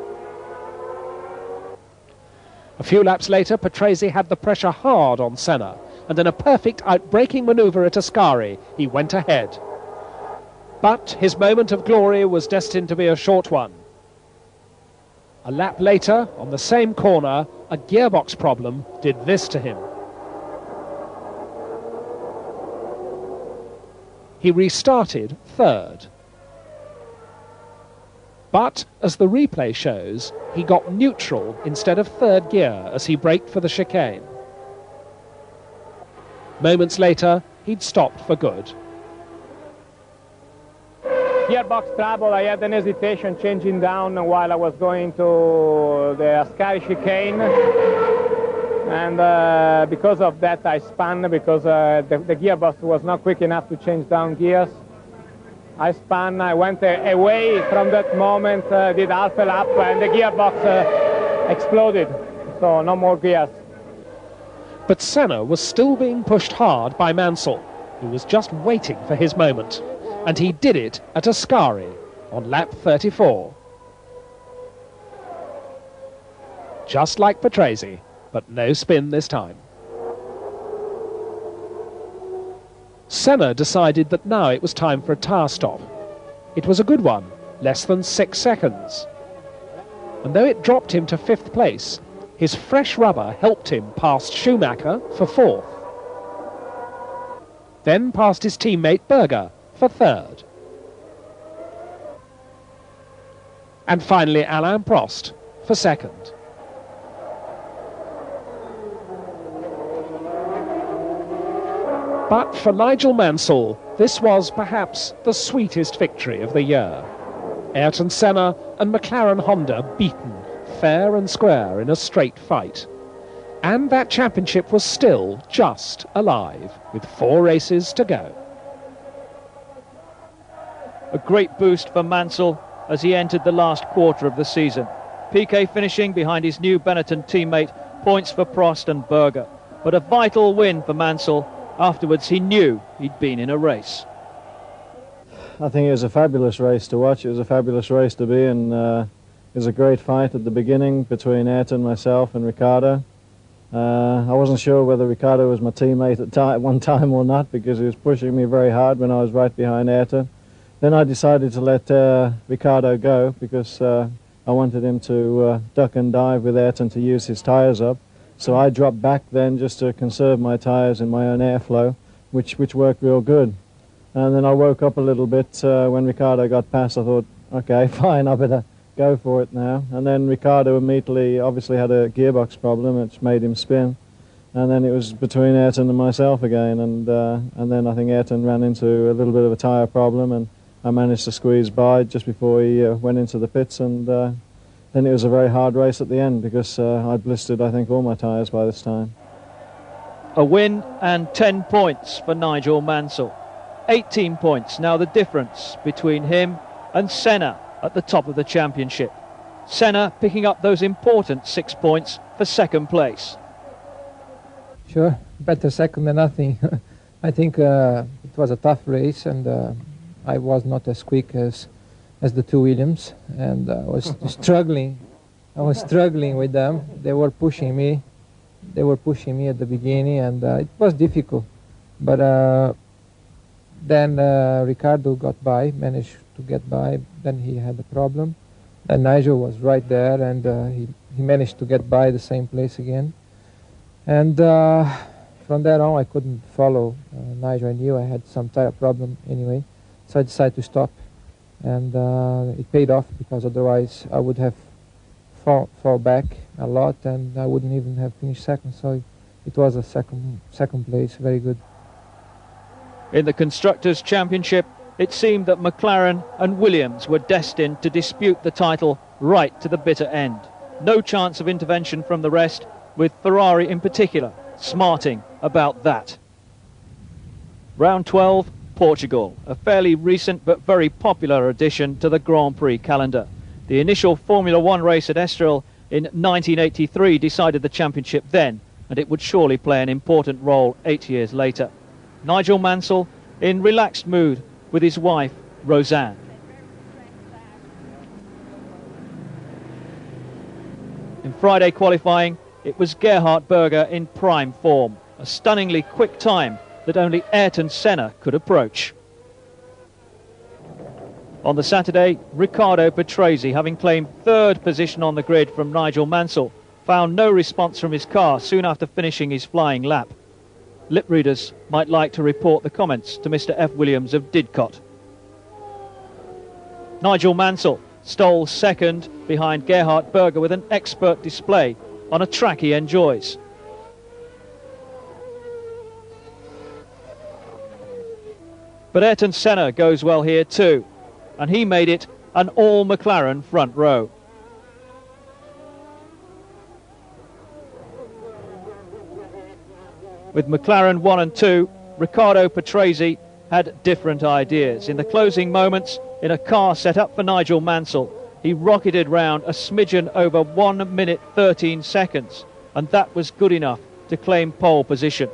A few laps later, Patrese had the pressure hard on Senna, and in a perfect outbraking manoeuvre at Ascari, he went ahead. But his moment of glory was destined to be a short one. A lap later, on the same corner, a gearbox problem did this to him. He restarted third. But, as the replay shows, he got neutral instead of third gear as he braked for the chicane. Moments later, he'd stopped for good. Gearbox trouble, I had an hesitation changing down while I was going to the Ascari chicane. And because of that I spun, because the gearbox was not quick enough to change down gears. I spun, I went away from that moment, did half a lap, and the gearbox exploded. So no more gears. But Senna was still being pushed hard by Mansell, who was just waiting for his moment. And he did it at Ascari on lap 34. Just like Patrese, but no spin this time. Senna decided that now it was time for a tyre stop. It was a good one, less than 6 seconds. And though it dropped him to 5th place, his fresh rubber helped him past Schumacher for 4th. Then past his teammate Berger for 3rd. And finally Alain Prost for 2nd. But for Nigel Mansell, this was perhaps the sweetest victory of the year. Ayrton Senna and McLaren Honda beaten, fair and square in a straight fight. And that championship was still just alive, with 4 races to go. A great boost for Mansell as he entered the last quarter of the season. Piquet finishing behind his new Benetton teammate, points for Prost and Berger. But a vital win for Mansell. Afterwards he knew he'd been in a race. I think it was a fabulous race to watch. It was a fabulous race to be in. It was a great fight at the beginning between Ayrton, myself and Ricciardo. I wasn't sure whether Ricciardo was my teammate at one time or not, because he was pushing me very hard when I was right behind Ayrton. Then I decided to let Ricciardo go, because I wanted him to duck and dive with Ayrton to use his tyres up. So I dropped back then just to conserve my tyres and my own airflow, which worked real good. And then I woke up a little bit when Ricciardo got past. I thought, okay, fine, I better go for it now. And then Ricciardo immediately obviously had a gearbox problem, which made him spin. And then it was between Ayrton and myself again. And then I think Ayrton ran into a little bit of a tyre problem, and I managed to squeeze by just before he went into the pits. And then it was a very hard race at the end, because I'd blistered, I think, all my tyres by this time. A win and 10 points for Nigel Mansell. 18 points now the difference between him and Senna at the top of the championship. Senna picking up those important 6 points for 2nd place. Sure, better second than nothing. I think it was a tough race, and I was not as quick as the 2 Williams, and I was struggling. I was struggling with them. They were pushing me. They were pushing me at the beginning, and it was difficult. But then Ricciardo got by, managed to get by. Then he had a problem. And Nigel was right there, and he managed to get by the same place again. And from there on, I couldn't follow Nigel. I knew I had some tyre problem anyway, so I decided to stop. And it paid off, because otherwise I would have fall back a lot, and I wouldn't even have finished second. So it was a second place, very good. In the Constructors' Championship, it seemed that McLaren and Williams were destined to dispute the title right to the bitter end. No chance of intervention from the rest, with Ferrari in particular smarting about that. Round 12, Portugal, a fairly recent but very popular addition to the Grand Prix calendar. The initial Formula One race at Estoril in 1983 decided the championship then, and it would surely play an important role 8 years later. Nigel Mansell in relaxed mood with his wife, Roseanne. In Friday qualifying, it was Gerhard Berger in prime form, a stunningly quick time that only Ayrton Senna could approach. On the Saturday, Riccardo Patrese, having claimed third position on the grid from Nigel Mansell, found no response from his car soon after finishing his flying lap. Lip readers might like to report the comments to Mr. F. Williams of Didcot. Nigel Mansell stole second behind Gerhard Berger with an expert display on a track he enjoys. But Ayrton Senna goes well here too, and he made it an all-McLaren front row. With McLaren 1 and 2, Riccardo Patrese had different ideas. In the closing moments, in a car set up for Nigel Mansell, he rocketed round a smidgen over 1 minute 13 seconds, and that was good enough to claim pole position.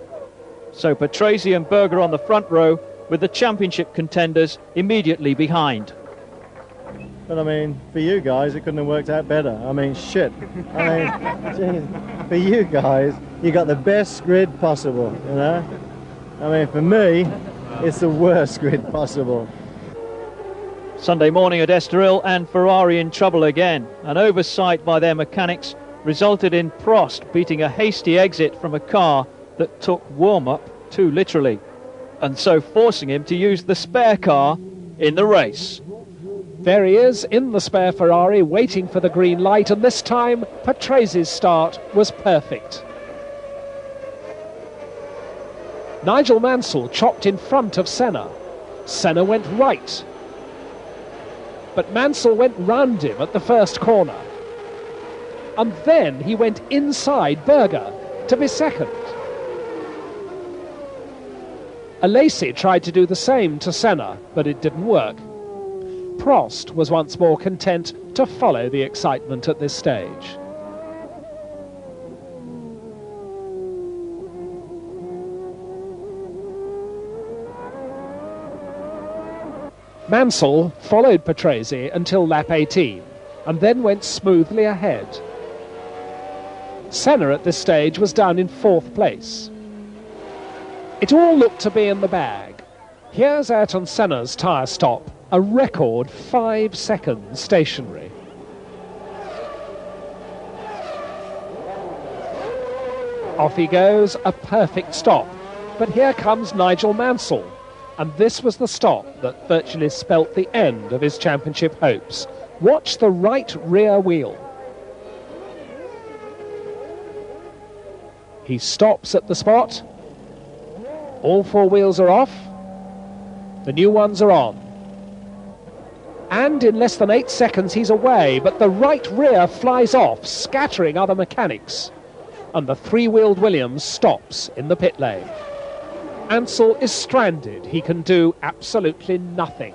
So Patrese and Berger on the front row, with the championship contenders immediately behind. But I mean, for you guys, it couldn't have worked out better. I mean, shit. I mean, geez, for you guys, you got the best grid possible, you know? I mean, for me, it's the worst grid possible. Sunday morning at Estoril, and Ferrari in trouble again. An oversight by their mechanics resulted in Prost beating a hasty exit from a car that took warm-up too literally, and so forcing him to use the spare car in the race. There he is in the spare Ferrari, waiting for the green light, and this time Patrese's start was perfect. Nigel Mansell chopped in front of Senna. Senna went right, but Mansell went round him at the first corner. And then he went inside Berger to be second. Alesi tried to do the same to Senna, but it didn't work. Prost was once more content to follow the excitement at this stage. Mansell followed Patrese until lap 18, and then went smoothly ahead. Senna at this stage was down in 4th place. It all looked to be in the bag. Here's Ayrton Senna's tyre stop, a record 5 seconds stationary. Off he goes, a perfect stop. But here comes Nigel Mansell, and this was the stop that virtually spelt the end of his championship hopes. Watch the right rear wheel. He stops at the spot. All 4 wheels are off. The new ones are on. And in less than 8 seconds he's away, but the right rear flies off, scattering other mechanics. And the 3-wheeled Williams stops in the pit lane. Mansell is stranded. He can do absolutely nothing.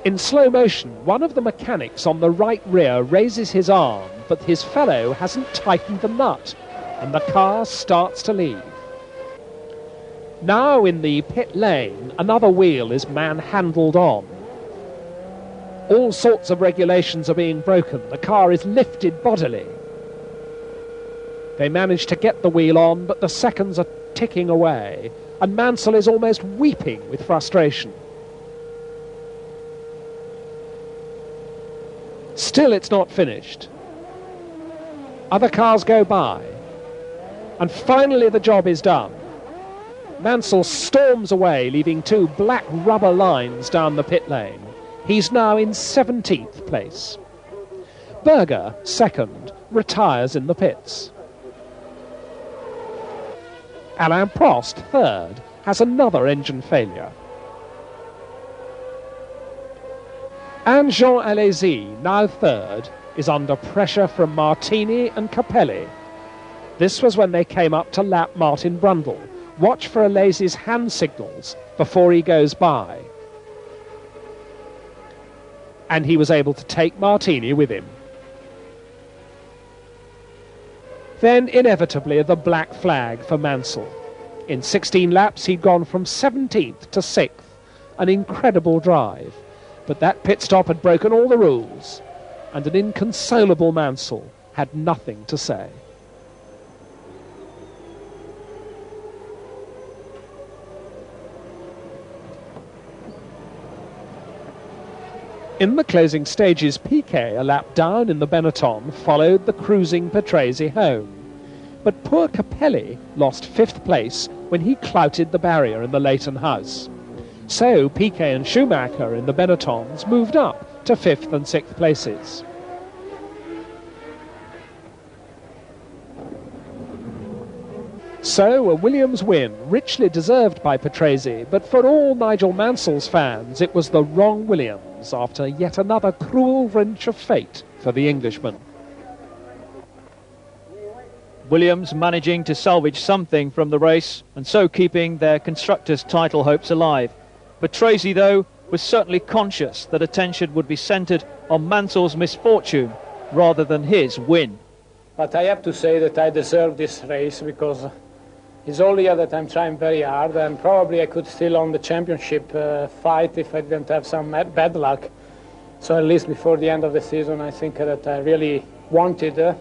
In slow motion, one of the mechanics on the right rear raises his arm, but his fellow hasn't tightened the nut, and the car starts to leave. Now in the pit lane, another wheel is manhandled on. All sorts of regulations are being broken. The car is lifted bodily. They manage to get the wheel on, but the seconds are ticking away, and Mansell is almost weeping with frustration. Still, it's not finished. Other cars go by, and finally the job is done. Mansell storms away, leaving 2 black rubber lines down the pit lane. He's now in 17th place. Berger, second, retires in the pits. Alain Prost, third, has another engine failure. And Jean Alesi, now third, is under pressure from Martini and Capelli. This was when they came up to lap Martin Brundle. Watch for Alesi's hand signals before he goes by. And he was able to take Martini with him. Then, inevitably, the black flag for Mansell. In 16 laps, he'd gone from 17th to 6th. An incredible drive. But that pit stop had broken all the rules, and an inconsolable Mansell had nothing to say. In the closing stages, Piquet, a lap down in the Benetton, followed the cruising Patrese home. But poor Capelli lost 5th place when he clouted the barrier in the Leighton House. So Piquet and Schumacher in the Benettons moved up to 5th and 6th places. So a Williams win, richly deserved by Patrese, but for all Nigel Mansell's fans, it was the wrong Williams after yet another cruel wrench of fate for the Englishman. Williams managing to salvage something from the race and so keeping their constructors' title hopes alive. Patrese, though, was certainly conscious that attention would be centred on Mansell's misfortune rather than his win. But I have to say that I deserve this race because it's all year that I'm trying very hard, and probably I could still on the championship fight if I didn't have some bad luck. So at least before the end of the season, I think that I really wanted a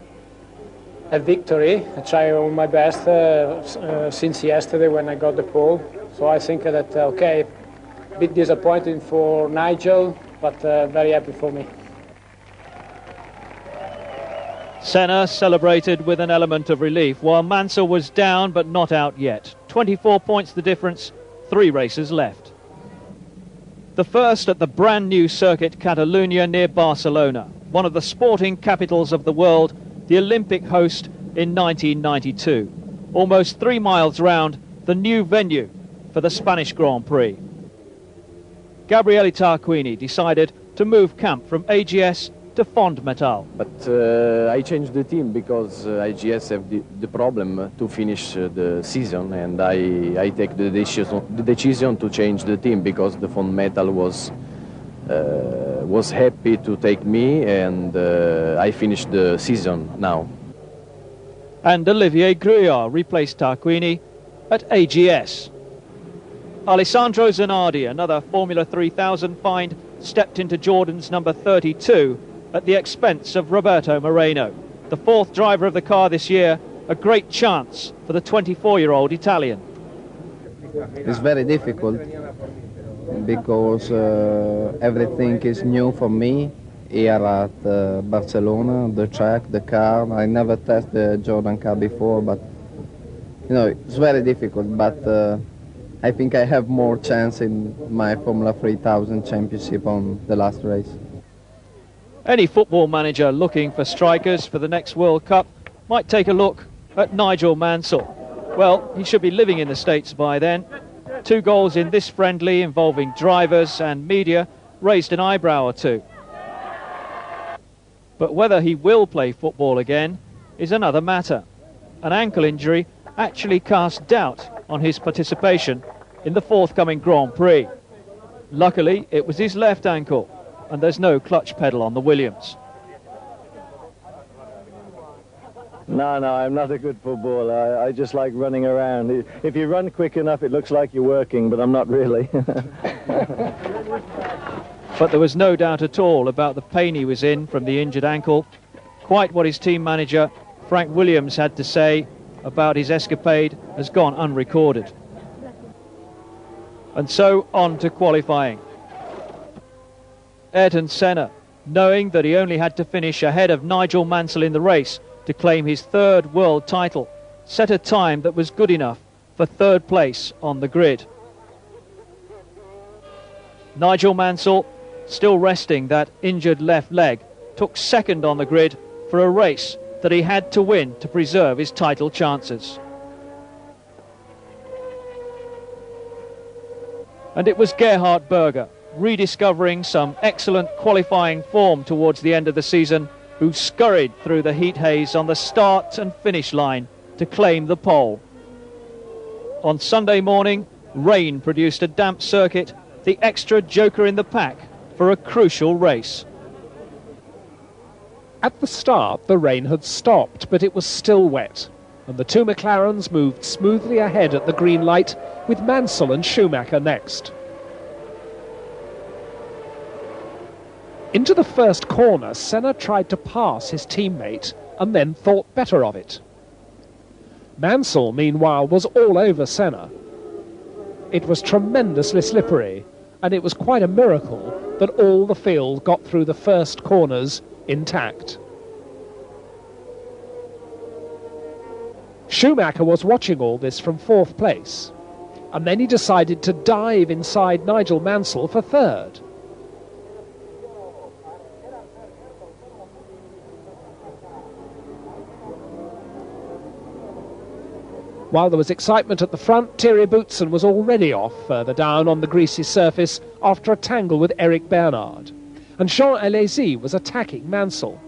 victory. I tried all my best since yesterday when I got the pole. So I think that, okay, a bit disappointing for Nigel, but very happy for me. Senna celebrated with an element of relief, while Mansell was down but not out yet. 24 points the difference, 3 races left. The first at the brand new circuit Catalunya near Barcelona, one of the sporting capitals of the world, the Olympic host in 1992. Almost 3 miles round, the new venue for the Spanish Grand Prix. Gabriele Tarquini decided to move camp from AGS to Fondmetal. But I changed the team because AGS have the problem to finish the season, and I take the decision to change the team because the Fondmetal was happy to take me, and I finished the season now. And Olivier Gruillard replaced Tarquini at AGS. Alessandro Zanardi, another Formula 3000 find, stepped into Jordan's number 32 at the expense of Roberto Moreno. The 4th driver of the car this year, a great chance for the 24-year-old Italian. It's very difficult because everything is new for me here at Barcelona, the track, the car. I never tested the Jordan car before, but you know, it's very difficult, but I think I have more chance in my Formula 3000 championship on the last race. Any football manager looking for strikers for the next World Cup might take a look at Nigel Mansell. Well, he should be living in the States by then. 2 goals in this friendly involving drivers and media raised an eyebrow or two. But whether he will play football again is another matter. An ankle injury actually cast doubt on his participation in the forthcoming Grand Prix. Luckily, it was his left ankle, and there's no clutch pedal on the Williams. No, I'm not a good footballer. I just like running around. If you run quick enough, it looks like you're working, but I'm not really. But there was no doubt at all about the pain he was in from the injured ankle. Quite what his team manager, Frank Williams, had to say about his escapade has gone unrecorded. And so on to qualifying. Ayrton Senna, knowing that he only had to finish ahead of Nigel Mansell in the race to claim his 3rd world title, set a time that was good enough for 3rd place on the grid. Nigel Mansell, still resting that injured left leg, took 2nd on the grid for a race that he had to win to preserve his title chances. And it was Gerhard Berger, rediscovering some excellent qualifying form towards the end of the season, who scurried through the heat haze on the start and finish line to claim the pole. On Sunday morning, rain produced a damp circuit, the extra joker in the pack for a crucial race. At the start, the rain had stopped, but it was still wet, and the two McLarens moved smoothly ahead at the green light, with Mansell and Schumacher next. Into the first corner, Senna tried to pass his teammate and then thought better of it. Mansell, meanwhile, was all over Senna. It was tremendously slippery, and it was quite a miracle that all the field got through the first corners intact. Schumacher was watching all this from fourth place, and then he decided to dive inside Nigel Mansell for third. While there was excitement at the front, Thierry Boutsen was already off further down on the greasy surface after a tangle with Eric Bernard, and Jean Alesi was attacking Mansell.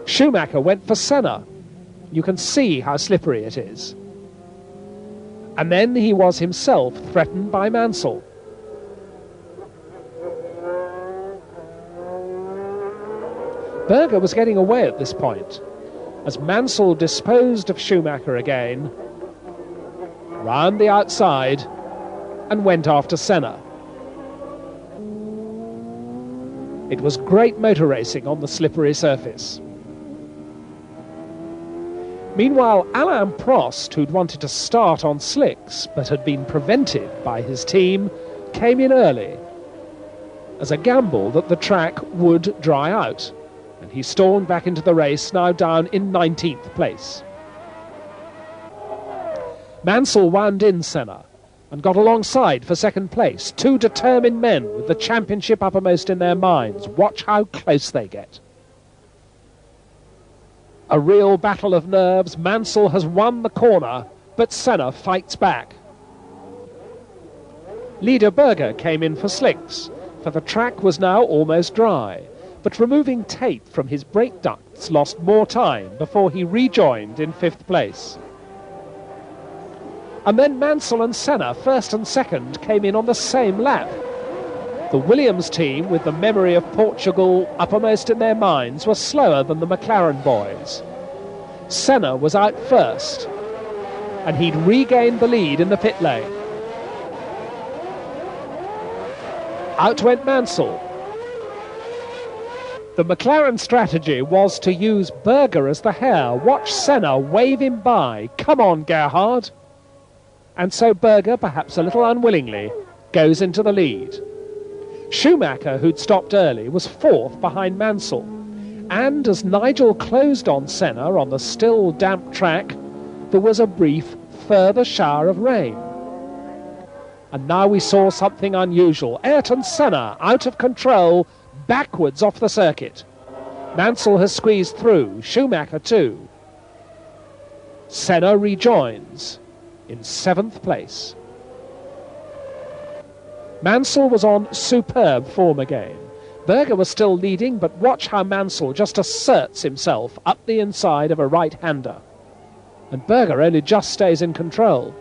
Schumacher went for Senna. You can see how slippery it is. And then he was himself threatened by Mansell. Berger was getting away at this point, as Mansell disposed of Schumacher again, round the outside, and went after Senna. It was great motor racing on the slippery surface. Meanwhile, Alain Prost, who'd wanted to start on slicks but had been prevented by his team, came in early as a gamble that the track would dry out, and he stormed back into the race, now down in 19th place. Mansell wound in Senna and got alongside for second place. Two determined men with the championship uppermost in their minds. Watch how close they get. A real battle of nerves. Mansell has won the corner, but Senna fights back. Leader Berger came in for slicks, for the track was now almost dry, but removing tape from his brake ducts lost more time before he rejoined in 5th place. And then Mansell and Senna, first and second, came in on the same lap. The Williams team, with the memory of Portugal uppermost in their minds, were slower than the McLaren boys. Senna was out first, and he'd regained the lead in the pit lane. Out went Mansell. The McLaren strategy was to use Berger as the hare. Watch Senna wave him by. Come on, Gerhard. And so Berger, perhaps a little unwillingly, goes into the lead. Schumacher, who'd stopped early, was fourth behind Mansell. And as Nigel closed on Senna on the still damp track, there was a brief further shower of rain. And now we saw something unusual. Ayrton Senna, out of control, backwards off the circuit. Mansell has squeezed through, Schumacher too. Senna rejoins in 7th place. Mansell was on superb form again. Berger was still leading, but watch how Mansell just asserts himself up the inside of a right-hander. And Berger only just stays in control.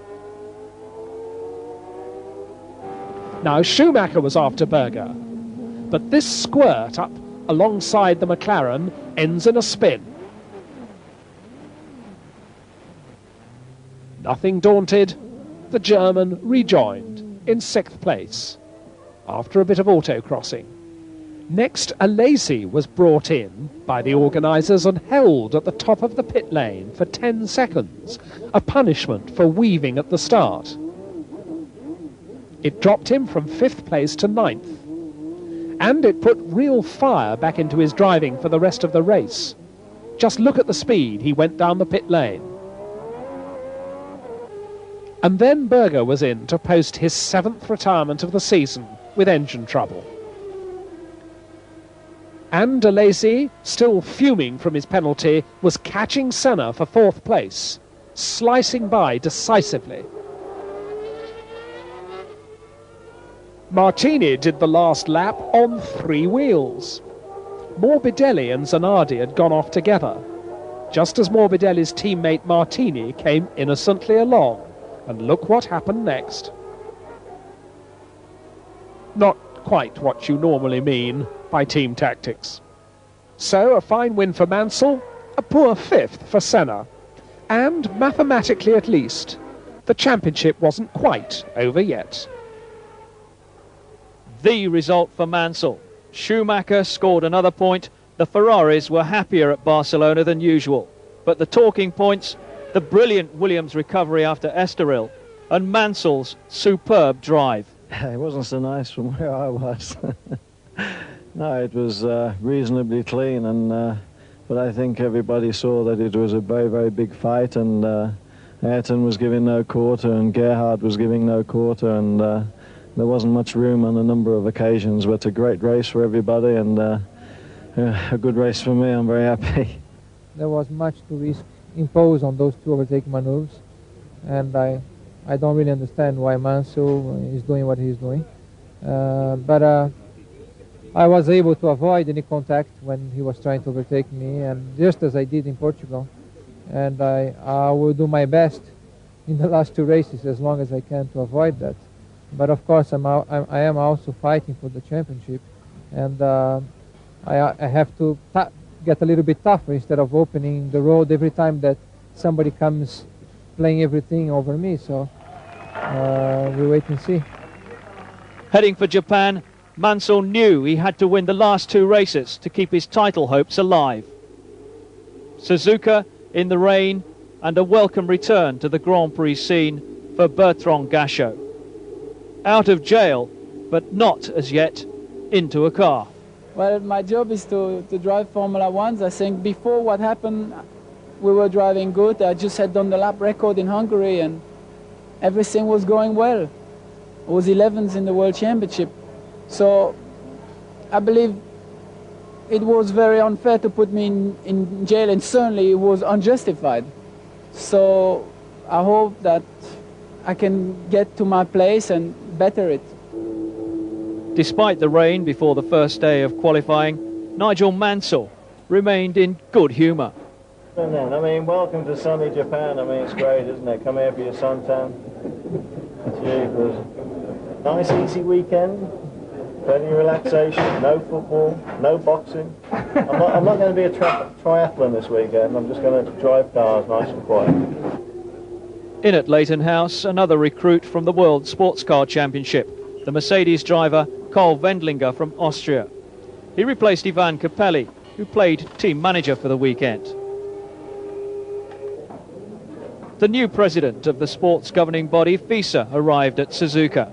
Now Schumacher was after Berger, but this squirt up alongside the McLaren ends in a spin. Nothing daunted, the German rejoined in 6th place after a bit of autocrossing. Next, Alesi was brought in by the organisers and held at the top of the pit lane for 10 seconds, a punishment for weaving at the start. It dropped him from 5th place to 9th, and it put real fire back into his driving for the rest of the race. Just look at the speed he went down the pit lane. And then Berger was in to post his 7th retirement of the season with engine trouble. And Alesi, still fuming from his penalty, was catching Senna for 4th place, slicing by decisively. Martini did the last lap on 3 wheels. Morbidelli and Zanardi had gone off together. just as Morbidelli's teammate Martini came innocently along. And look what happened next. Not quite what you normally mean by team tactics. So, a fine win for Mansell, a poor fifth for Senna. And, mathematically at least, the championship wasn't quite over yet. The result for Mansell. Schumacher scored another point. The Ferraris were happier at Barcelona than usual. But the talking points, the brilliant Williams recovery after Estoril, and Mansell's superb drive. It wasn't so nice from where I was. No, it was reasonably clean, and but I think everybody saw that it was a very, very big fight, and Ayrton was giving no quarter, and Gerhard was giving no quarter, and there wasn't much room on a number of occasions, but a great race for everybody, and a good race for me. I'm very happy. There was much to impose on those two overtaking maneuvers, and I don't really understand why Mansell is doing what he's doing. But I was able to avoid any contact when he was trying to overtake me, and just as I did in Portugal. And I will do my best in the last two races as long as I can to avoid that. But of course, I am also fighting for the championship, and I have to get a little bit tougher instead of opening the road every time that somebody comes playing everything over me. So we wait and see. Heading for Japan, Mansell knew he had to win the last two races to keep his title hopes alive. Suzuka in the rain, and a welcome return to the Grand Prix scene for Bertrand Gachot. Out of jail, but not as yet into a car. Well, my job is to drive Formula Ones. I think before what happened, we were driving good. I just had done the lap record in Hungary, and everything was going well. I was 11th in the World Championship. So I believe it was very unfair to put me in jail, and certainly it was unjustified. So I hope that I can get to my place and better it. Despite the rain before the first day of qualifying, Nigel Mansell remained in good humour. And then, I mean, welcome to sunny Japan. I mean, it's great, isn't it? Come here for your suntan. Jeepers. Nice, easy weekend. Plenty of relaxation, no football, no boxing. I'm not going to be a triathlon this weekend. I'm just going to drive cars nice and quiet. In at Leighton House, another recruit from the World Sports Car Championship, the Mercedes driver Karl Wendlinger from Austria. He replaced Ivan Capelli, who played team manager for the weekend. The new president of the sports governing body, FISA, arrived at Suzuka.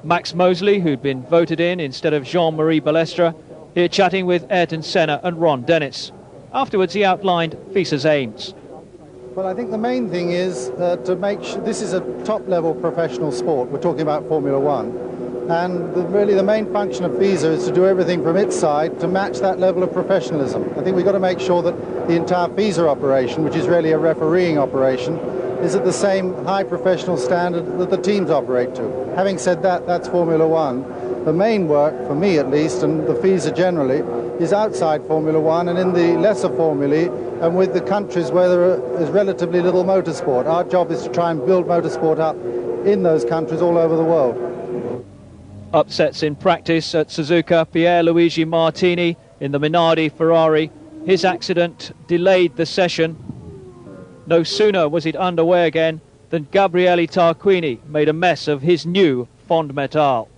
Max Mosley, who'd been voted in instead of Jean-Marie Balestre, here chatting with Ayrton Senna and Ron Dennis. Afterwards, he outlined FISA's aims. Well, I think the main thing is to make sure this is a top-level professional sport. We're talking about Formula One. And really the main function of FISA is to do everything from its side to match that level of professionalism. I think we've got to make sure that the entire FISA operation, which is really a refereeing operation, is at the same high professional standard that the teams operate to. Having said that, that's Formula One. The main work, for me at least, and the FISA generally, is outside Formula One and in the lesser formulae and with the countries where there is relatively little motorsport. Our job is to try and build motorsport up in those countries all over the world. Upsets in practice at Suzuka. Pierluigi Martini in the Minardi Ferrari. His accident delayed the session. No sooner was it underway again than Gabriele Tarquini made a mess of his new Fond Metal.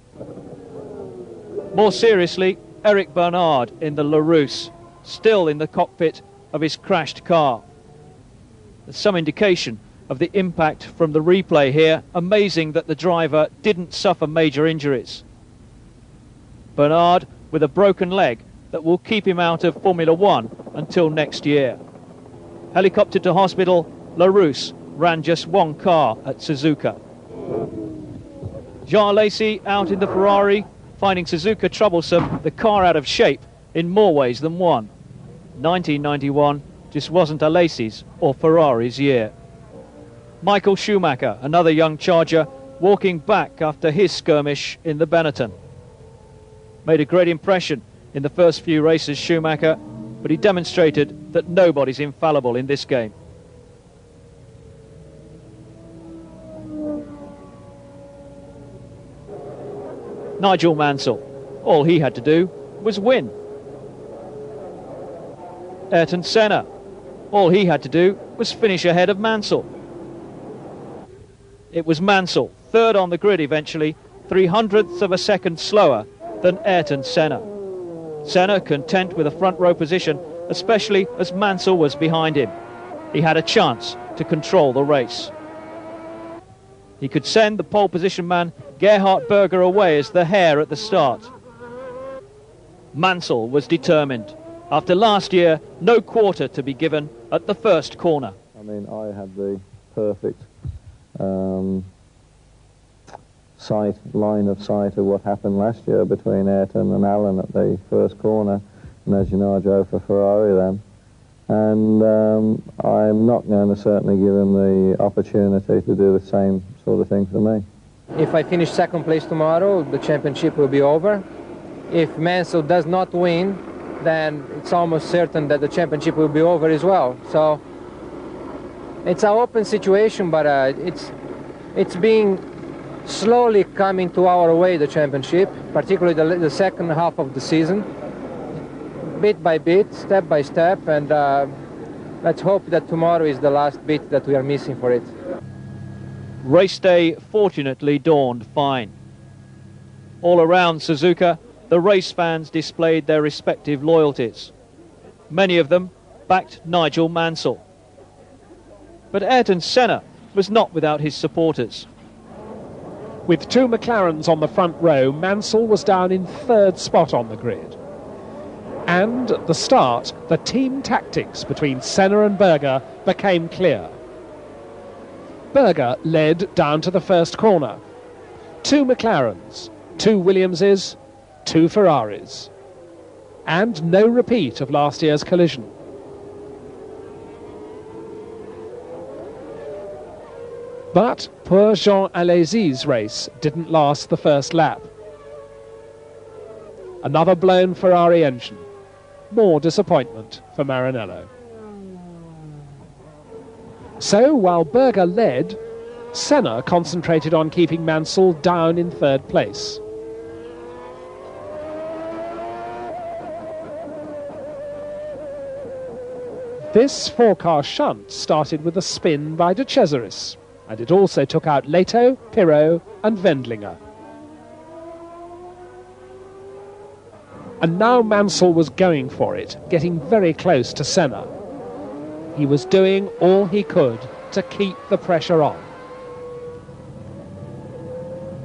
More seriously, Eric Bernard in the Larousse, still in the cockpit of his crashed car. There's some indication of the impact from the replay here. Amazing that the driver didn't suffer major injuries. Bernard with a broken leg that will keep him out of Formula One until next year. Helicoptered to hospital, Larousse ran just one car at Suzuka. Jean Alesi out in the Ferrari, finding Suzuka troublesome, the car out of shape in more ways than one. 1991 just wasn't Alesi's or Ferrari's year. Michael Schumacher, another young charger, walking back after his skirmish in the Benetton. Made a great impression in the first few races, Schumacher, but he demonstrated that nobody's infallible in this game. Nigel Mansell, all he had to do was win. Ayrton Senna, all he had to do was finish ahead of Mansell. It was Mansell, third on the grid eventually, 0.03 of a second slower than Ayrton Senna. Senna content with a front row position, especially as Mansell was behind him. He had a chance to control the race. He could send the pole position man Gerhard Berger away as the hare at the start. Mansell was determined. After last year, no quarter to be given at the first corner. I mean, I had the perfect line of sight of what happened last year between Ayrton and Alan at the first corner, and as you know, I drove for Ferrari then, and I'm not going to certainly give him the opportunity to do the same sort of thing for me. If I finish second place tomorrow, the championship will be over. If Mansell does not win, then it's almost certain that the championship will be over as well. So it's an open situation, but it's being slowly coming to our way, the championship, particularly the second half of the season, bit by bit, step by step, and let's hope that tomorrow is the last bit that we are missing for it. Race day fortunately dawned fine. All around Suzuka, the race fans displayed their respective loyalties. Many of them backed Nigel Mansell. But Ayrton Senna was not without his supporters. With two McLarens on the front row, Mansell was down in third spot on the grid. And at the start, the team tactics between Senna and Berger became clear. Berger led down to the first corner. Two McLarens, two Williamses, two Ferraris. And no repeat of last year's collision. But poor Jean Alesi's race didn't last the first lap. Another blown Ferrari engine. More disappointment for Maranello. So while Berger led, Senna concentrated on keeping Mansell down in third place. This four-car shunt started with a spin by De Cesaris, and it also took out Leto, Pirot and Wendlinger. And now Mansell was going for it, getting very close to Senna. He was doing all he could to keep the pressure on.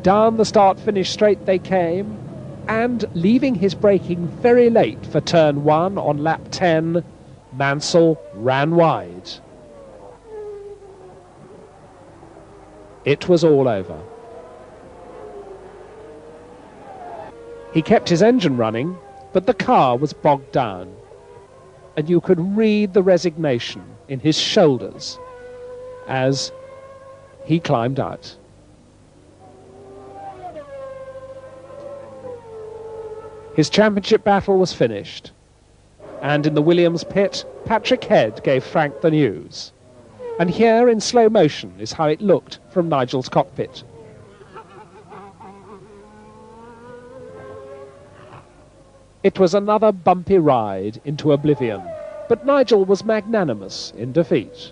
Down the start-finish straight they came, and leaving his braking very late for turn 1 on lap 10, Mansell ran wide. It was all over. He kept his engine running, but the car was bogged down, and you could read the resignation in his shoulders as he climbed out. His championship battle was finished, and in the Williams pit, Patrick Head gave Frank the news. And here in slow motion is how it looked from Nigel's cockpit. It was another bumpy ride into oblivion, but Nigel was magnanimous in defeat.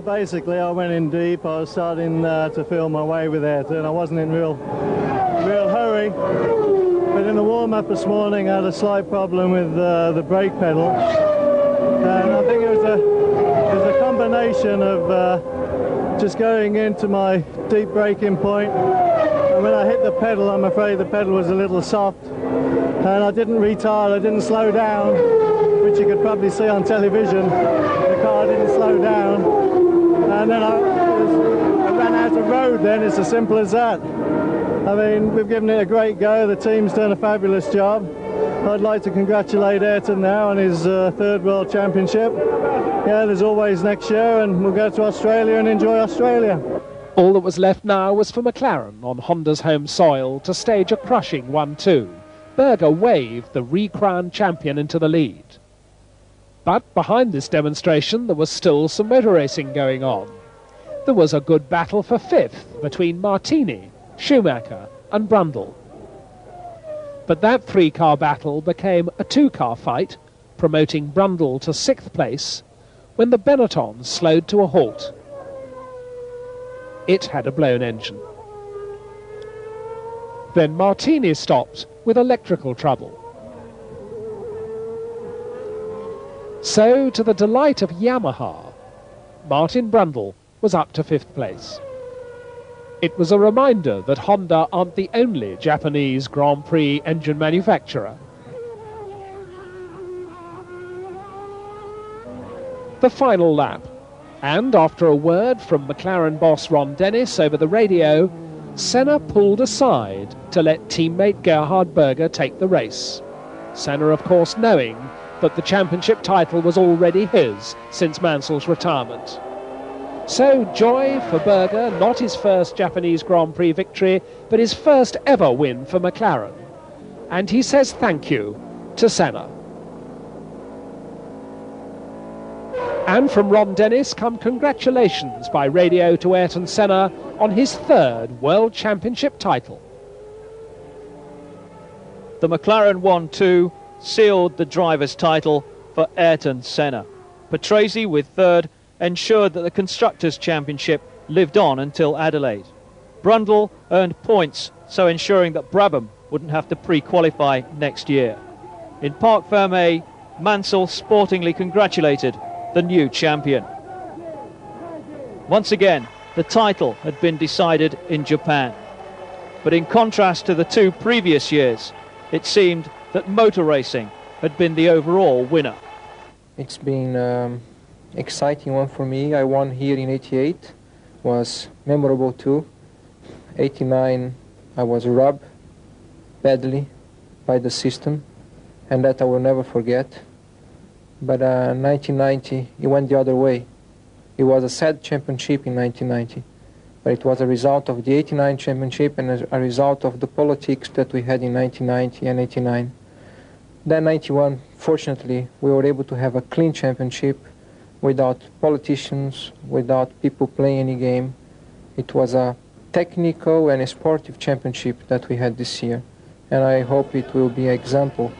Basically, I went in deep. I was starting to feel my way with Ayrton. I wasn't in real hurry. But in the warm-up this morning, I had a slight problem with the brake pedal. And I think it was a combination of just going into my deep braking point. And when I hit the pedal, I'm afraid the pedal was a little soft. And I didn't retard, I didn't slow down, which you could probably see on television. The car didn't slow down. And then I ran out of road then, it's as simple as that. I mean, we've given it a great go. The team's done a fabulous job. I'd like to congratulate Ayrton now on his third World Championship. Yeah, there's always next year, and we'll go to Australia and enjoy Australia. All that was left now was for McLaren on Honda's home soil to stage a crushing 1-2 Berger waved the re-crowned champion into the lead. But behind this demonstration there was still some motor racing going on. There was a good battle for fifth between Martini, Schumacher and Brundle. But that three-car battle became a two-car fight, promoting Brundle to sixth place, when the Benetton slowed to a halt. It had a blown engine. Then Martini stopped with electrical trouble. So, to the delight of Yamaha, Martin Brundle was up to fifth place. It was a reminder that Honda aren't the only Japanese Grand Prix engine manufacturer. The final lap, and after a word from McLaren boss Ron Dennis over the radio, Senna pulled aside to let teammate Gerhard Berger take the race. Senna, of course, knowing that the championship title was already his since Mansell's retirement. So joy for Berger, not his first Japanese Grand Prix victory, but his first ever win for McLaren. And he says thank you to Senna. And from Ron Dennis come congratulations by radio to Ayrton Senna on his third World Championship title. The McLaren 1-2 sealed the driver's title for Ayrton Senna. Patrese, with third, ensured that the Constructors' Championship lived on until Adelaide. Brundle earned points, so ensuring that Brabham wouldn't have to pre-qualify next year. In Parc Fermé, Mansell sportingly congratulated the new champion. Once again, the title had been decided in Japan. But in contrast to the two previous years, it seemed that motor racing had been the overall winner. It's been exciting one for me. I won here in '88, was memorable too. '89 I was robbed badly by the system, and that I will never forget. But 1990 it went the other way. It was a sad championship in 1990, but it was a result of the '89 championship and a result of the politics that we had in 1990 and '89. Then '91, fortunately, we were able to have a clean championship without politicians, without people playing any game. It was a technical and a sportive championship that we had this year. And I hope it will be an example,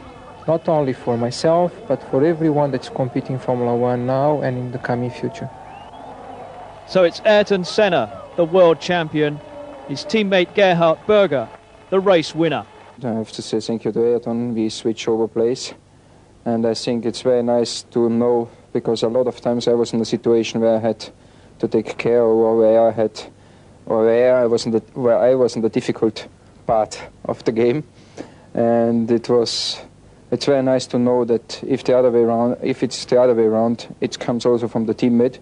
not only for myself, but for everyone that's competing in Formula One now and in the coming future. So it's Ayrton Senna, the world champion, his teammate Gerhard Berger, the race winner. I have to say thank you to Ayrton. We switch over place, and I think it's very nice to know, because a lot of times I was in a situation where I had to take care, or where I was in the difficult part of the game, and it's very nice to know that if it's the other way around, it comes also from the teammate.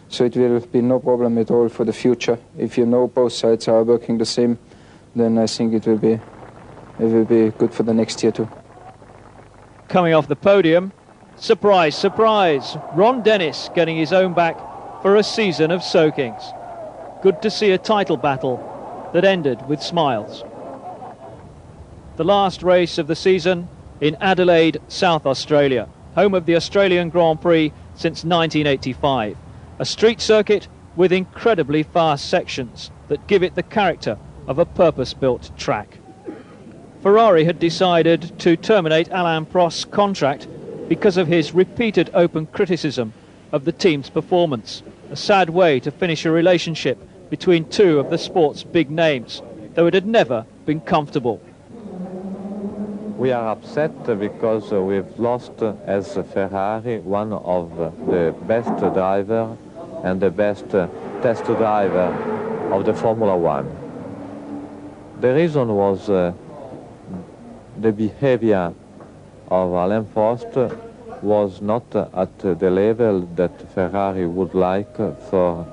So it will be no problem at all for the future. If you know both sides are working the same, then I think it will be good for the next year too. Coming off the podium, surprise, surprise, Ron Dennis getting his own back for a season of soakings. Good to see a title battle that ended with smiles. The last race of the season in Adelaide, South Australia, home of the Australian Grand Prix since 1985. A street circuit with incredibly fast sections that give it the character of a purpose-built track. Ferrari had decided to terminate Alain Prost's contract because of his repeated open criticism of the team's performance. A sad way to finish a relationship between two of the sport's big names, though it had never been comfortable. We are upset because we've lost as Ferrari one of the best driver and the best test driver of the Formula One. The reason was the behavior of Alain Prost was not at the level that Ferrari would like for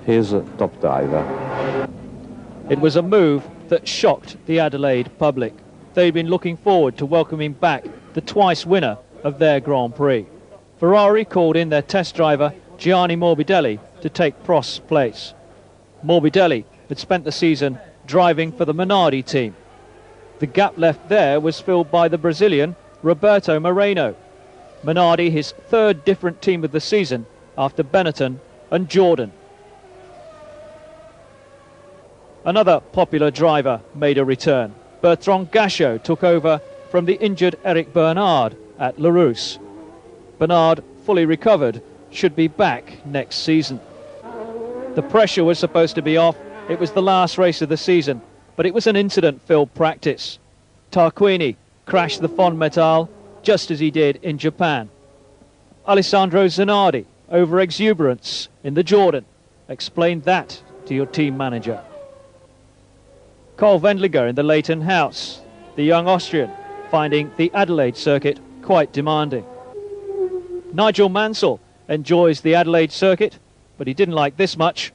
his top driver. It was a move that shocked the Adelaide public. They'd been looking forward to welcoming back the twice winner of their Grand Prix. Ferrari called in their test driver Gianni Morbidelli to take Prost's place. Morbidelli had spent the season driving for the Minardi team. The gap left there was filled by the Brazilian Roberto Moreno. Minardi his third different team of the season after Benetton and Jordan. Another popular driver made a return. Bertrand Gachot took over from the injured Eric Bernard at La Rousse. Bernard, fully recovered, should be back next season. The pressure was supposed to be off. It was the last race of the season, but it was an incident-filled practice. Tarquini crashed the Fondmetal just as he did in Japan. Alessandro Zanardi, over exuberance in the Jordan. Explain that to your team manager. Carl Wendlinger in the Leighton House, the young Austrian, finding the Adelaide circuit quite demanding. Nigel Mansell enjoys the Adelaide circuit, but he didn't like this much.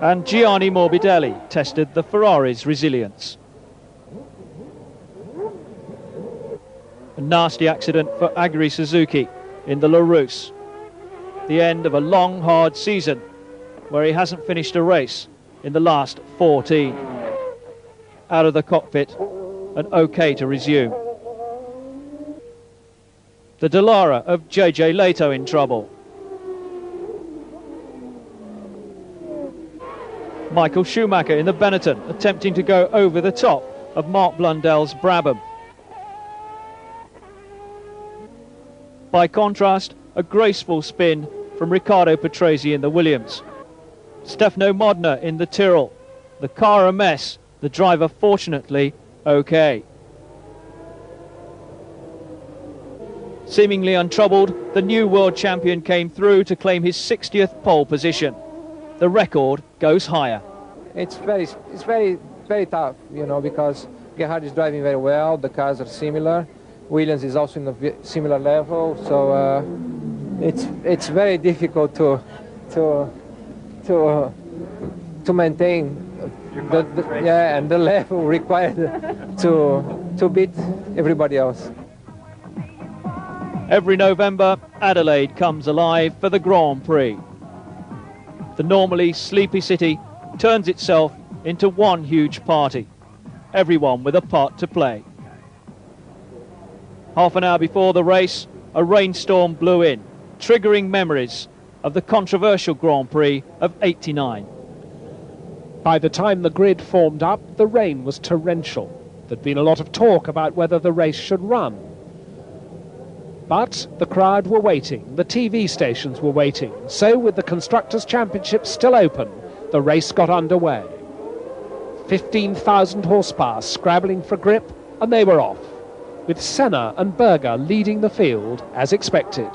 And Gianni Morbidelli tested the Ferrari's resilience. A nasty accident for Aguri Suzuki in the La Rousse. The end of a long, hard season where he hasn't finished a race in the last 14. Out of the cockpit and okay to resume. The Dallara of JJ Leto in trouble. Michael Schumacher in the Benetton attempting to go over the top of Mark Blundell's Brabham. By contrast, a graceful spin from Riccardo Patrese in the Williams. Stefano Modena in the Tyrrell. The car a mess, the driver fortunately okay. Seemingly untroubled, the new world champion came through to claim his 60th pole position. The record goes higher. It's very tough, you know, because Gerhard is driving very well, the cars are similar, Williams is also in a similar level, so it's very difficult to maintain the level required to beat everybody else. Every November, Adelaide comes alive for the Grand Prix. The normally sleepy city turns itself into one huge party, everyone with a part to play. Half an hour before the race, a rainstorm blew in, triggering memories of the controversial Grand Prix of '89. By the time the grid formed up, the rain was torrential. There'd been a lot of talk about whether the race should run. But the crowd were waiting, the TV stations were waiting, so with the Constructors' Championship still open, the race got underway. 15,000 horsepower scrabbling for grip, and they were off, with Senna and Berger leading the field as expected.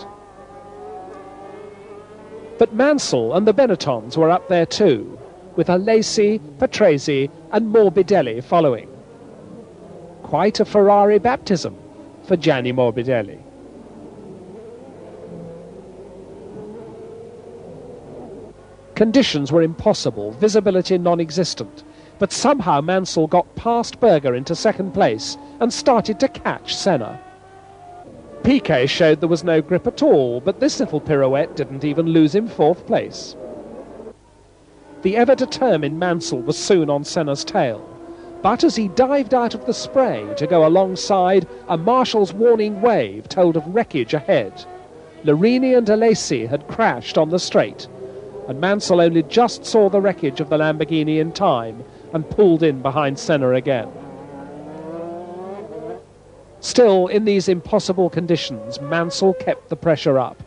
But Mansell and the Benettons were up there too, with Alesi, Patrese and Morbidelli following. Quite a Ferrari baptism for Gianni Morbidelli. Conditions were impossible, visibility non-existent, but somehow Mansell got past Berger into second place and started to catch Senna. Piquet showed there was no grip at all, but this little pirouette didn't even lose him fourth place. The ever-determined Mansell was soon on Senna's tail, but as he dived out of the spray to go alongside, a marshal's warning wave told of wreckage ahead. Larini and Alesi had crashed on the straight, and Mansell only just saw the wreckage of the Lamborghini in time and pulled in behind Senna again. Still, in these impossible conditions, Mansell kept the pressure up.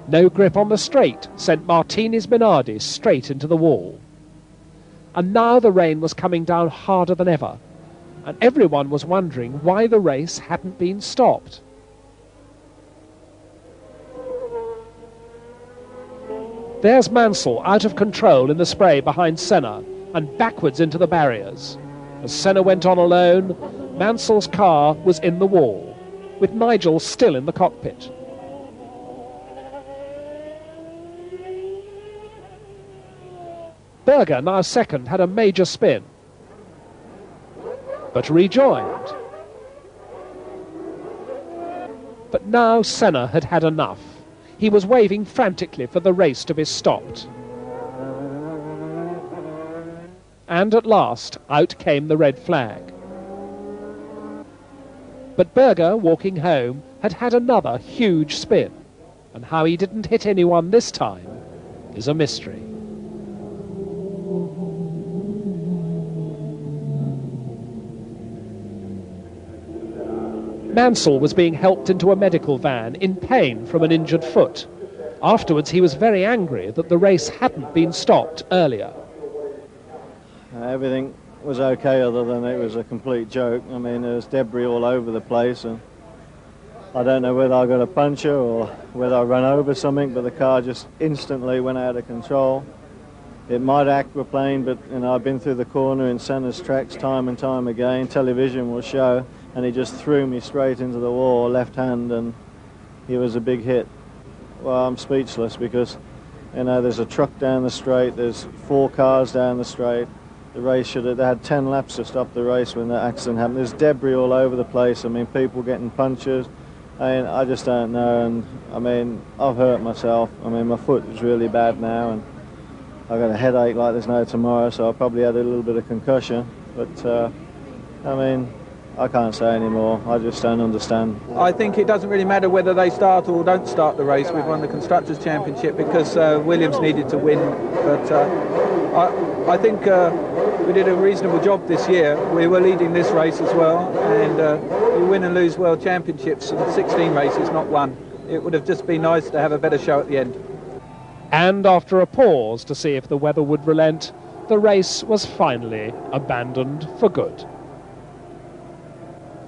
No grip on the straight sent Martinez Minardi straight into the wall. And now the rain was coming down harder than ever, and everyone was wondering why the race hadn't been stopped. There's Mansell out of control in the spray behind Senna and backwards into the barriers. As Senna went on alone, Mansell's car was in the wall, with Nigel still in the cockpit. Berger, now second, had a major spin, but rejoined. But now Senna had had enough. He was waving frantically for the race to be stopped. And at last, out came the red flag. But Berger, walking home, had had another huge spin, and how he didn't hit anyone this time is a mystery. Mansell was being helped into a medical van in pain from an injured foot. Afterwards, he was very angry that the race hadn't been stopped earlier. Everything was okay other than it was a complete joke. I mean, there was debris all over the place, and I don't know whether I got a puncture or whether I ran over something, but the car just instantly went out of control. It might aquaplane, but you know, I've been through the corner in Senna's tracks time and time again. Television will show, and he just threw me straight into the wall, left hand, and he was a big hit. Well, I'm speechless because, you know, there's a truck down the straight, there's 4 cars down the straight. The race should have, they had 10 laps to stop the race when the accident happened. There's debris all over the place. I mean, people getting punctures. I mean, I just don't know, and I mean, I've hurt myself. I mean, my foot is really bad now, and I've got a headache like there's no tomorrow, so I probably had a little bit of concussion. But, I mean, I can't say anymore. I just don't understand. I think it doesn't really matter whether they start or don't start the race. We've won the Constructors' Championship because Williams needed to win. But I think we did a reasonable job this year. We were leading this race as well. And you win and lose World Championships in 16 races, not one. It would have just been nice to have a better show at the end. And after a pause to see if the weather would relent, the race was finally abandoned for good.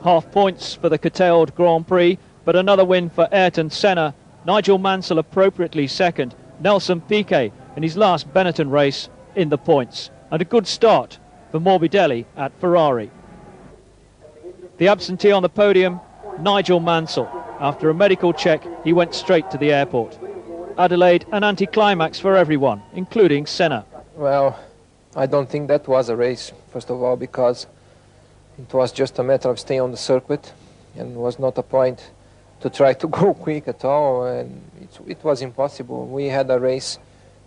Half points for the curtailed Grand Prix, but another win for Ayrton Senna. Nigel Mansell appropriately second. Nelson Piquet in his last Benetton race in the points. And a good start for Morbidelli at Ferrari. The absentee on the podium, Nigel Mansell. After a medical check, he went straight to the airport. Adelaide, an anticlimax for everyone, including Senna. Well, I don't think that was a race, first of all, because it was just a matter of staying on the circuit, and was not a point to try to go quick at all, and it was impossible. We had a race,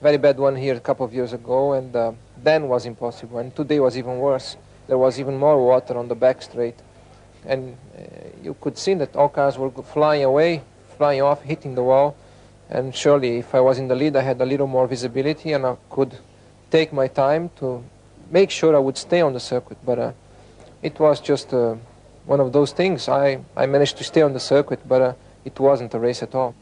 very bad one here a couple of years ago, and then was impossible, and today was even worse. There was even more water on the back straight, and you could see that all cars were flying away, flying off, hitting the wall, and surely if I was in the lead I had a little more visibility and I could take my time to make sure I would stay on the circuit, but it was just one of those things. I managed to stay on the circuit, but it wasn't a race at all.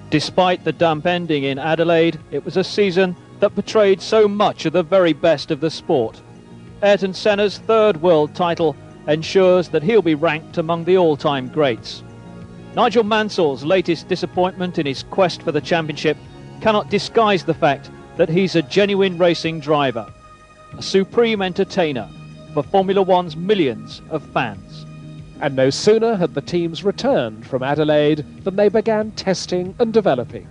Despite the damp ending in Adelaide, it was a season that portrayed so much of the very best of the sport. Ayrton Senna's 3rd world title ensures that he'll be ranked among the all-time greats. Nigel Mansell's latest disappointment in his quest for the championship cannot disguise the fact that he's a genuine racing driver, a supreme entertainer for Formula One's millions of fans. And no sooner had the teams returned from Adelaide than they began testing and developing,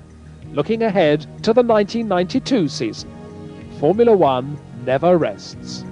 looking ahead to the 1992 season. Formula One never rests.